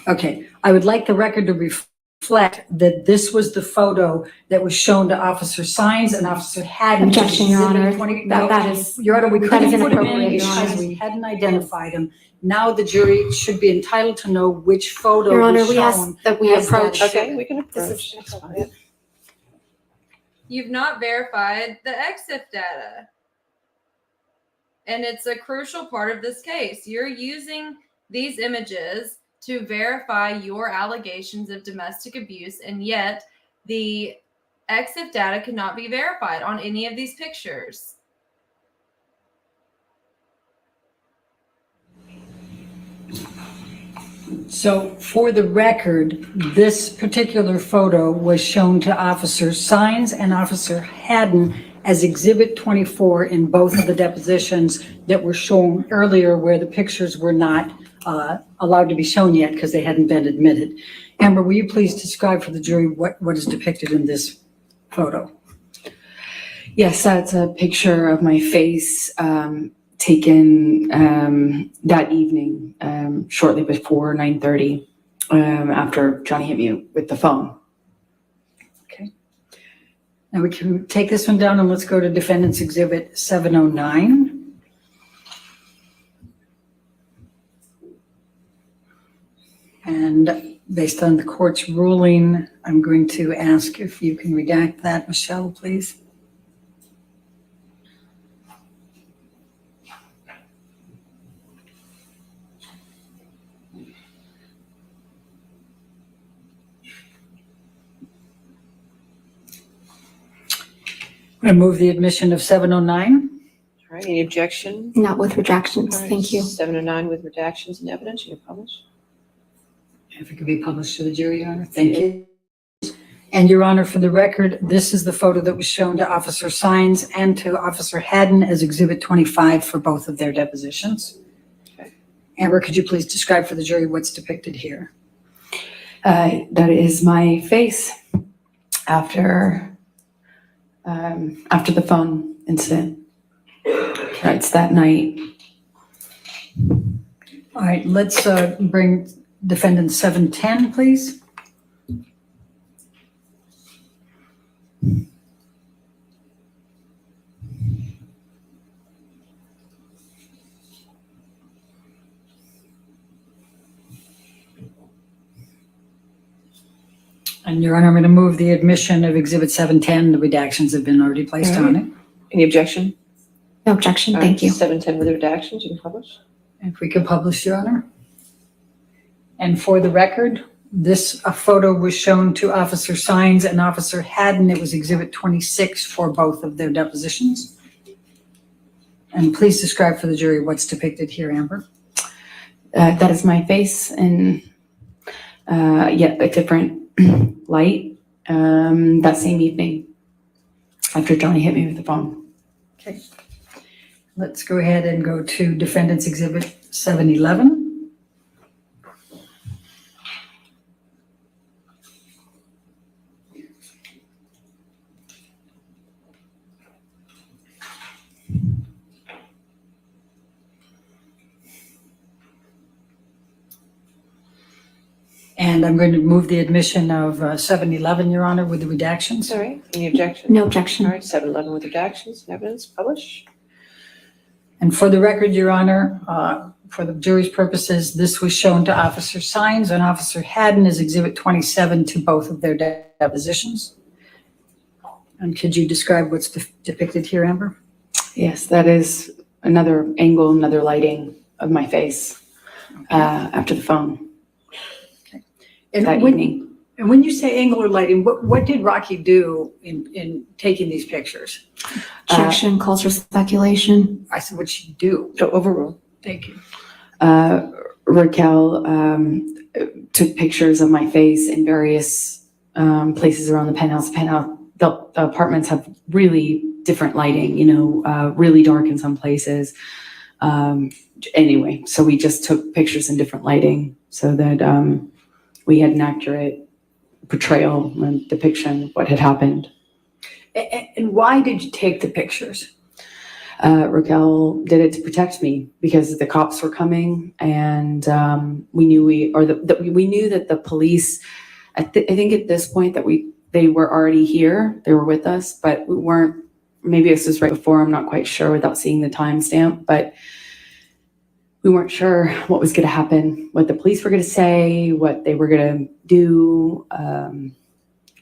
Okay. I would like the record to reflect that this was the photo that was shown to Officer Sines and Officer Haddon. Objection, Your Honor. No, That is, Your Honor, we that couldn't is put him in inappropriate, Your because Honor. we hadn't identified him. Now the jury should be entitled to know which photo Your Honor, was we shown. ask that we as that approach. Okay, we can This approach. is That's fine. You've not verified the EXIF data. And it's a crucial part of this case. You're using these images to verify your allegations of domestic abuse, and yet the EXIF data cannot be verified on any of these pictures. So for the record, this particular photo was shown to Officer Sines and Officer Haddon as Exhibit 24 in both of the depositions that were shown earlier where the pictures were not allowed to be shown yet because they hadn't been admitted. Amber, will you please describe for the jury what is depicted in this photo? Yes, that's a picture of my face taken that evening, shortly before 9:30, after Johnny hit me with the phone. Okay. Now we can take this one down and let's go to Defendant's Exhibit 709. And based on the court's ruling, I'm going to ask if you can redact that, Michelle, please. I'm going to move the admission of 709. All right, any objection? Not with redactions. All right, Thank you. 709 with redactions and evidence, you publish. If it could be published to the jury, Your Honor. Thank you. And Your Honor, for the record, this is the photo that was shown to Officer Sines and to Officer Haddon as Exhibit 25 for both of their depositions. Okay. Amber, could you please describe for the jury what's depicted here? That is my face after the phone incident. It's that night. All right, let's bring Defendant 710, please. And Your Honor, I'm going to move the admission of Exhibit 710. The redactions have been already placed on it. Any objection? No objection, thank you. 710 with redactions, you can publish. If we could publish, Your Honor. And for the record, this photo was shown to Officer Sines and Officer Haddon. It was Exhibit 26 for both of their depositions. And please describe for the jury what's depicted here, Amber. That is my face in yet a different light that same evening after Johnny hit me with the phone. Okay. Let's go ahead and go to Defendant's Exhibit 711. And I'm going to move the admission of 711, Your Honor, with the redactions. All right, any objection? No objection. All right, 711 with redactions and evidence, publish. And for the record, Your Honor, for the jury's purposes, this was shown to Officer Sines and Officer Haddon as Exhibit 27 to both of their depositions. And could you describe what's depicted here, Amber? Yes, that is another angle, another lighting of my face after the phone And that evening. And when you say angular lighting, what did Rocky do in taking these pictures? Objection calls for speculation. I said, what'd she do? So overrule. Thank you. Raquel took pictures of my face in various places around the penthouse. The apartments have really different lighting, really dark in some places. Anyway, so we just took pictures in different lighting so that we had an accurate portrayal and depiction of what had happened. And why did you take the pictures? Raquel did it to protect me because the cops were coming, and we knew we knew that the police. I think at this point that they were already here. They were with us, but we weren't. Maybe this was right before. I'm not quite sure without seeing the timestamp, but we weren't sure what was going to happen, what the police were going to say, what they were going to do.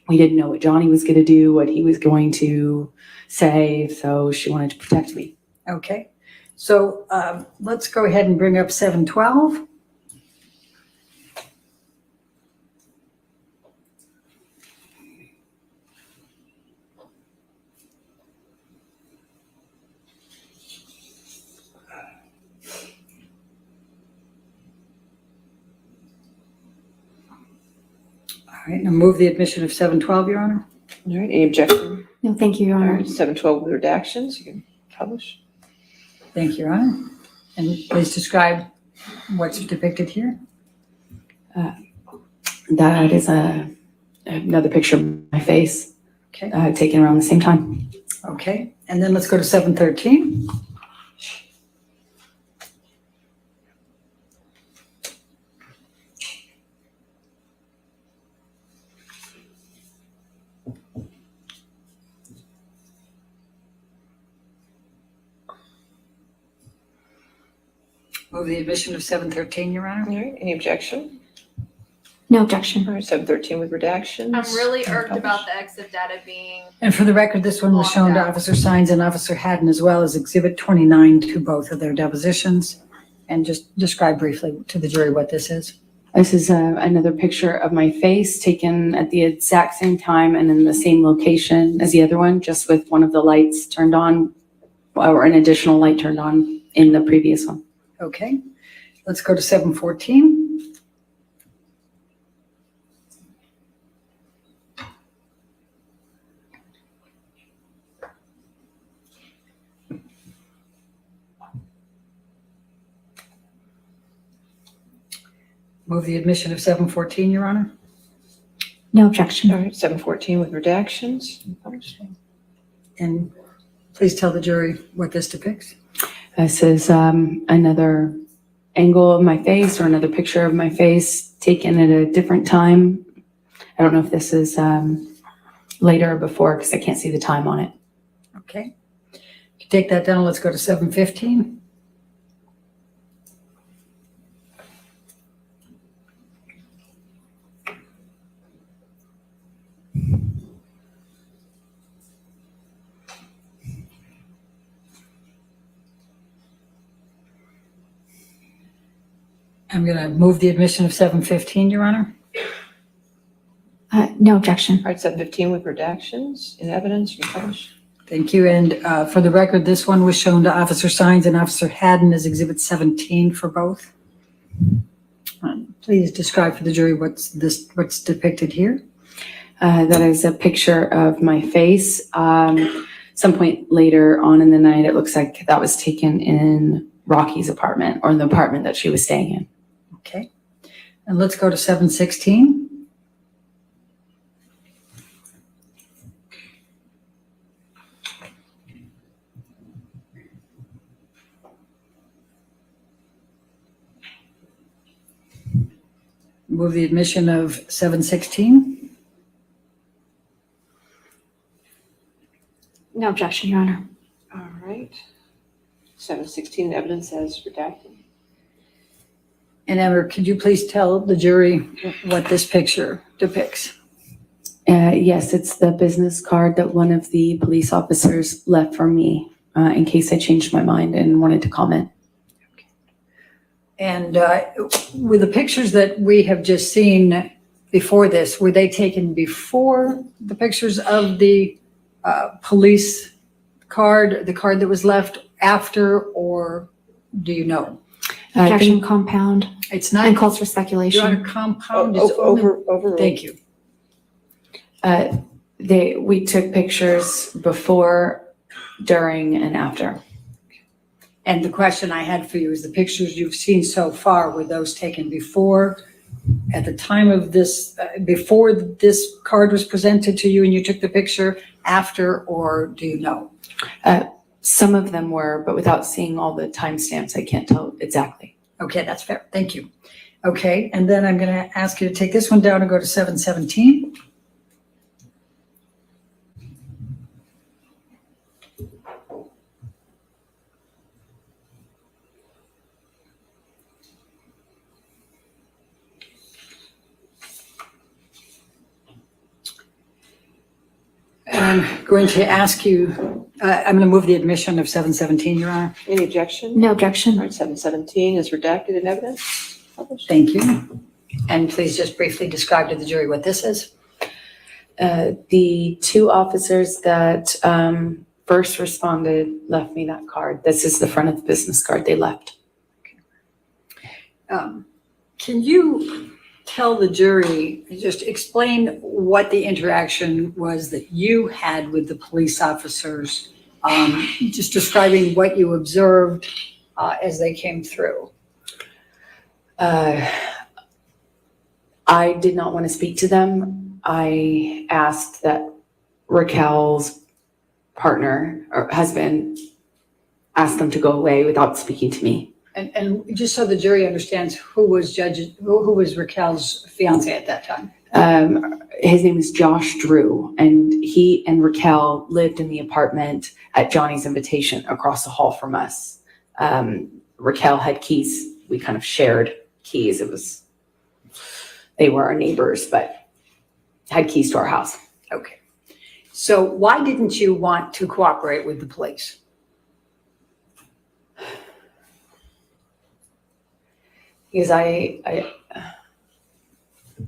We didn't know what Johnny was going to do, what he was going to say. So she wanted to protect me. Okay. So let's go ahead and bring up 712. All right, now move the admission of 712, Your Honor. All right, any objection? No, thank you, Your All Honor. right, 712 with redactions, you can publish. Thank you, Your Honor. And please describe what's depicted here. That is another picture of my face Okay. taken around the same time. Okay. And then let's go to 713. Move the admission of 713, Your Honor. All right, any objection? No objection. All right, 713 with redactions. I'm really and irked publish. about the exit data being. And for the record, this one was shown to Officer Sines and Officer Haddon as well as Exhibit 29 to both of their depositions. And just describe briefly to the jury what this is. This is another picture of my face taken at the exact same time and in the same location as the other one, just with one of the lights turned on or an additional light turned on in the previous one. Okay. Let's go to 714. Move the admission of 714, Your Honor. No objection. All right, 714 with redactions. and publish. And please tell the jury what this depicts. This is another angle of my face or another picture of my face taken at a different time. I don't know if this is later or before because I can't see the time on it. Okay. You take that down. Let's go to 715. I'm going to move the admission of 715, Your Honor. No objection. All right, 715 with redactions in evidence, you can publish. Thank you. And for the record, this one was shown to Officer Sines and Officer Haddon as Exhibit 17 for both. Please describe for the jury what's depicted here. That is a picture of my face. Some point later on in the night, it looks like that was taken in Rocky's apartment, or in the apartment that she was staying in. Okay. And let's go to 716. Move the admission of 716. No objection, Your Honor. All right. 716 evidence as redacted. And Amber, could you please tell the jury what this picture depicts? Yes, it's the business card that one of the police officers left for me in case I changed my mind and wanted to comment. And with the pictures that we have just seen before this, were they taken before the pictures of the police card, the card that was left, after, or do you know? Objection compound It's not. and calls for Your speculation. Honor, compound is only. Overruled. Thank you. We took pictures before, during, and after. And the question I had for you is the pictures you've seen so far, were those taken before, at the time of this, before this card was presented to you and you took the picture, after, or do you know? Some of them were, but without seeing all the timestamps, I can't tell exactly. Okay, that's fair. Thank you. Okay, and then I'm going to ask you to take this one down and go to 717. And I'm going to ask you, I'm going to move the admission of 717, Your Honor. Any objection? No All objection. right, 717 is redacted in evidence. Published. Thank you. And please just briefly describe to the jury what this is. The two officers that first responded left me that card. This is the front of the business card they left. Can you tell the jury, just explain what the interaction was that you had with the police officers, just describing what you observed as they came through? I did not want to speak to them. I asked that Raquel's partner or husband ask them to go away without speaking to me. And just so the jury understands, who was Raquel's fiance at that time? His name is Josh Drew, and he and Raquel lived in the apartment at Johnny's invitation across the hall from us. Raquel had keys. We kind of shared keys. They were our neighbors, but had keys to our house. Okay. So why didn't you want to cooperate with the police? Because I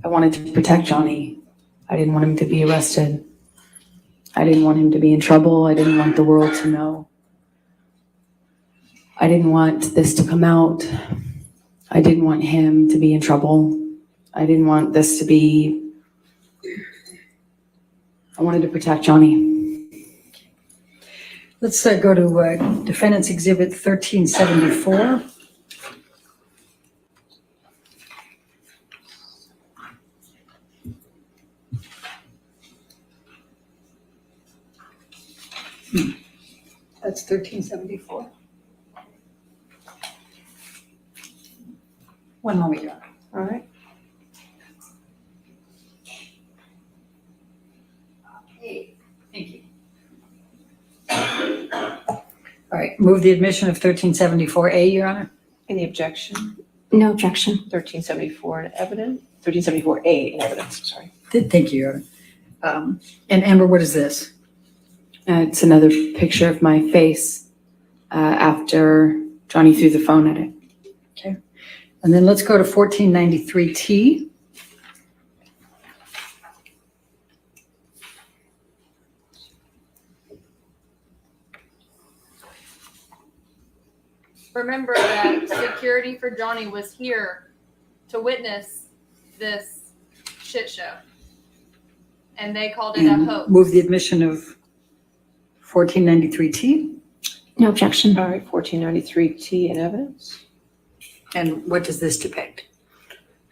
wanted to protect Johnny. I didn't want him to be arrested. I didn't want him to be in trouble. I didn't want the world to know. I didn't want this to come out. I didn't want him to be in trouble. I didn't want this to be, I wanted to protect Johnny. Let's go to Defendant's Exhibit 1374. That's 1374. One moment, Your Honor. All right. Okay, thank you. All right, move the admission of 1374A, Your Honor. Any objection? No objection. 1374 in evidence, 1374A in evidence, I'm sorry. Thank you, Your Honor. And Amber, what is this? It's another picture of my face after Johnny threw the phone at it. And then let's go to 1493T. Remember that security for Johnny was here to witness this shit show. And they called it a And hoax. move the admission of 1493T. No objection. All right, 1493T in evidence. And what does this depict?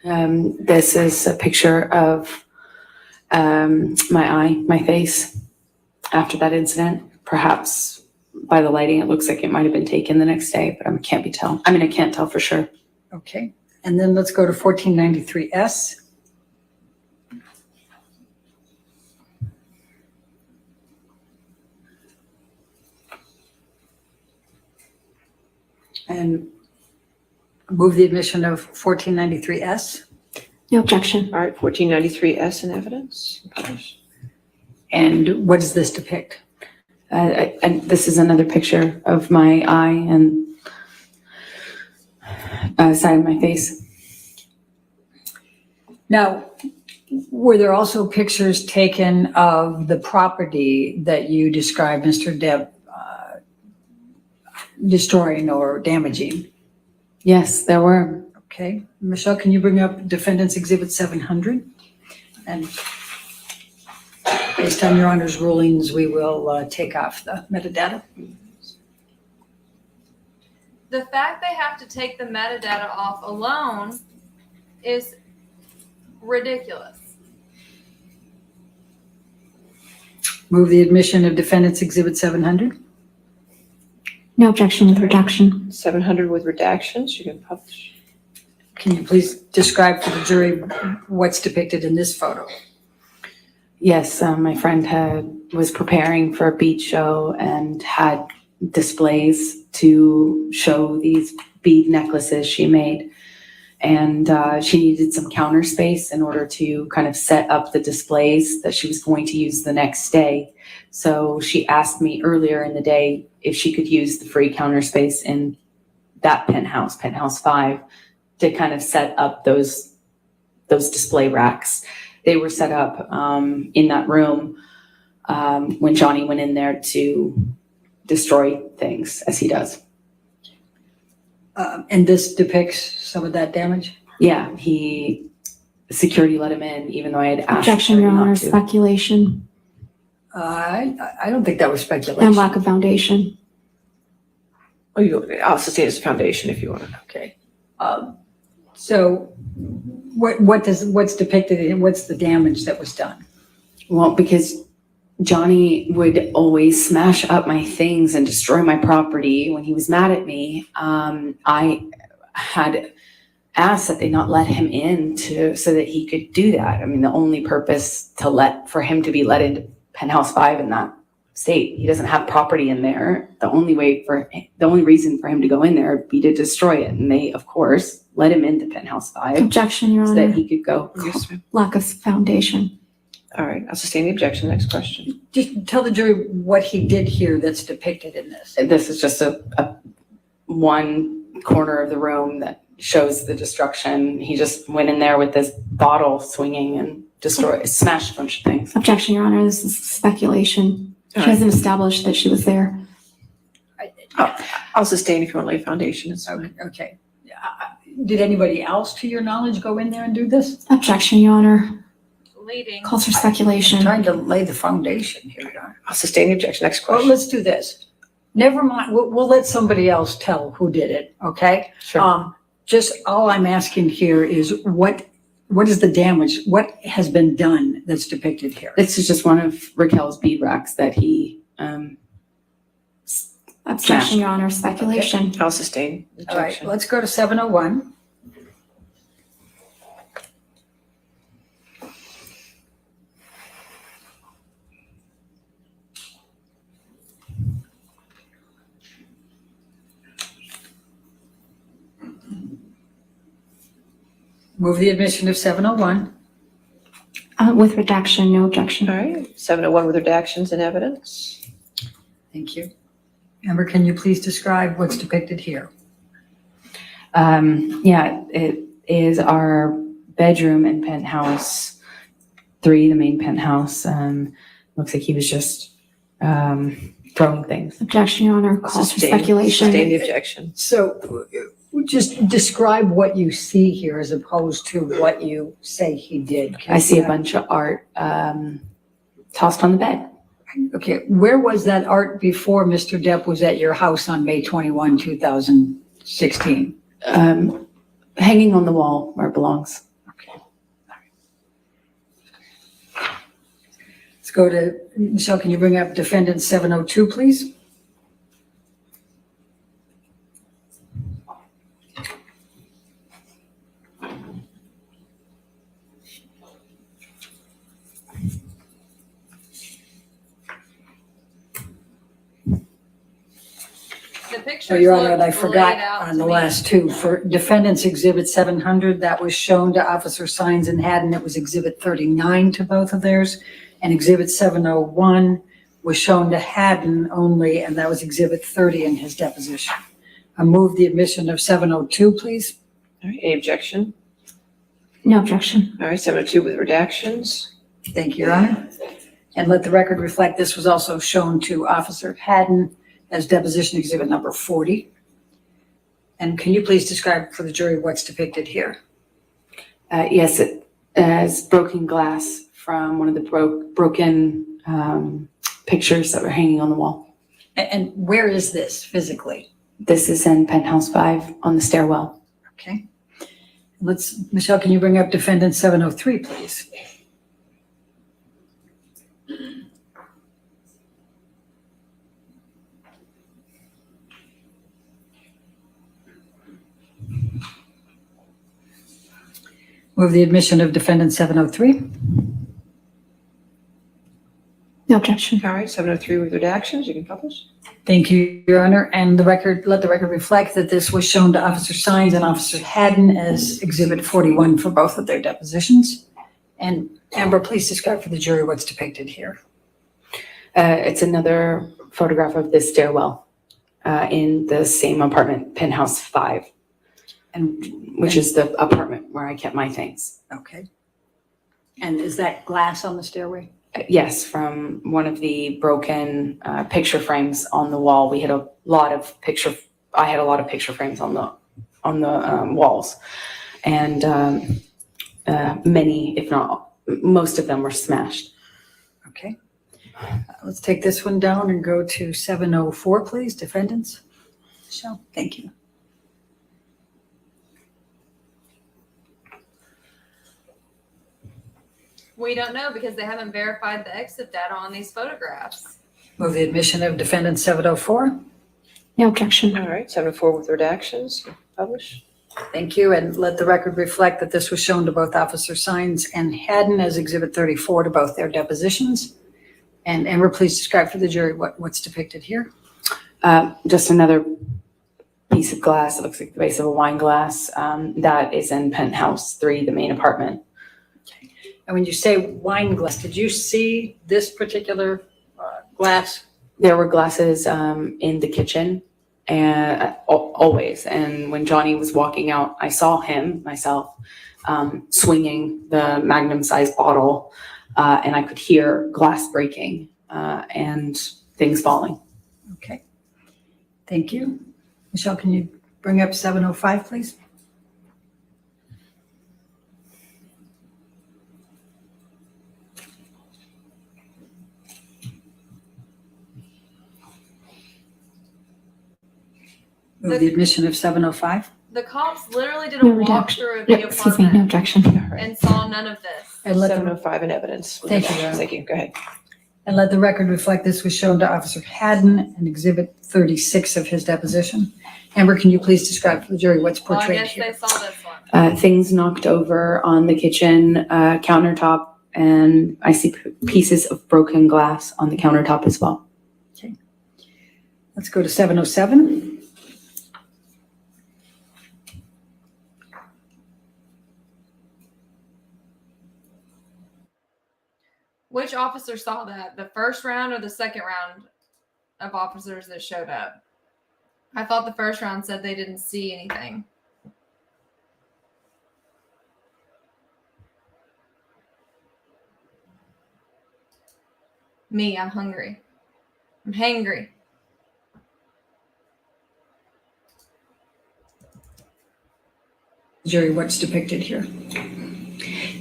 This is a picture of my face after that incident. Perhaps by the lighting, it looks like it might have been taken the next day, but I can't tell for sure. Okay. And then let's go to 1493S. And move the admission of 1493S. No objection. All right, 1493S in evidence. And what does this depict? And this is another picture of my eye and side of my face. Now, were there also pictures taken of the property that you described Mr. Depp destroying or damaging? Yes, there were. Okay. Michelle, can you bring up Defendant's Exhibit 700? And based on Your Honor's rulings, we will take off the metadata. The fact they have to take the metadata off alone is ridiculous. Move the admission of Defendant's Exhibit 700. No objection with redaction. 700 with redactions, you can publish. Can you please describe for the jury what's depicted in this photo? Yes, my friend was preparing for a bead show and had displays to show these bead necklaces she made. And she needed some counter space in order to kind of set up the displays that she was going to use the next day. So she asked me earlier in the day if she could use the free counter space in that penthouse 5, to kind of set up those display racks. They were set up in that room when Johnny went in there to destroy things, as he does. And this depicts some of that damage? Yeah, security let him in, even though I had asked Objection, Your her Honor. not to. Speculation I don't think that was speculation. and lack of foundation. I'll sustain as a foundation if you want. Okay. So what's depicted and what's the damage that was done? Well, because Johnny would always smash up my things and destroy my property when he was mad at me. I had asked that they not let him in so that he could do that. I mean, the only purpose for him to be let into penthouse 5 in that state, he doesn't have property in there. The only reason for him to go in there would be to destroy it. And they, of course, let him into penthouse 5 Objection, Your so that Honor. he could go. Yes, ma'am. Lack of foundation. All right, I'll sustain the objection. Next question. Just tell the jury what he did here that's depicted in this. This is just a one corner of the room that shows the destruction. He just went in there with this bottle swinging and smashed a bunch of things. Objection, Your Honor. This is speculation. She All right. hasn't established that she was there. I'll sustain if you want to lay a foundation. It's fine. Okay. Did anybody else, to your knowledge, go in there and do this? Objection, Your Honor. Leading. Calls for I'm speculation. trying to lay the foundation here, Your Honor. I'll sustain the objection. Next Well, question. let's do this. Never mind. We'll let somebody else tell who did it, okay? Sure. Just all I'm asking here is what is the damage? What has been done that's depicted here? This is just one of Raquel's bead racks that he Objection, Your Honor. Speculation. I'll sustain the All right, objection. let's go to 701. Move the admission of 701. With redaction, no objection. All right, 701 with redactions and evidence. Thank you. Amber, can you please describe what's depicted here? Yeah, it is our bedroom in penthouse 3, the main penthouse. Looks like he was just throwing things. Objection, Your Honor. Call for Sustain speculation. the objection. So just describe what you see here as opposed to what you say he did. I see a bunch of art tossed on the bed. Okay, where was that art before Mr. Depp was at your house on May 21, 2016? Hanging on the wall where it belongs. Okay. Let's go to, Michelle, can you bring up defendant 702, please? The pictures Oh, Your Honor, and I look forgot laid out on to the me. last two. For Defendant's Exhibit 700, that was shown to Officer Sines and Haddon. It was Exhibit 39 to both of theirs. And Exhibit 701 was shown to Haddon only, and that was Exhibit 30 in his deposition. I move the admission of 702, please. All right, any objection? No objection. All right, 702 with redactions. Thank you, Your Honor. And let the record reflect this was also shown to Officer Haddon as deposition exhibit number 40. And can you please describe for the jury what's depicted here? Yes, it as broken glass from one of the broken pictures that were hanging on the wall. And where is this physically? This is in penthouse 5 on the stairwell. Okay. Michelle, can you bring up defendant 703, please? Move the admission of defendant 703. No objection. All right, 703 with redactions, you can publish. Thank you, Your Honor. And let the record reflect that this was shown to Officer Sines and Officer Haddon as exhibit 41 for both of their depositions. And Amber, please describe for the jury what's depicted here. It's another photograph of this stairwell in the same apartment, penthouse 5, which is the apartment where I kept my things. Okay. And is that glass on the stairway? Yes, from one of the broken picture frames on the wall. We had a lot of picture. I had a lot of picture frames on the walls, and many, if not most of them, were smashed. Okay. Let's take this one down and go to 704, please, defendants. Michelle, thank you. We don't know because they haven't verified the exit data on these photographs. Move the admission of defendant 704. No objection. All right, 704 with redactions, you can publish. Thank you, and let the record reflect that this was shown to both Officer Sines and Haddon as Exhibit 34 to both their depositions. And Amber, please describe for the jury what's depicted here. Just another piece of glass. It looks like the base of a wine glass. That is in penthouse 3, the main apartment. And when you say wine glass, did you see this particular glass? There were glasses in the kitchen, and always. And when Johnny was walking out, I saw him myself swinging the magnum-sized bottle, and I could hear glass breaking and things falling. Okay. Thank you. Michelle, can you bring up 705, please? Move the admission of 705. The cops literally did a No redaction. walkthrough of No, the excuse me, no apartment objection. All right, and saw none of this. And let the 705 in evidence. with Thank you, redactions. Your Honor. Thank you, go ahead. And let the record reflect this was shown to Officer Haddon in Exhibit 36 of his deposition. Amber, can you please describe for the jury what's Well, I portrayed guess here? they saw this one. Things knocked over on the kitchen countertop, and I see pieces of broken glass on the countertop as well. Let's go to 707. Which officer saw that? The first round or the second round of officers that showed up? I thought the first round said they didn't see anything. Me, I'm hungry. I'm hangry. Jury, what's depicted here?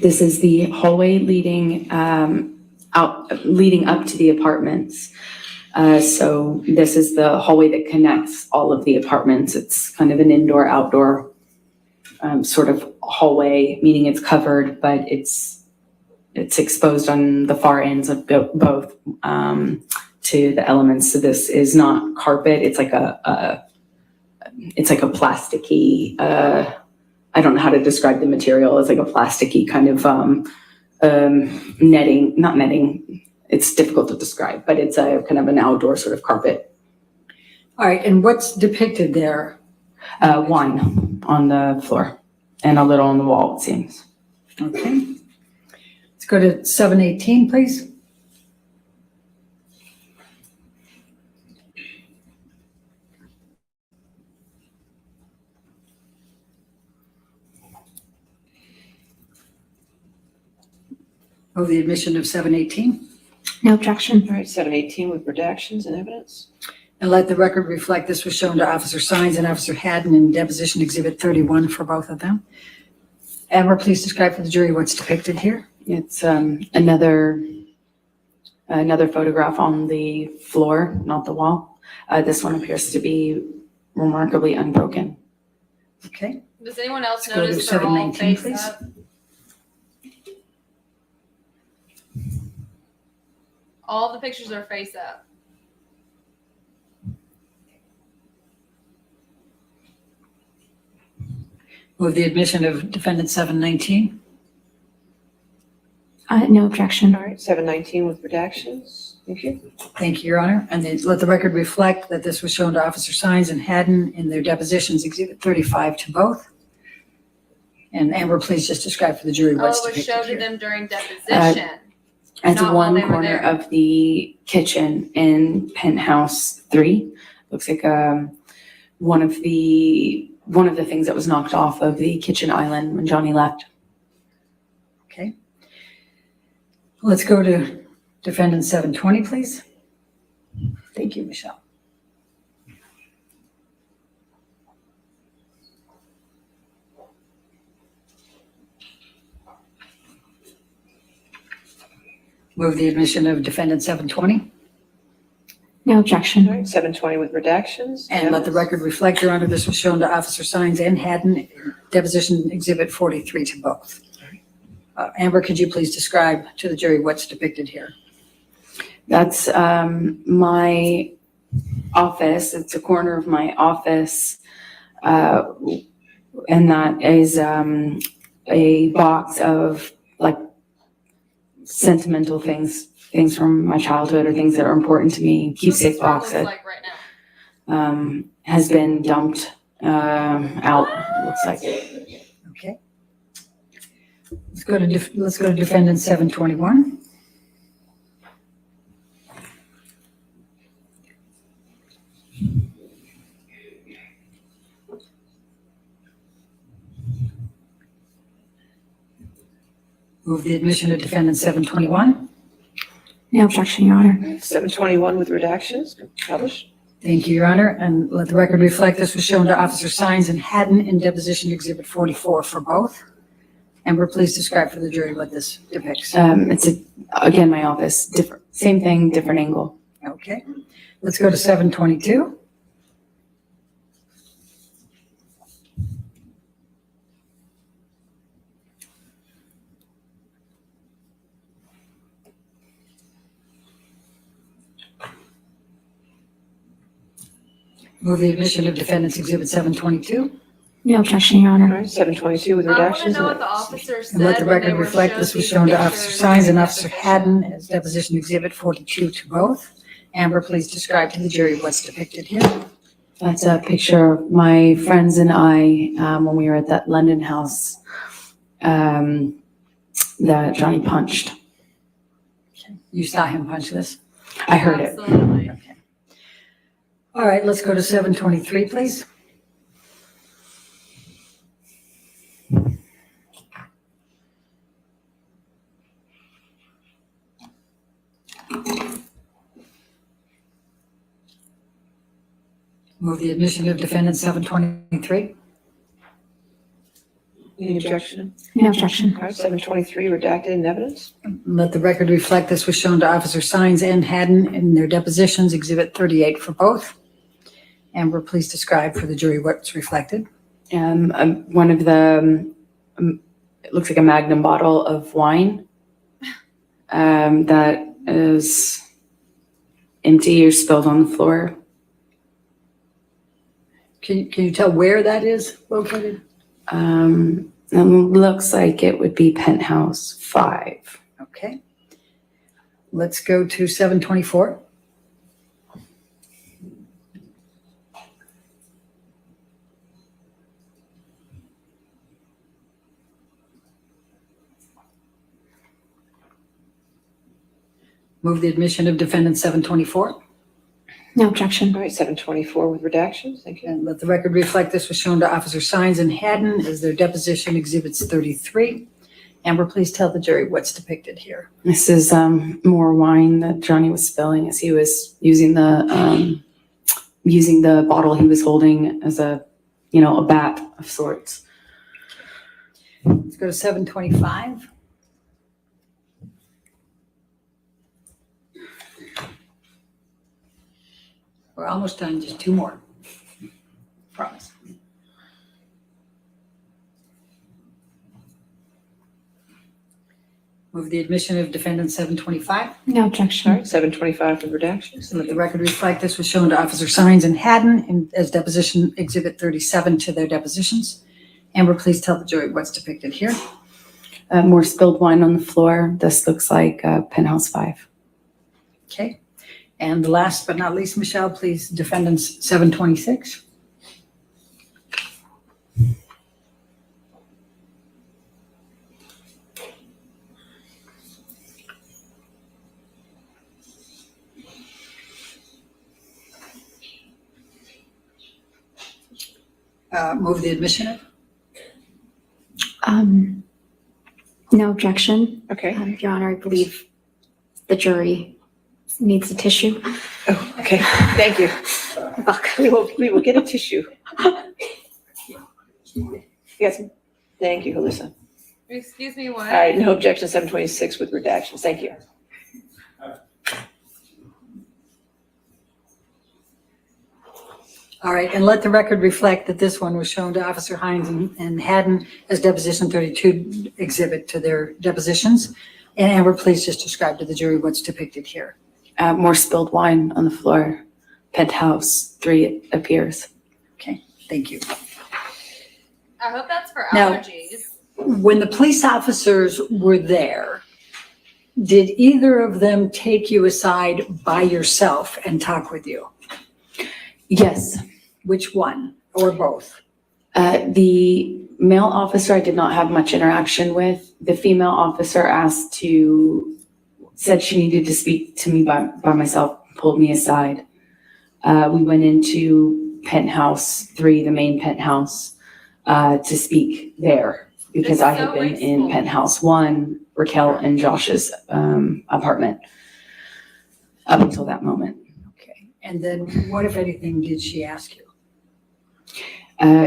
This is the hallway leading leading up to the apartments. So this is the hallway that connects all of the apartments. It's kind of an indoor-outdoor sort of hallway, meaning it's covered, but it's exposed on the far ends of both to the elements. So this is not carpet. It's like a plasticky. I don't know how to describe the material. It's like a plasticky kind of netting, not netting. It's difficult to describe, but it's a kind of an outdoor sort of carpet. All right, and what's depicted there? Wine on the floor and a little on the wall, it seems. Okay. Let's go to 718, please. Oh, the admission of 718. No objection. All right, 718 with redactions and evidence. And let the record reflect this was shown to Officer Sines and Officer Haddon in Deposition Exhibit 31 for both of them. Amber, please describe for the jury what's depicted here. It's another photograph on the floor, not the wall. This one appears to be remarkably unbroken. Okay. Does anyone else Let's go to notice they're all 719, face please. up? All the pictures are face up. Move the admission of defendant 719. No objection. All right, 719 with redactions. Thank you. Thank you, Your Honor. And then let the record reflect that this was shown to Officer Sines and Haddon in their depositions, Exhibit 35 to both. And Amber, please just describe for the jury Oh, what's it was depicted showed to here. them during deposition. It's Not while one they were corner there. of the kitchen in penthouse 3. Looks like one of the things that was knocked off of the kitchen island when Johnny left. Okay. Let's go to defendant 720, please. Thank you, Michelle. Move the admission of defendant 720. No objection. All right, 720 with redactions. And let the record reflect, Your Honor, this was shown to Officer Sines and Haddon, deposition Exhibit 43 to both. Amber, could you please describe to the jury what's depicted here? That's my office. It's a corner of my office. And that is a box of like sentimental things from my childhood or things that are important to me. Keepsake box that Like right now. has been dumped out, it looks like. Okay. Let's go to defendant 721. Move the admission of defendant 721. No objection, Your Honor. 721 with redactions. Published. Thank you, Your Honor. And let the record reflect this was shown to Officer Sines and Haddon in deposition Exhibit 44 for both. Amber, please describe for the jury what this depicts. Again, my office, same thing, different angle. Okay. Let's go to 722. Move the admission of defendants Exhibit 722. No objection, Your All Honor. right, 722 with I want to redactions. know what the officer said. And let the when they record were reflect showed this was these shown to Officer pictures Sines and during Officer Haddon as deposition Exhibit 42 to both. Amber, please describe to the jury what's depicted here. That's a picture of my friends and I when we were at that London house that Johnny punched. You saw him punch this? I heard it. Absolutely. Okay. All right, let's go to 723, please. Move the admission of defendant 723. Any objection? No objection. All right, 723 redacted in evidence. Let the record reflect this was shown to Officer Sines and Haddon in their depositions, Exhibit 38 for both. Amber, please describe for the jury what's reflected. One of the, it looks like a Magnum bottle of wine that is empty or spilled on the floor. Can you tell where that is located? It looks like it would be penthouse 5. Okay. Let's go to 724. Move the admission of defendant 724. No objection. All right, 724 with redactions. Thank you. And let the record reflect this was shown to Officer Sines and Haddon as their deposition exhibits 33. Amber, please tell the jury what's depicted here. This is more wine that Johnny was spilling as he was using the bottle he was holding as a bat of sorts. Let's go to 725. We're almost done, just 2 more. Promise. Move the admission of defendant 725. No All objection. right, 725 with redactions. And let the record reflect this was shown to Officer Sines and Haddon as deposition exhibit 37 to their depositions. Amber, please tell the jury what's depicted here. More spilled wine on the floor. This looks like penthouse 5. Okay. And last but not least, Michelle, please, defendants 726. Move the admission of. No objection. Okay. Your Honor, I believe the jury needs a tissue. Oh, okay. Thank you. We will get a tissue. Yes. Thank you, Alyssa. Excuse me, what? All right, no objection, 726 with redactions. Thank you. All right, and let the record reflect that this one was shown to Officer Hines and Haddon as deposition 32 exhibit to their depositions. And Amber, please just describe to the jury what's depicted here. More spilled wine on the floor. Penthouse 3 appears. Okay, thank you. I hope that's for Now- allergies. When the police officers were there, did either of them take you aside by yourself and talk with you? Yes. Which one or both? The male officer I did not have much interaction with. The female officer said she needed to speak to me by myself, pulled me aside. We went into penthouse 3, the main penthouse, to speak there because It's I had so been in wasteful. penthouse 1, Raquel and Josh's apartment up until that moment. Okay, and then what, if anything, did she ask you?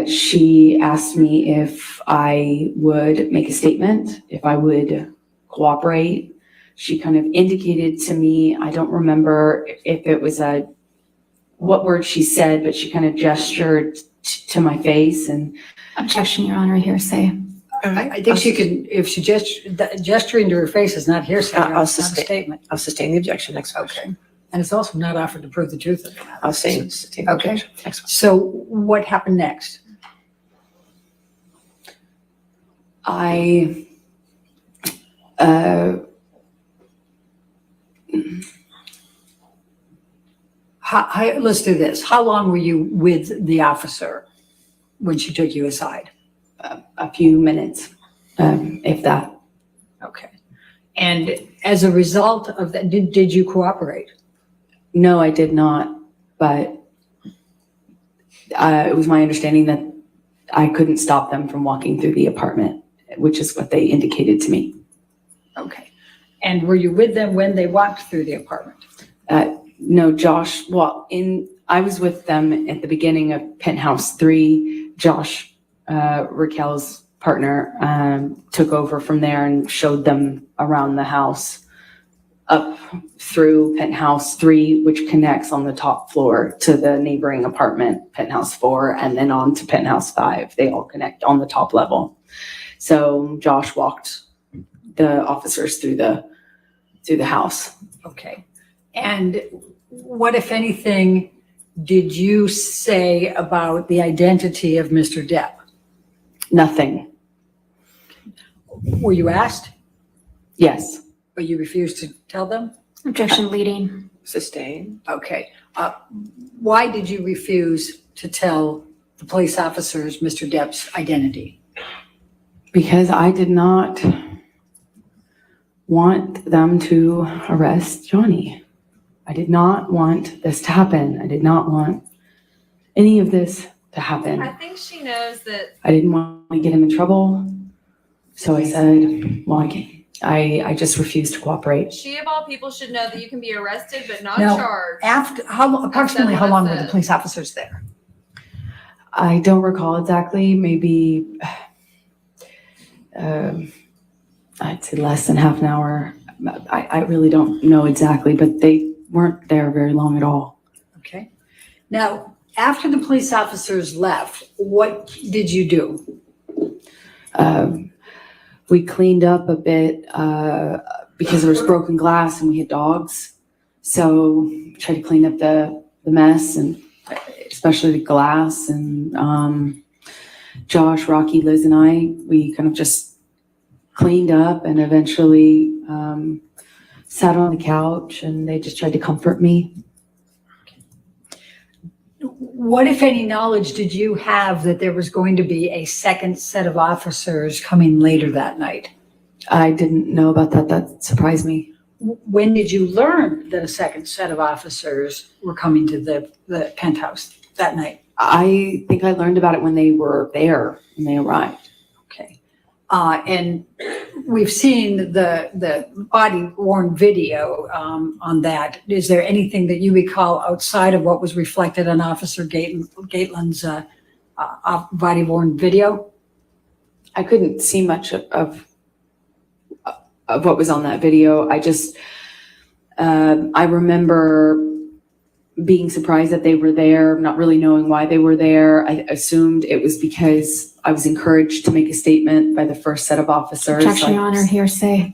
She asked me if I would make a statement, if I would cooperate. She kind of indicated to me, I don't remember if it was what word she said, but she kind of gestured to my face and. Objection, Your Honor, hearsay. I think she could, if she gesturing to her face is not hearsay, I'll it's not a sustain- statement. I'll sustain the objection. Next question. Okay, and it's also not offered to prove the truth of the matter. I'll sustain the Okay. objection. Next one. So what happened next? Let's do this. How long were you with the officer when she took you aside? A few minutes, if that. Okay. And as a result of that, did you cooperate? No, I did not, but it was my understanding that I couldn't stop them from walking through the apartment, which is what they indicated to me. Okay. And were you with them when they walked through the apartment? No, Josh, I was with them at the beginning of Penthouse 3. Josh, Raquel's partner, took over from there and showed them around the house up through Penthouse 3, which connects on the top floor to the neighboring apartment, Penthouse 4, and then on to Penthouse 5. They all connect on the top level. So Josh walked the officers through the house. Okay. And what, if anything, did you say about the identity of Mr. Depp? Nothing. Were you asked, Yes. but you refused to tell them? Objection leading. Sustained. Okay. Why did you refuse to tell the police officers Mr. Depp's identity? Because I did not want them to arrest Johnny. I did not want this to happen. I did not want any of this to happen. I think she knows that. I didn't want to get him in trouble. So I said, well, I just refused to cooperate. She of all people should know that you can be arrested but not Now, charged. Approximately how what I long were the said. police officers there? I don't recall exactly, maybe I'd say less than half an hour. I really don't know exactly, but they weren't there very long at all. Okay. Now, after the police officers left, what did you do? We cleaned up a bit because there was broken glass and we had dogs. So tried to clean up the mess, and especially the glass. And Josh, Rocky, Liz, and I, we kind of just cleaned up and eventually sat on the couch, and they just tried to comfort me. What, if any, knowledge did you have that there was going to be a second set of officers coming later that night? I didn't know about that. That surprised me. When did you learn that a second set of officers were coming to the penthouse that night? I think I learned about it when they were there, when they arrived. Okay. And we've seen the body-worn video on that. Is there anything that you recall outside of what was reflected on Officer Gateland's body-worn video? I couldn't see much of what was on that video. I just, I remember being surprised that they were there, not really knowing why they were there. I assumed it was because I was encouraged to make a statement by the first set of officers. Objection, Your Honor, hearsay.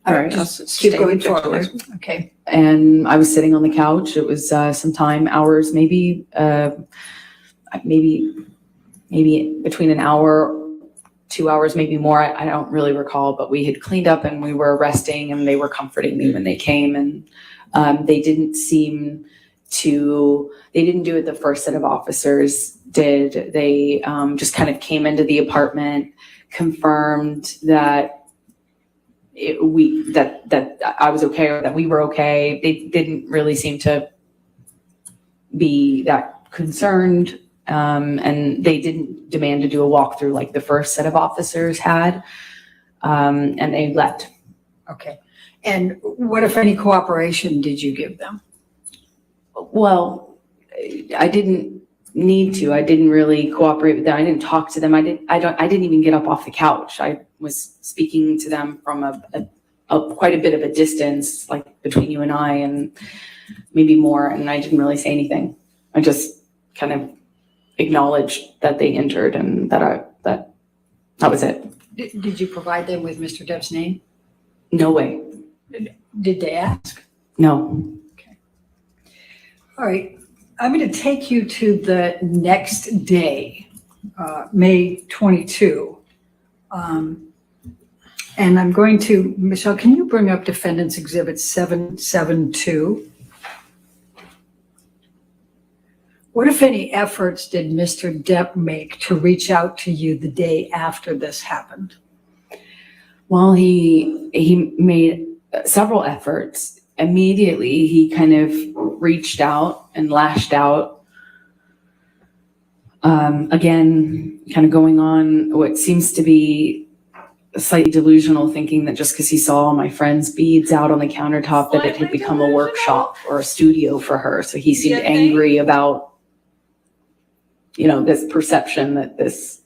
All right. Just keep going Sustained forward. objection. Okay. And I was sitting on the couch. It was sometime hours, maybe between an hour, 2 hours, maybe more. I don't really recall, but we had cleaned up and we were resting, and they were comforting me when they came. And they didn't seem to, they didn't do what the first set of officers did. They just kind of came into the apartment, confirmed that that I was okay, or that we were okay. They didn't really seem to be that concerned. And they didn't demand to do a walkthrough like the first set of officers had. And they left. Okay. And what, if any, cooperation did you give them? Well, I didn't need to. I didn't really cooperate with them. I didn't talk to them. I didn't even get up off the couch. I was speaking to them from a quite a bit of a distance, like between you and I, and maybe more. And I didn't really say anything. I just kind of acknowledged that they entered, and that was it. Did you provide them with Mr. Depp's name? No way. Did they ask? No. Okay. All right. I'm going to take you to the next day, May 22. And I'm going to, Michelle, can you bring up Defendant's Exhibit 772? What, if any, efforts did Mr. Depp make to reach out to you the day after this happened? Well, he made several efforts. Immediately, he kind of reached out and lashed out. Again, kind of going on what seems to be slightly delusional, thinking that just because he saw all my friend's beads out on the countertop, that it had Slightly become a workshop or a studio for her. So he seemed You think? angry about, this perception that this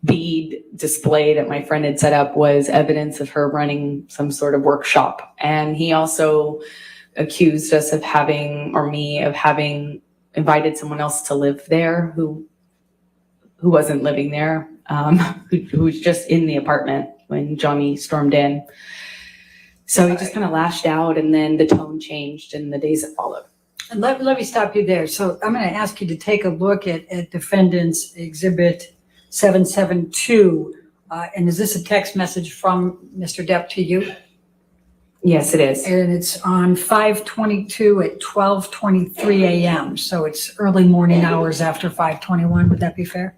bead display that my friend had set up was evidence of her running some sort of workshop. And he also accused us of having invited someone else to live there who wasn't living there, who was just in the apartment when Johnny stormed in. So he just kind of lashed out, and then the tone changed in the days that followed. And let me stop you there. So I'm going to ask you to take a look at Defendant's Exhibit 772. And is this a text message from Mr. Depp to you? Yes, it is. And it's on 5/22 at 12:23 a.m. So it's early morning hours after 5/21. Would that be fair?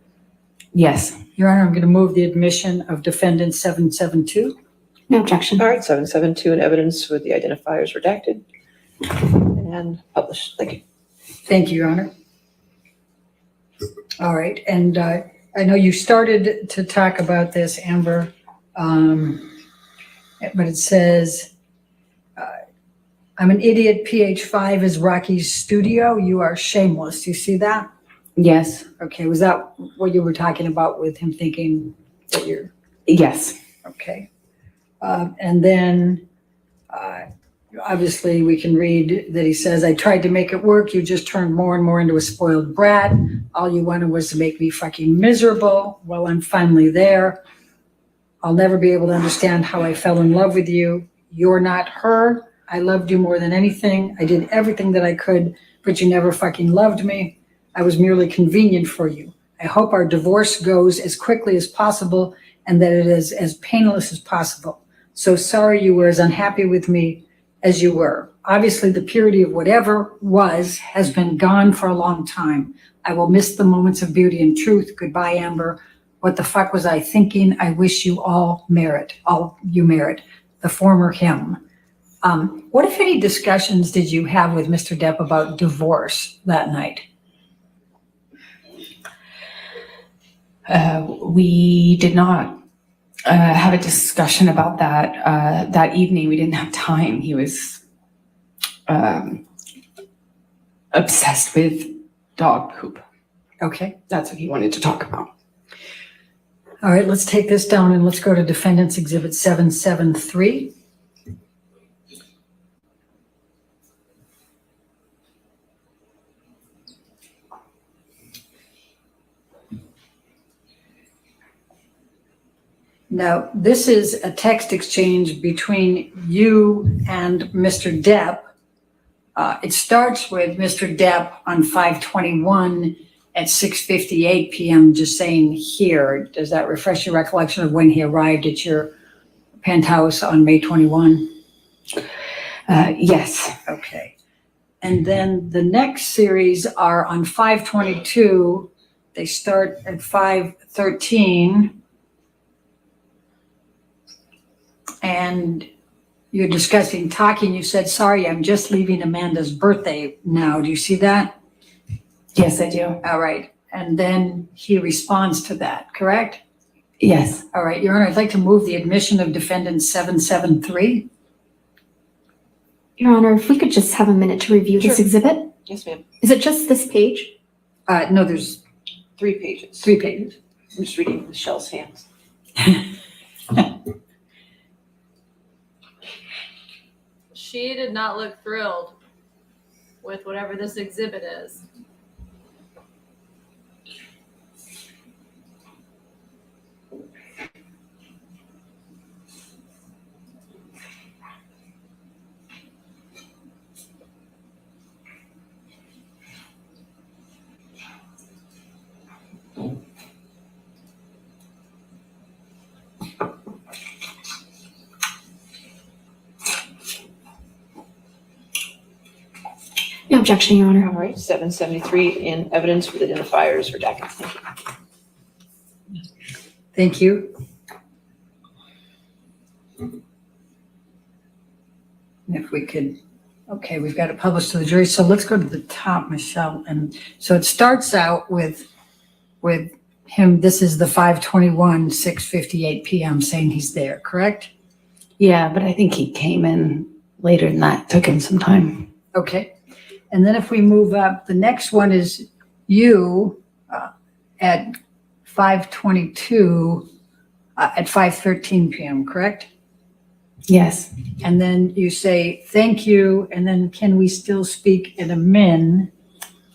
Yes. Your Honor, I'm going to move the admission of Defendant 772. No objection. All right, 772 in evidence with the identifiers redacted and published. Thank you. Thank you, Your Honor. All right, and I know you started to talk about this, Amber, but it says, I'm an idiot, PH5 is Rocky's studio. You are shameless. Do you see that? Yes. Okay, was that what you were talking about with him thinking that you're, Yes. okay. And then obviously we can read that he says, I tried to make it work. You just turned more and more into a spoiled brat. All you wanted was to make me fucking miserable. Well, I'm finally there. I'll never be able to understand how I fell in love with you. You're not her. I loved you more than anything. I did everything that I could, but you never fucking loved me. I was merely convenient for you. I hope our divorce goes as quickly as possible and that it is as painless as possible. So sorry you were as unhappy with me as you were. Obviously, the purity of whatever was has been gone for a long time. I will miss the moments of beauty and truth. Goodbye, Amber. What the fuck was I thinking? I wish you all you merit. The former him. What, if any, discussions did you have with Mr. Depp about divorce that night? We did not have a discussion about that that evening. We didn't have time. He was obsessed with dog poop. Okay. That's what he wanted to talk about. All right, let's take this down and let's go to Defendant's Exhibit 773. Now, this is a text exchange between you and Mr. Depp. It starts with Mr. Depp on 5/21 at 6:58 p.m. just saying here. Does that refresh your recollection of when he arrived at your penthouse on May 21? Yes. Okay. And then the next series are on 5/22. They start at 5:13. And you're discussing talking. You said, sorry, I'm just leaving Amanda's birthday now. Do you see that? Yes, I do. All right. And then he responds to that, correct? Yes. All right, Your Honor, I'd like to move the admission of Defendant 773. Your Honor, if we could just have a minute to review this Sure. exhibit. Yes, ma'am. Is it just this page? No, there's 3 pages. 3 pages. I'm just reading Michelle's hands. She did not look thrilled with whatever this exhibit is. No objection, Your Honor. All right, 773 in evidence with identifiers redacted. Thank you. Thank you. If we could, okay, we've got it published to the jury. So let's go to the top, Michelle. And so it starts out with him, this is the 5:21, 6:58 PM saying he's there, correct? Yeah, but I think he came in later than that. Took him some time. Okay. And then if we move up, the next one is you at 5:22 at 5:13 PM, correct? Yes. And then you say, thank you, and then can we still speak in a min?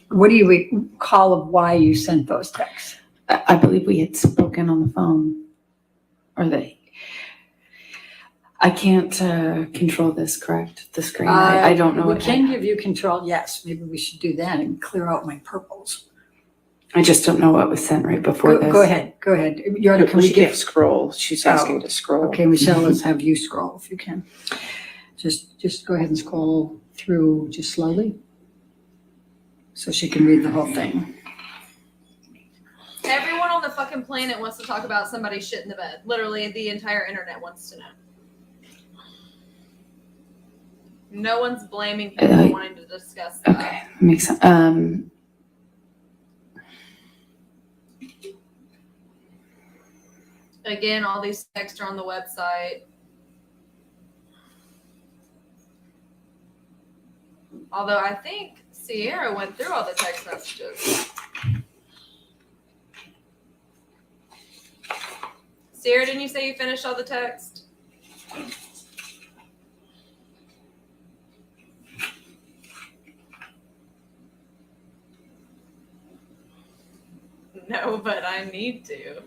What do you recall of why you sent those texts? I believe we had spoken on the phone. Or I can't control this, correct? The screen. I don't know. We can give you control, yes. Maybe we should do that and clear out my purples. I just don't know what was sent right before this. Go ahead. You ought to come She get. can't scroll. She's asking to scroll. Okay, Michelle, let's have you scroll if you can. Just go ahead and scroll through just slowly. So she can read the whole thing. Everyone on the fucking planet wants to talk about somebody shit in the bed. Literally, the entire internet wants to know. No one's blaming people wanting to discuss that. Okay, makes sense. Again, all these texts are on the website. Although I think Sierra went through all the text messages. Sierra, didn't you say you finished all the text? No, but I need to.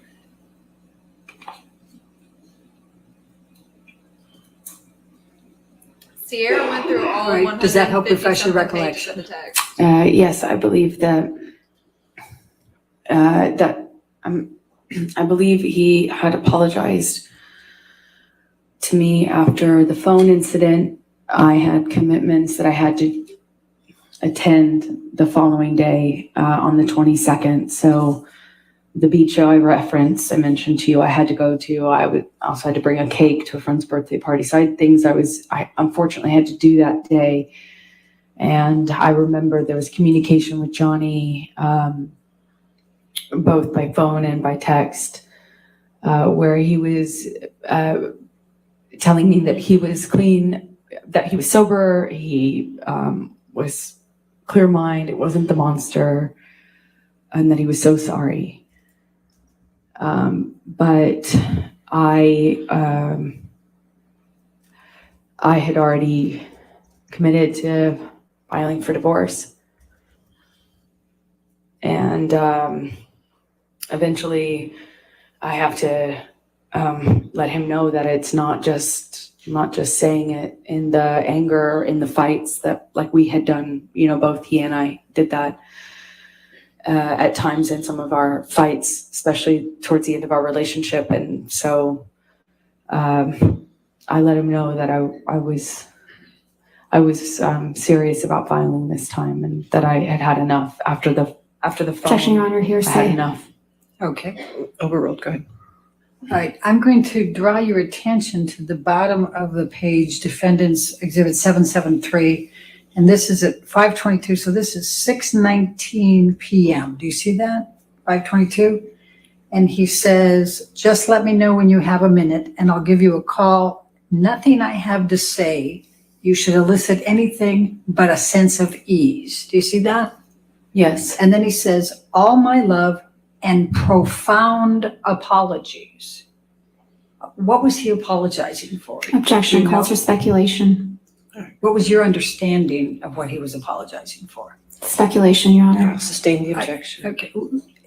Sierra went through all Right. 150 Does that help refresh your something recollection? pages of the text. Yes, I believe that I believe he had apologized to me after the phone incident. I had commitments that I had to attend the following day on the 22nd. So the beach show I referenced, I mentioned to you, I had to go to. I also had to bring a cake to a friend's birthday party. So I had things I unfortunately had to do that day. And I remember there was communication with Johnny, both by phone and by text, where he was telling me that he was clean, that he was sober, he was clear mind, it wasn't the monster, and that he was so sorry. But I had already committed to filing for divorce. And eventually I have to let him know that it's not just saying it in the anger, in the fights that like we had done, both he and I did that at times in some of our fights, especially towards the end of our relationship. And so I let him know that I was serious about filing this time, and that I had enough after the phone. Objection, Your Honor, I had hearsay. enough. Okay. Overruled, go ahead. All right, I'm going to draw your attention to the bottom of the page, Defendant's Exhibit 773, and this is at 5:22, so this is 6:19 p.m. Do you see that? 5:22? And he says, just let me know when you have a minute, and I'll give you a call. Nothing I have to say. You should elicit anything but a sense of ease. Do you see that? Yes. And then he says, all my love and profound apologies. What was he apologizing for? Objection, You calls know? for speculation. What was your understanding of what he was apologizing for? Speculation, Your Honor. Sustain the objection. Okay.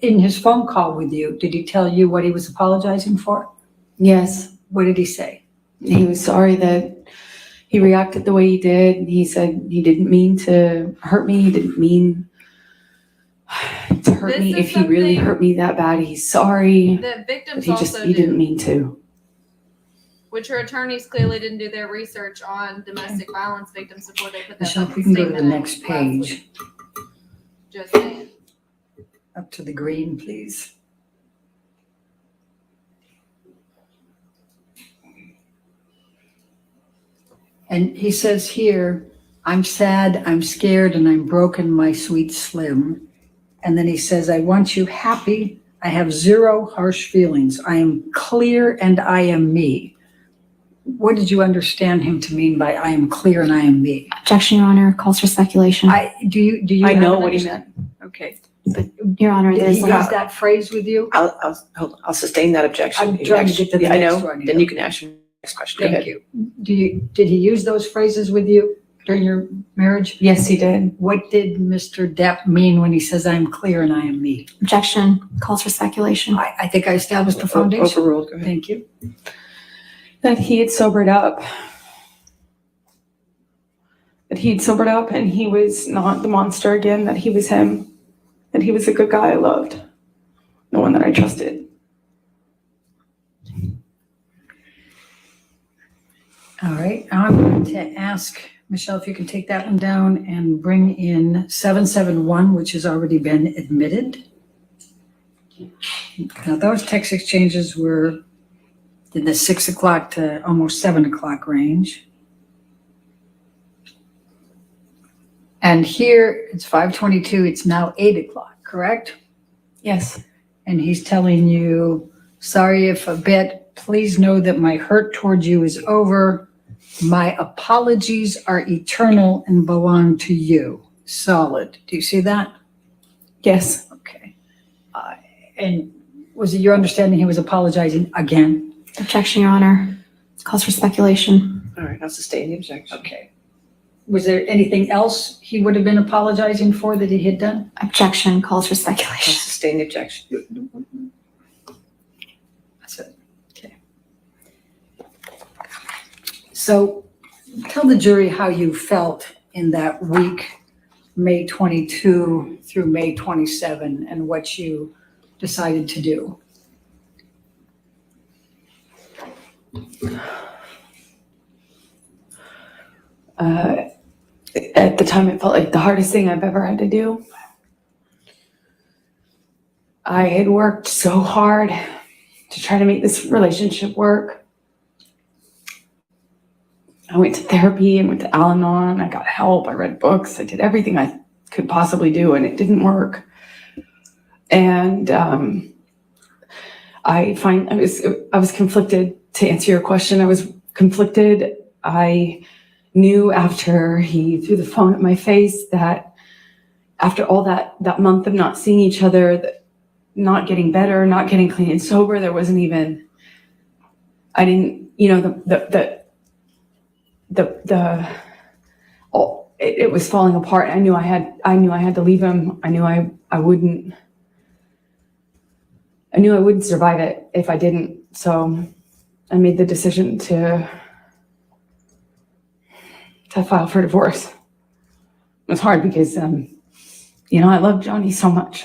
In his phone call with you, did he tell you what he was apologizing for? Yes. What did he say? He was sorry that he reacted the way he did. He said he didn't mean to hurt me. He didn't mean to hurt This me. is If he really something hurt me that bad, he's sorry. That But victims he also he do, didn't mean to. which her attorneys clearly didn't do their research on domestic violence victims before they put that Michelle, if fucking we can go to the statement out next last page, week. Just saying. up to the green, please. And he says here, I'm sad, I'm scared, and I'm broken, my sweet Slim. And then he says, I want you happy, I have zero harsh feelings. I am clear and I am me. What did you understand him to mean by I am clear and I am me? Objection, Your Honor, calls for speculation. Do you I have know an what he understanding? meant. Okay. Your Honor, Did there's he use that phrase with you? I'll sustain that objection. I'm trying to get to the Yeah, I next know. one. Then you can ask your next question. Go Thank ahead. you. Did he use those phrases with you during your marriage? Yes, he did. What did Mr. Depp mean when he says, I'm clear and I am me? objection, calls for speculation. I think I established the foundation. Overruled. Go ahead. Thank you. That he had sobered up. That he'd sobered up and he was not the monster again, that he was him. That he was a good guy I loved. The one that I trusted. All right, now I'm going to ask Michelle if you can take that one down and bring in 771, which has already been admitted. Now those text exchanges were in the 6 o'clock to almost 7 o'clock range. And here it's 5:22, it's now 8 o'clock, correct? Yes. And he's telling you, sorry if a bit, please know that my hurt towards you is over. My apologies are eternal and belong to you. Solid. Do you see that? Yes. Okay. And was it your understanding he was apologizing again? Objection, Your Honor, calls for speculation. All right, I'll sustain the objection. Okay. Was there anything else he would have been apologizing for that he had done? Objection, calls for I'll speculation. sustain the objection. That's it. Okay. So tell the jury how you felt in that week, May 22 through May 27, and what you decided to do. At the time, it felt like the hardest thing I've ever had to do. I had worked so hard to try to make this relationship work. I went to therapy and went to Al-Anon. I got help. I read books. I did everything I could possibly do, and it didn't work. And I was conflicted. To answer your question, I was conflicted. I knew after he threw the phone at my face that after all that month of not seeing each other, that not getting better, not getting clean and sober, there wasn't even, I didn't, you know, it was falling apart. I knew I had to leave him. I knew I wouldn't survive it if I didn't. So I made the decision to file for divorce. It was hard because, you know, I loved Johnny so much.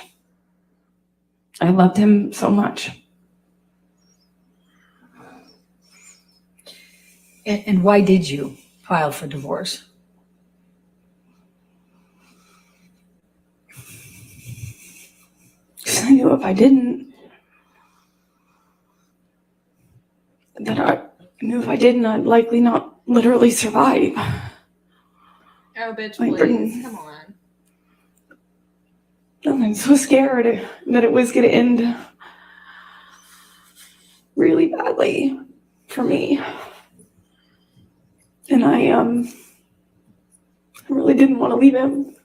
I loved him so much. And why did you file for divorce? Because I knew if I didn't, I'd likely not literally survive. Oh, bitch, Like, please. Come on. I'm so scared that it was going to end really badly for me. And I really didn't want to leave him.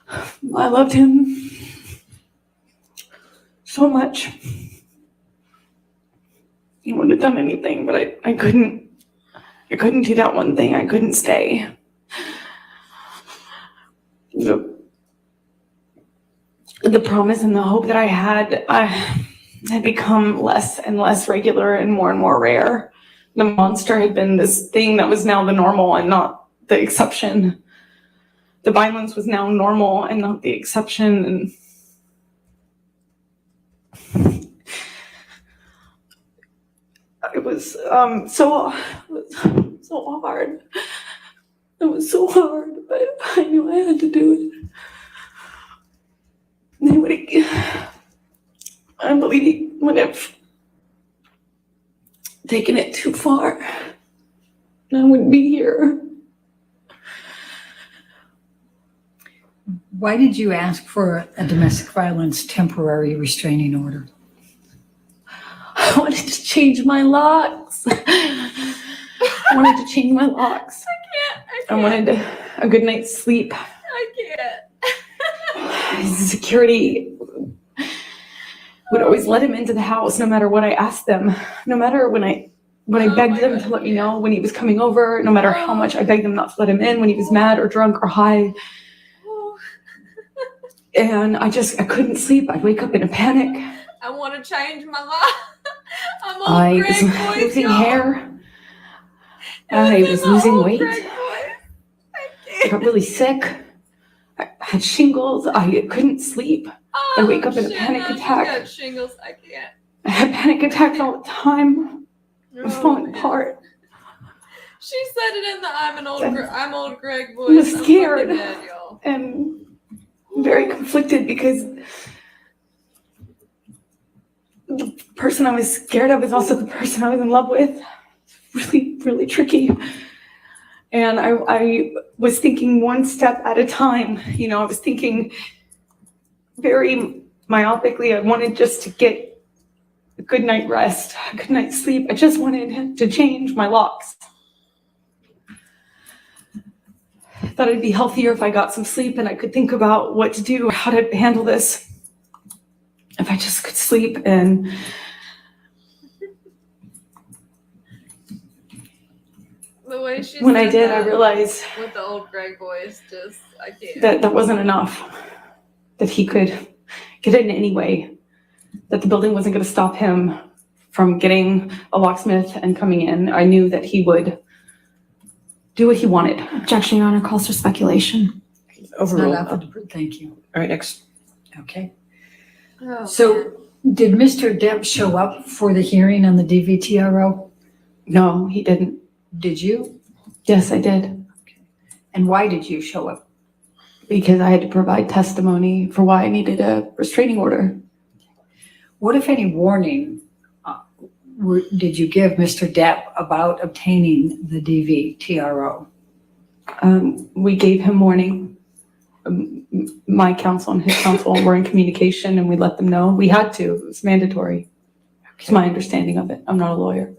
I loved him so much. He wouldn't have done anything, but I couldn't do that one thing. I couldn't stay. The promise and the hope that I had become less and less regular and more rare. The monster had been this thing that was now the normal and not the exception. The violence was now normal and not the exception. And it was so hard. It was so hard, but I knew I had to do it. I believe he would have taken it too far. And I wouldn't be here. Why did you ask for a domestic violence temporary restraining order? I wanted to change my locks. I wanted to change my locks. I wanted a good night's sleep. I can't. Security would always let him into the house no matter what I asked them, no matter when I begged them to let me know when he was coming over, no matter how much I begged them not to let him in when he was mad or drunk or high. And I couldn't sleep. I'd wake up in a panic. I want to change my life. I'm on I Greg was voice, losing y'all. hair. I was losing weight. Greg voice. I got really sick. I had shingles. I couldn't sleep. I wake up in a panic now she's attack. got shingles. I can't. I had panic attacks all the time. I was falling man. apart. She said it in the I'm old Greg voice. I was scared I'm fucking dead, y'all. and very conflicted because the person I was scared of is also the person I was in love with. Really, really tricky. And I was thinking one step at a time. You know, I was thinking very myopically. I wanted just to get a good night rest, a good night's sleep. I just wanted to change my locks. I thought it'd be healthier if I got some sleep and I could think about what to do, how to handle this. If I just could sleep. And The way she when I said did, that I realized with the old Greg voice, just I can't. that wasn't enough, that he could get in any way, that the building wasn't going to stop him from getting a locksmith and coming in. I knew that he would do what he wanted. Objection, Your Honor, calls for speculation. It's Overruled. not up for thank you. All right, next. Okay. Oh, So did Mr. Depp show up for the hearing on the DVTRO? No, he didn't. Did you? Yes, I did. And why did you show up? Because I had to provide testimony for why I needed a restraining order. What, if any, warning did you give Mr. Depp about obtaining the DVTRO? We gave him warning. My counsel and his counsel were in communication and we let them know. We had to. It was mandatory. It's my understanding of it. I'm not a lawyer.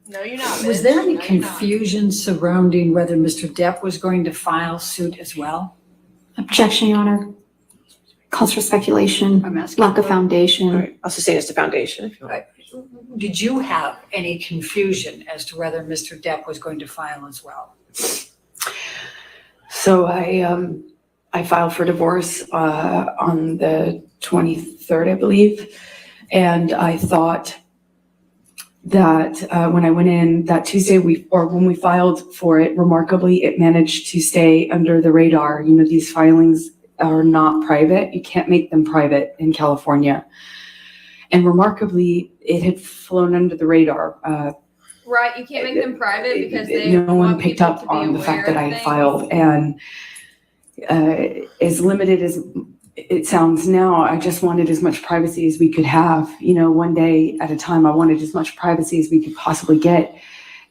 No, you're not. Was bitch. there any No, you're not. confusion surrounding whether Mr. Depp was going to file suit as well? Objection, Your Honor, calls for speculation, I'm asking. lack of All foundation. right, I'll sustain as the foundation if you want. Did you have any confusion as to whether Mr. Depp was going to file as well? So I filed for divorce on the 23rd, I believe. And I thought that when I went in that Tuesday, when we filed for it, remarkably, it managed to stay under the radar. You know, these filings are not private. You can't make them private in California. And remarkably, it had flown under the radar. Right, you can't make them private because they no one want picked people up to be on the fact aware that I of had things. filed. And as limited as it sounds now, I just wanted as much privacy as we could have. You know, one day at a time, I wanted as much privacy as we could possibly get.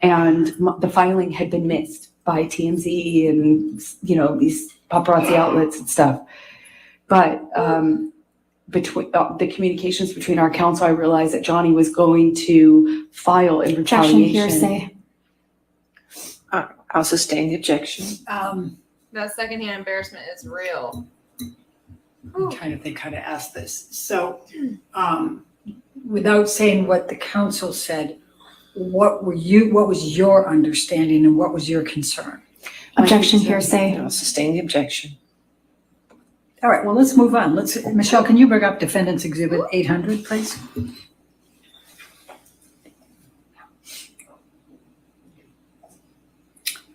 And the filing had been missed by TMZ and, you know, these paparazzi outlets and stuff. But between the communications between our counsel, I realized that Johnny was going to file in Objection, retaliation. hearsay. I'll sustain the objection. That secondhand embarrassment is real. I'm trying to think how to ask this. So, without saying what the council said, what was your understanding and what was your concern? Objection, My concern- hearsay. I'll sustain the objection. All right, well, let's move on. Michelle, can you bring up Defendant's Exhibit 800, please?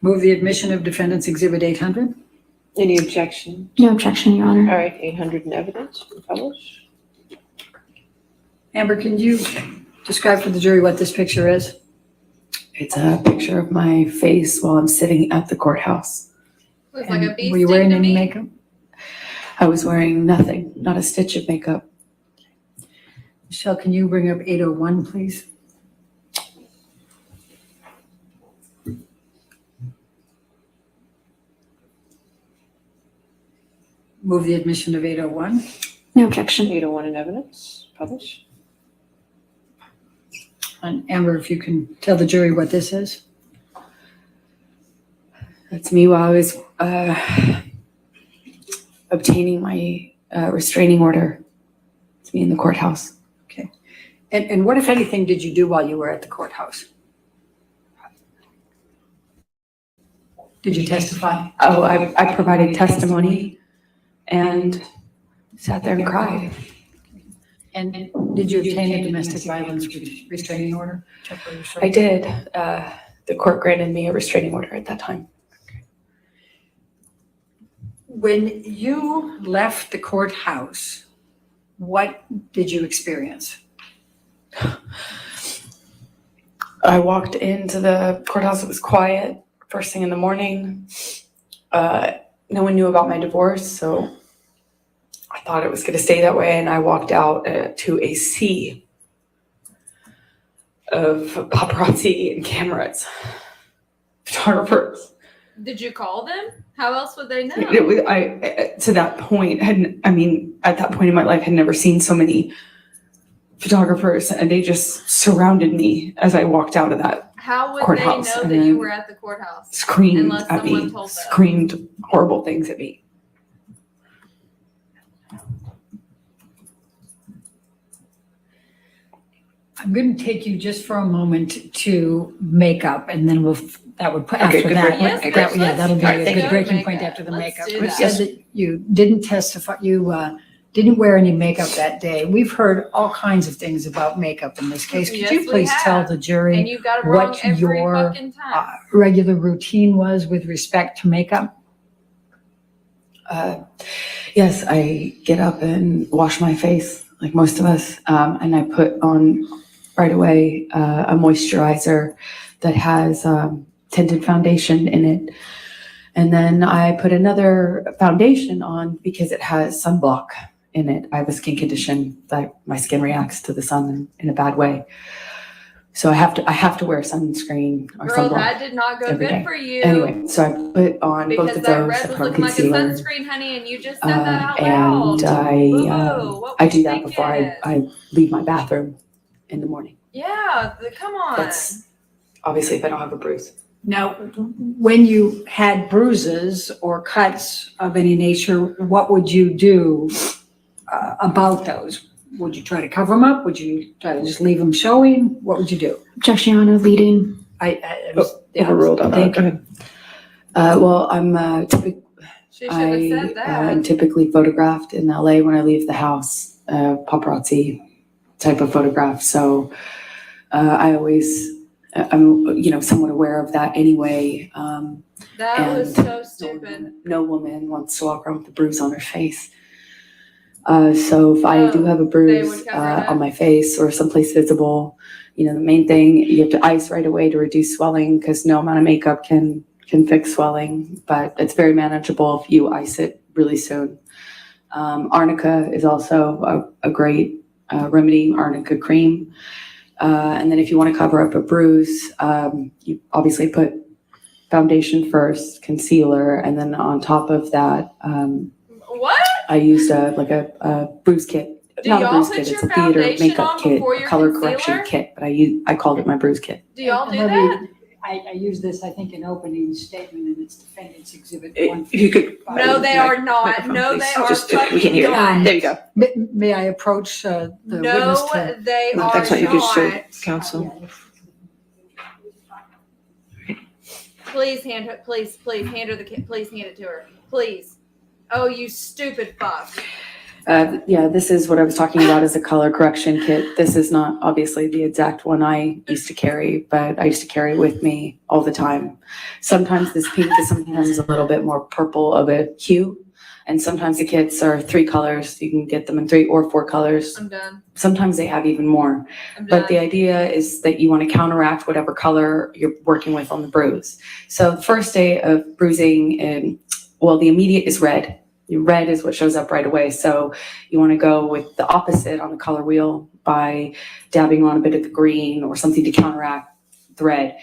Move the admission of Defendant's Exhibit 800. Any objection? No objection, Your All Honor. right, 800 in evidence, publish. Amber, can you describe for the jury what this picture is? It's a picture of my face while I'm sitting at the courthouse. Looks like a And bee were you sting wearing to any me. makeup? I was wearing nothing, not a stitch of makeup. Michelle, can you bring up 801, please? Move the admission of 801. No objection. 801 in evidence, publish. And Amber, if you can tell the jury what this is. That's me while I was obtaining my restraining order. It's me in the courthouse. And what, if anything, did you do while you were at the courthouse? Did you testify? Oh, I provided testimony and sat there and cried. And did you obtain a domestic violence restraining order? I did. The court granted me a restraining order at that time. When you left the courthouse, what did you experience? I walked into the courthouse. It was quiet. First thing in the morning. No one knew about my divorce, so I thought it was going to stay that way. And I walked out to a sea of paparazzi and cameras, photographers. Did you call them? How else would they know? It was, to that point, at that point in my life, had never seen so many photographers, and they just surrounded me as I walked out of that How would courthouse, they know and that then you were at the courthouse? screamed Unless at someone me, told them. screamed horrible things at me. I'm going to take you just for a moment to makeup, and then that would put Okay, after good that. breaking point. that- Yeah, that'll be All right, a thank good you. breaking point Makeup. after the Let's makeup. do You that. said that you didn't testify, you didn't wear any makeup that day. We've heard all kinds of things about makeup in this case. Could Yes, you we please tell have. the And jury you got it wrong what every your fucking time. regular routine was with respect to makeup? Yes, I get up and wash my face like most of us, and I put on right away a moisturizer that has tinted foundation in it. And then I put another foundation on because it has sunblock in it. I have a skin condition that my skin reacts to the sun in a bad way. So I have to wear sunscreen or Girl, sunblock that did not go every good day. for you. Anyway, so I put on both Because of that those. red I was put on looking like a concealer. sunscreen, honey, and you just said that out loud. And Boo-boo, what I were do you that before thinking? I leave my bathroom in the morning. Yeah, come on. That's obviously if I don't have a bruise. Now, when you had bruises or cuts of any nature, what would you do about those? Would you try to cover them up? Would you try to just leave them showing? What would you do? Objection, Your Honor, leading. Overruled on that. Thank Go you. ahead. Well, I'm She should have said that. am typically photographed in LA when I leave the house, paparazzi type of photograph. So I always, I'm somewhat aware of that anyway. That was and so stupid. No woman wants to walk around with a bruise on her face. So if I do have a bruise would cover it on my face or someplace visible, the main thing, you have to ice right away to reduce swelling because no amount of makeup can fix swelling, but it's very manageable if you ice it really soon. Arnica is also a great remedy, arnica cream. And then if you want to cover up a bruise, you obviously put foundation first, concealer, and then on top of that, What? I used a bruise kit. Do Not a y'all bruise put kit, your it's a theater foundation makeup on kit, before a your color concealer? correction kit, but I called it my bruise kit. Do y'all do Let me- that? I use this, I think, in opening statement, and it's Defendant's Exhibit If you could. 155. No, they are not. Microphone, No, please. they I'll are just- we fucking can't hear it. not. There you go. May I approach the witness No, to? they No, are that's what you just showed, not. counsel. Please hand her. Please hand her the kit. Please hand it to her. Please. Oh, you stupid fuck. Yeah, this is what I was talking about as a color correction kit. This is not obviously the exact one I used to carry, but I used to carry with me all the time. Sometimes this pink is sometimes a little bit more purple of a hue. And sometimes the kits are 3 colors. You can get them in 3 or 4 colors. I'm done. Sometimes they have even more. I'm But the done. idea is that you want to counteract whatever color you're working with on the bruise. So the first day of bruising, the immediate is red. Red is what shows up right away. So you want to go with the opposite on the color wheel by dabbing on a bit of the green or something to counteract the red.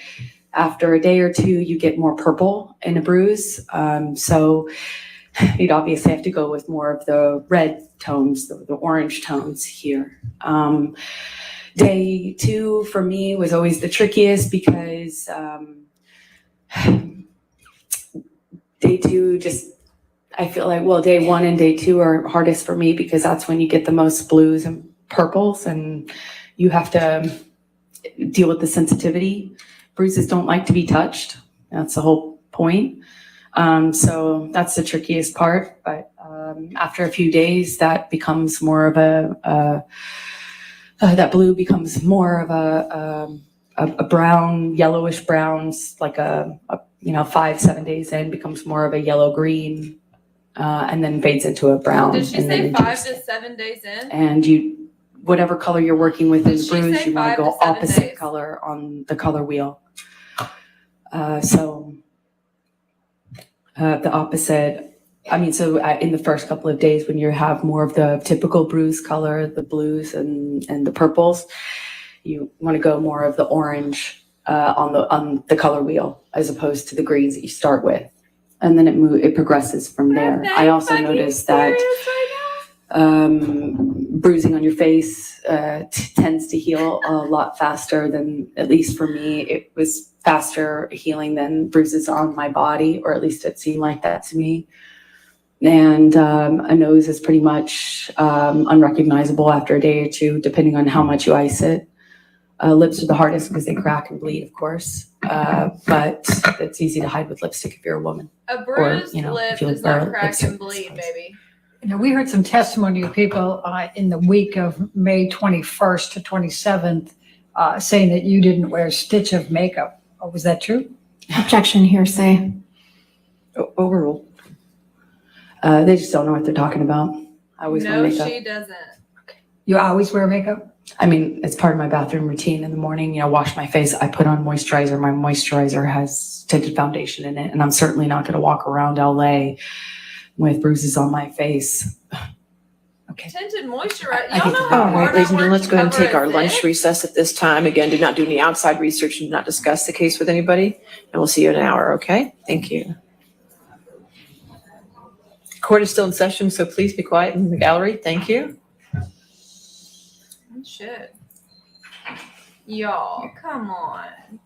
After a day or two, you get more purple in a bruise. So you'd obviously have to go with more of the red tones, the orange tones here. Day 2 for me was always the trickiest because day 2 just, I feel like, well, day 1 and day 2 are hardest for me because that's when you get the most blues and purples and you have to deal with the sensitivity. Bruises don't like to be touched. That's the whole point. So that's the trickiest part. But after a few days, that becomes more of that blue becomes more of a brown, yellowish browns, like a 5-7 days in becomes more of a yellow green, and then fades into a brown. Did she and then say into 5 to 7 days in? And whatever color you're working with in Did the she bruise, say you want 5 to to go 7 opposite days? color on the color wheel. The opposite. In the first couple of days when you have more of the typical bruise color, the blues and the purples, you want to go more of the orange on the color wheel as opposed to the greens that you start with, and then it progresses from there. I also noticed that bruising on your face tends to heal a lot faster than, at least for me, it was faster healing than bruises on my body, or at least it seemed like that to me. And a nose is pretty much unrecognizable after a day or 2, depending on how much you ice it. Lips are the hardest because they crack and bleed, of course. But it's easy to hide with lipstick if you're a woman. A bruised lip if you does wear not crack lipstick. and bleed, baby. We heard some testimony of people in the week of May 21st to 27th saying that you didn't wear a stitch of makeup. Oh, was that true? Objection, hearsay. Overruled. They just don't know what they're talking about. I always wear No, makeup. she doesn't. You always wear makeup? I mean, it's part of my bathroom routine in the morning. Wash my face. I put on moisturizer. My moisturizer has tinted foundation in it, and I'm certainly not going to walk around LA with bruises on my face. Okay. Tinted moisturizer. I Y'all think know the- how All right, hard ladies I and gentlemen, work let's to go ahead and cover take a our lunch zit? recess at this time. Again, do not do any outside research and do not discuss the case with anybody. And we'll see you in an hour, okay? Thank you. Court is still in session, so please be quiet in the gallery. Thank you. Shit. Y'all, come on.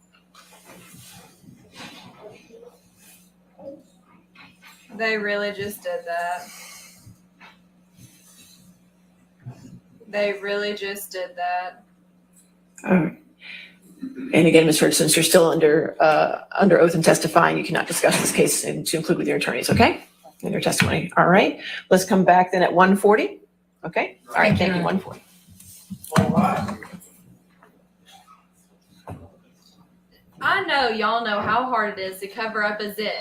They really just did that. They really just did that. All right. And again, Ms. Hurd, since you're still under oath and testifying, you cannot discuss this case and to include with your attorneys, okay? In your testimony. All right. Let's come back then at 1:40. Okay? All right, thank you. 1:40. I know y'all know how hard it is to cover up a zit.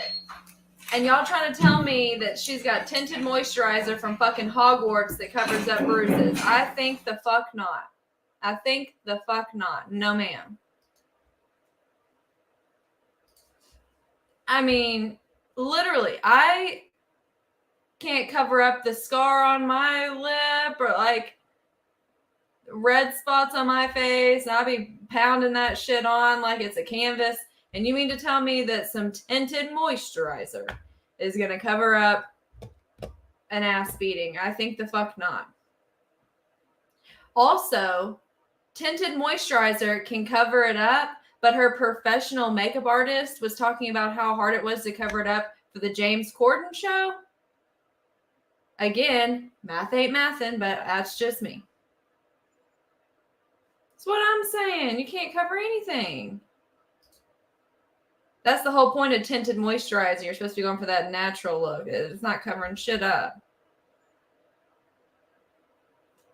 And y'all trying to tell me that she's got tinted moisturizer from fucking Hogwarts that covers up bruises. I think the fuck not. I think the fuck not. No, ma'am. I mean, literally, I can't cover up the scar on my lip or like red spots on my face. I'll be pounding that shit on like it's a canvas. And you mean to tell me that some tinted moisturizer is going to cover up an ass beating? I think the fuck not. Also, tinted moisturizer can cover it up, but her professional makeup artist was talking about how hard it was to cover it up for the James Corden show. Again, math ain't mathin', but that's just me. That's what I'm saying. You can't cover anything. That's the whole point of tinted moisturizer. You're supposed to be going for that natural look. It's not covering shit up.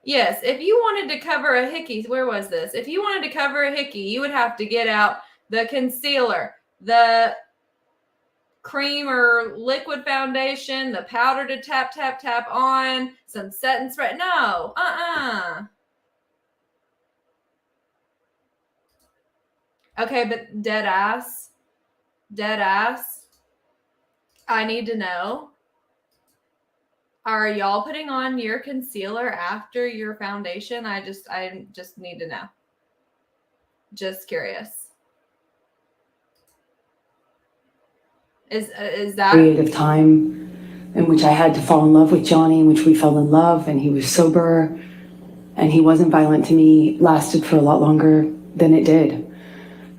Yes, if you wanted to cover a hickey, where was this? If you wanted to cover a hickey, you would have to get out the concealer, the cream or liquid foundation, the powder to tap, tap, tap on, some setting spray. No, Okay, but dead ass, I need to know, are y'all putting on your concealer after your foundation? I just need to know. Just curious. Is that Period of time in which I had to fall in love with Johnny, in which we fell in love, and he was sober, and he wasn't violent to me, lasted for a lot longer than it did.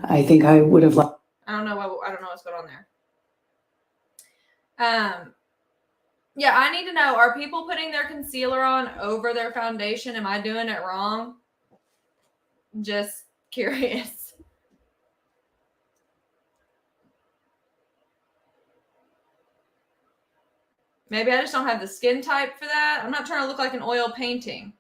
I think I would have loved. I don't know what's going on there. Yeah, I need to know, are people putting their concealer on over their foundation? Am I doing it wrong? Just curious. Maybe I just don't have the skin type for that. I'm not trying to look like an oil painting.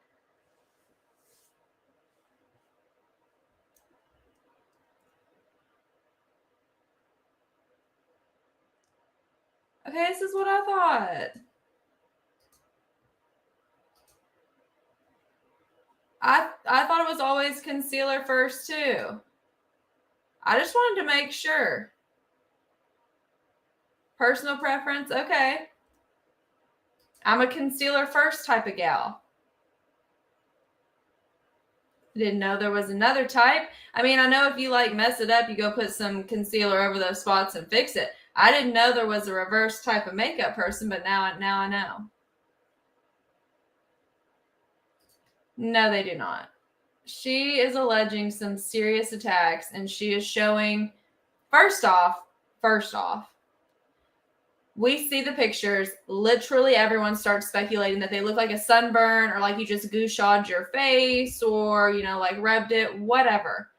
Okay, this is what I thought. I thought it was always concealer first too. I just wanted to make sure. Personal preference, okay. I'm a concealer first type of gal. Didn't know there was another type. I mean, I know if you like mess it up, you go put some concealer over those spots and fix it. I didn't know there was a reverse type of makeup person, but now I know. No, they do not. She is alleging some serious attacks, and she is showing, first off, we see the pictures. Literally everyone starts speculating that they look like a sunburn or like you just gooshed your face or, you know, like rubbed it, whatever.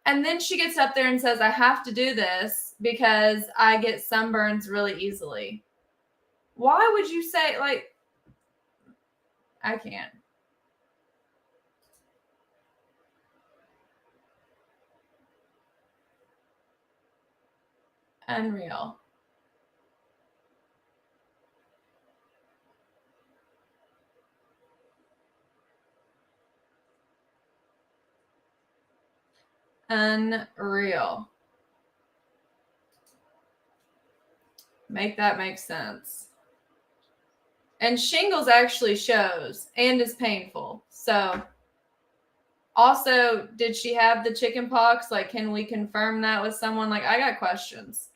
And then she gets up there and says, I have to do this because I get sunburns really easily. Why would you say, like, I can't. Unreal. Unreal. Make that make sense. And shingles actually shows and is painful. So also, did she have the chicken pox? Like, can we confirm that with someone? Like, I got questions.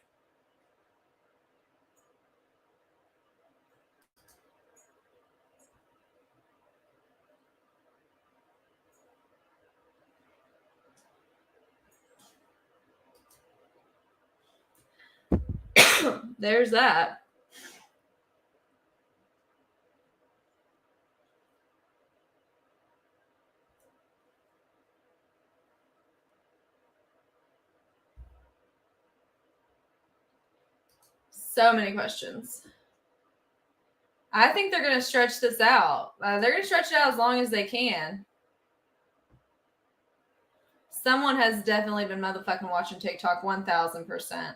There's that. So many questions. I think they're going to stretch this out. They're going to stretch it out as long as they can. Someone has definitely been motherfucking watching TikTok 1,000%.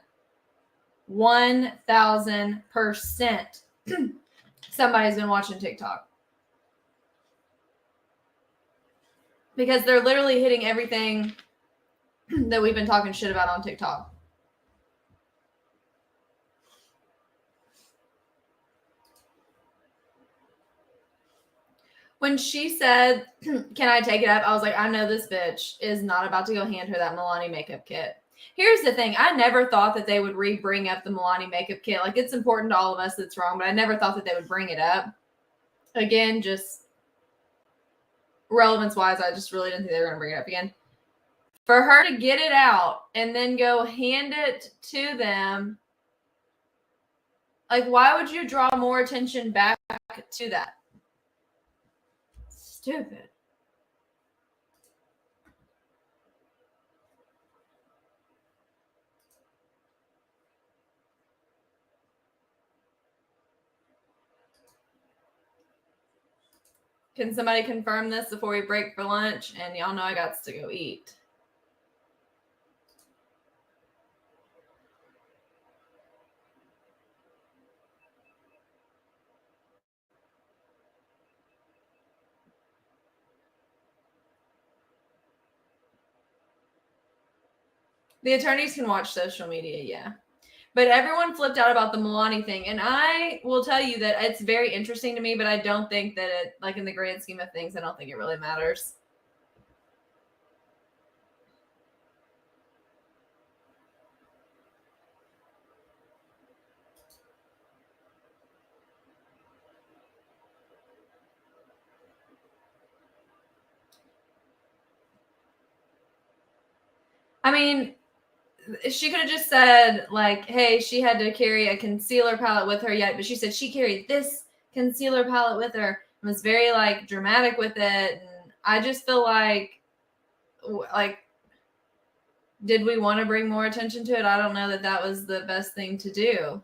1,000%. Somebody's been watching TikTok. Because they're literally hitting everything that we've been talking shit about on TikTok. When she said, can I take it up? I was like, I know this bitch is not about to go hand her that Milani makeup kit. Here's the thing. I never thought that they would bring up the Milani makeup kit. Like, it's important to all of us that's wrong, but I never thought that they would bring it up. Again, just relevance-wise, I just really didn't think they were going to bring it up again. For her to get it out and then go hand it to them, like, why would you draw more attention back to that? Stupid. Can somebody confirm this before we break for lunch? And y'all know I got to go eat. The attorneys can watch social media, yeah. But everyone flipped out about the Milani thing. And I will tell you that it's very interesting to me, but I don't think that it, like in the grand scheme of things, I don't think it really matters. I mean, she could have just said, like, hey, she had to carry a concealer palette with her yet, but she said she carried this concealer palette with her and was very, like, dramatic with it. And I just feel like, did we want to bring more attention to it? I don't know that that was the best thing to do.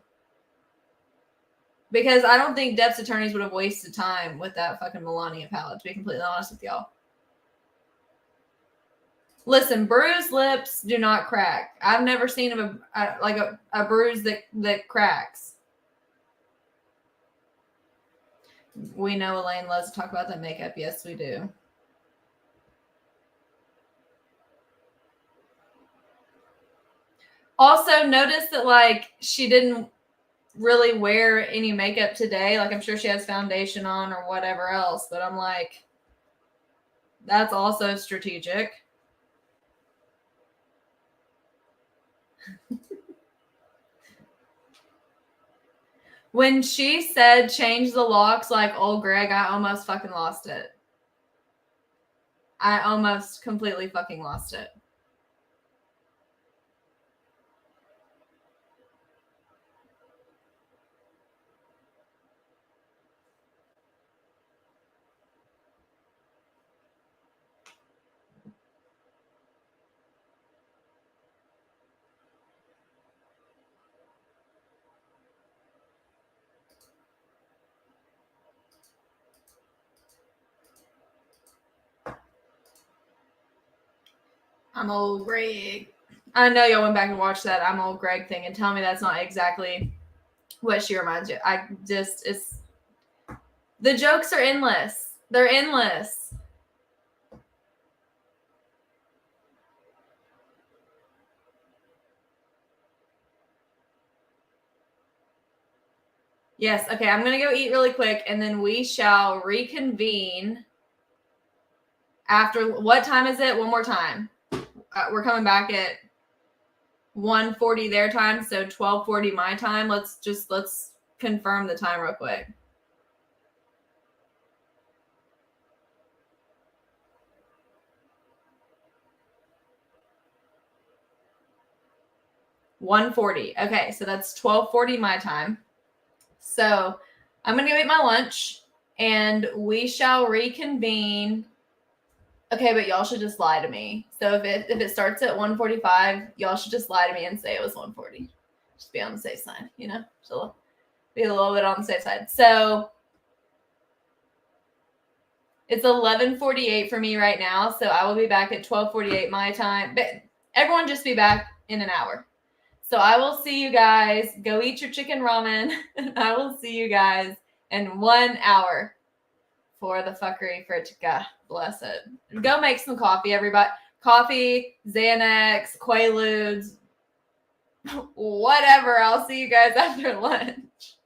Because I don't think Depp's attorneys would have wasted time with that fucking Melania palette, to be completely honest with y'all. Listen, bruised lips do not crack. I've never seen a bruise that cracks. We know Elaine loves to talk about that makeup. Yes, we do. Also, notice that, like, she didn't really wear any makeup today. Like, I'm sure she has foundation on or whatever else, but I'm like, that's also strategic. When she said change the locks like old Greg, I almost fucking lost it. I almost completely fucking lost it. I'm old Greg. I know y'all went back and watched that I'm old Greg thing and tell me that's not exactly what she reminds you. The jokes are endless. They're endless. Yes. Okay. I'm going to go eat really quick and then we shall reconvene after, what time is it? One more time. We're coming back at 1:40 their time, so 12:40 my time. Let's confirm the time real quick. $1:40. Okay, so that's 12:40 my time. So I'm gonna go eat my lunch and we shall reconvene. Okay, but y'all should just lie to me. So if it starts at 1:45, y'all should just lie to me and say it was 1:40. Just be on the safe side, you know? So be a little bit on the safe side. So it's 11:48 for me right now. So I will be back at 12:48 my time. But everyone just be back in an hour. So I will see you guys. Go eat your chicken ramen. And I will see you guys in 1 hour. For the fuckery, for it to God bless it. Go make some coffee, everybody. Coffee, Xanax, Quaaludes, whatever. I'll see you guys after lunch.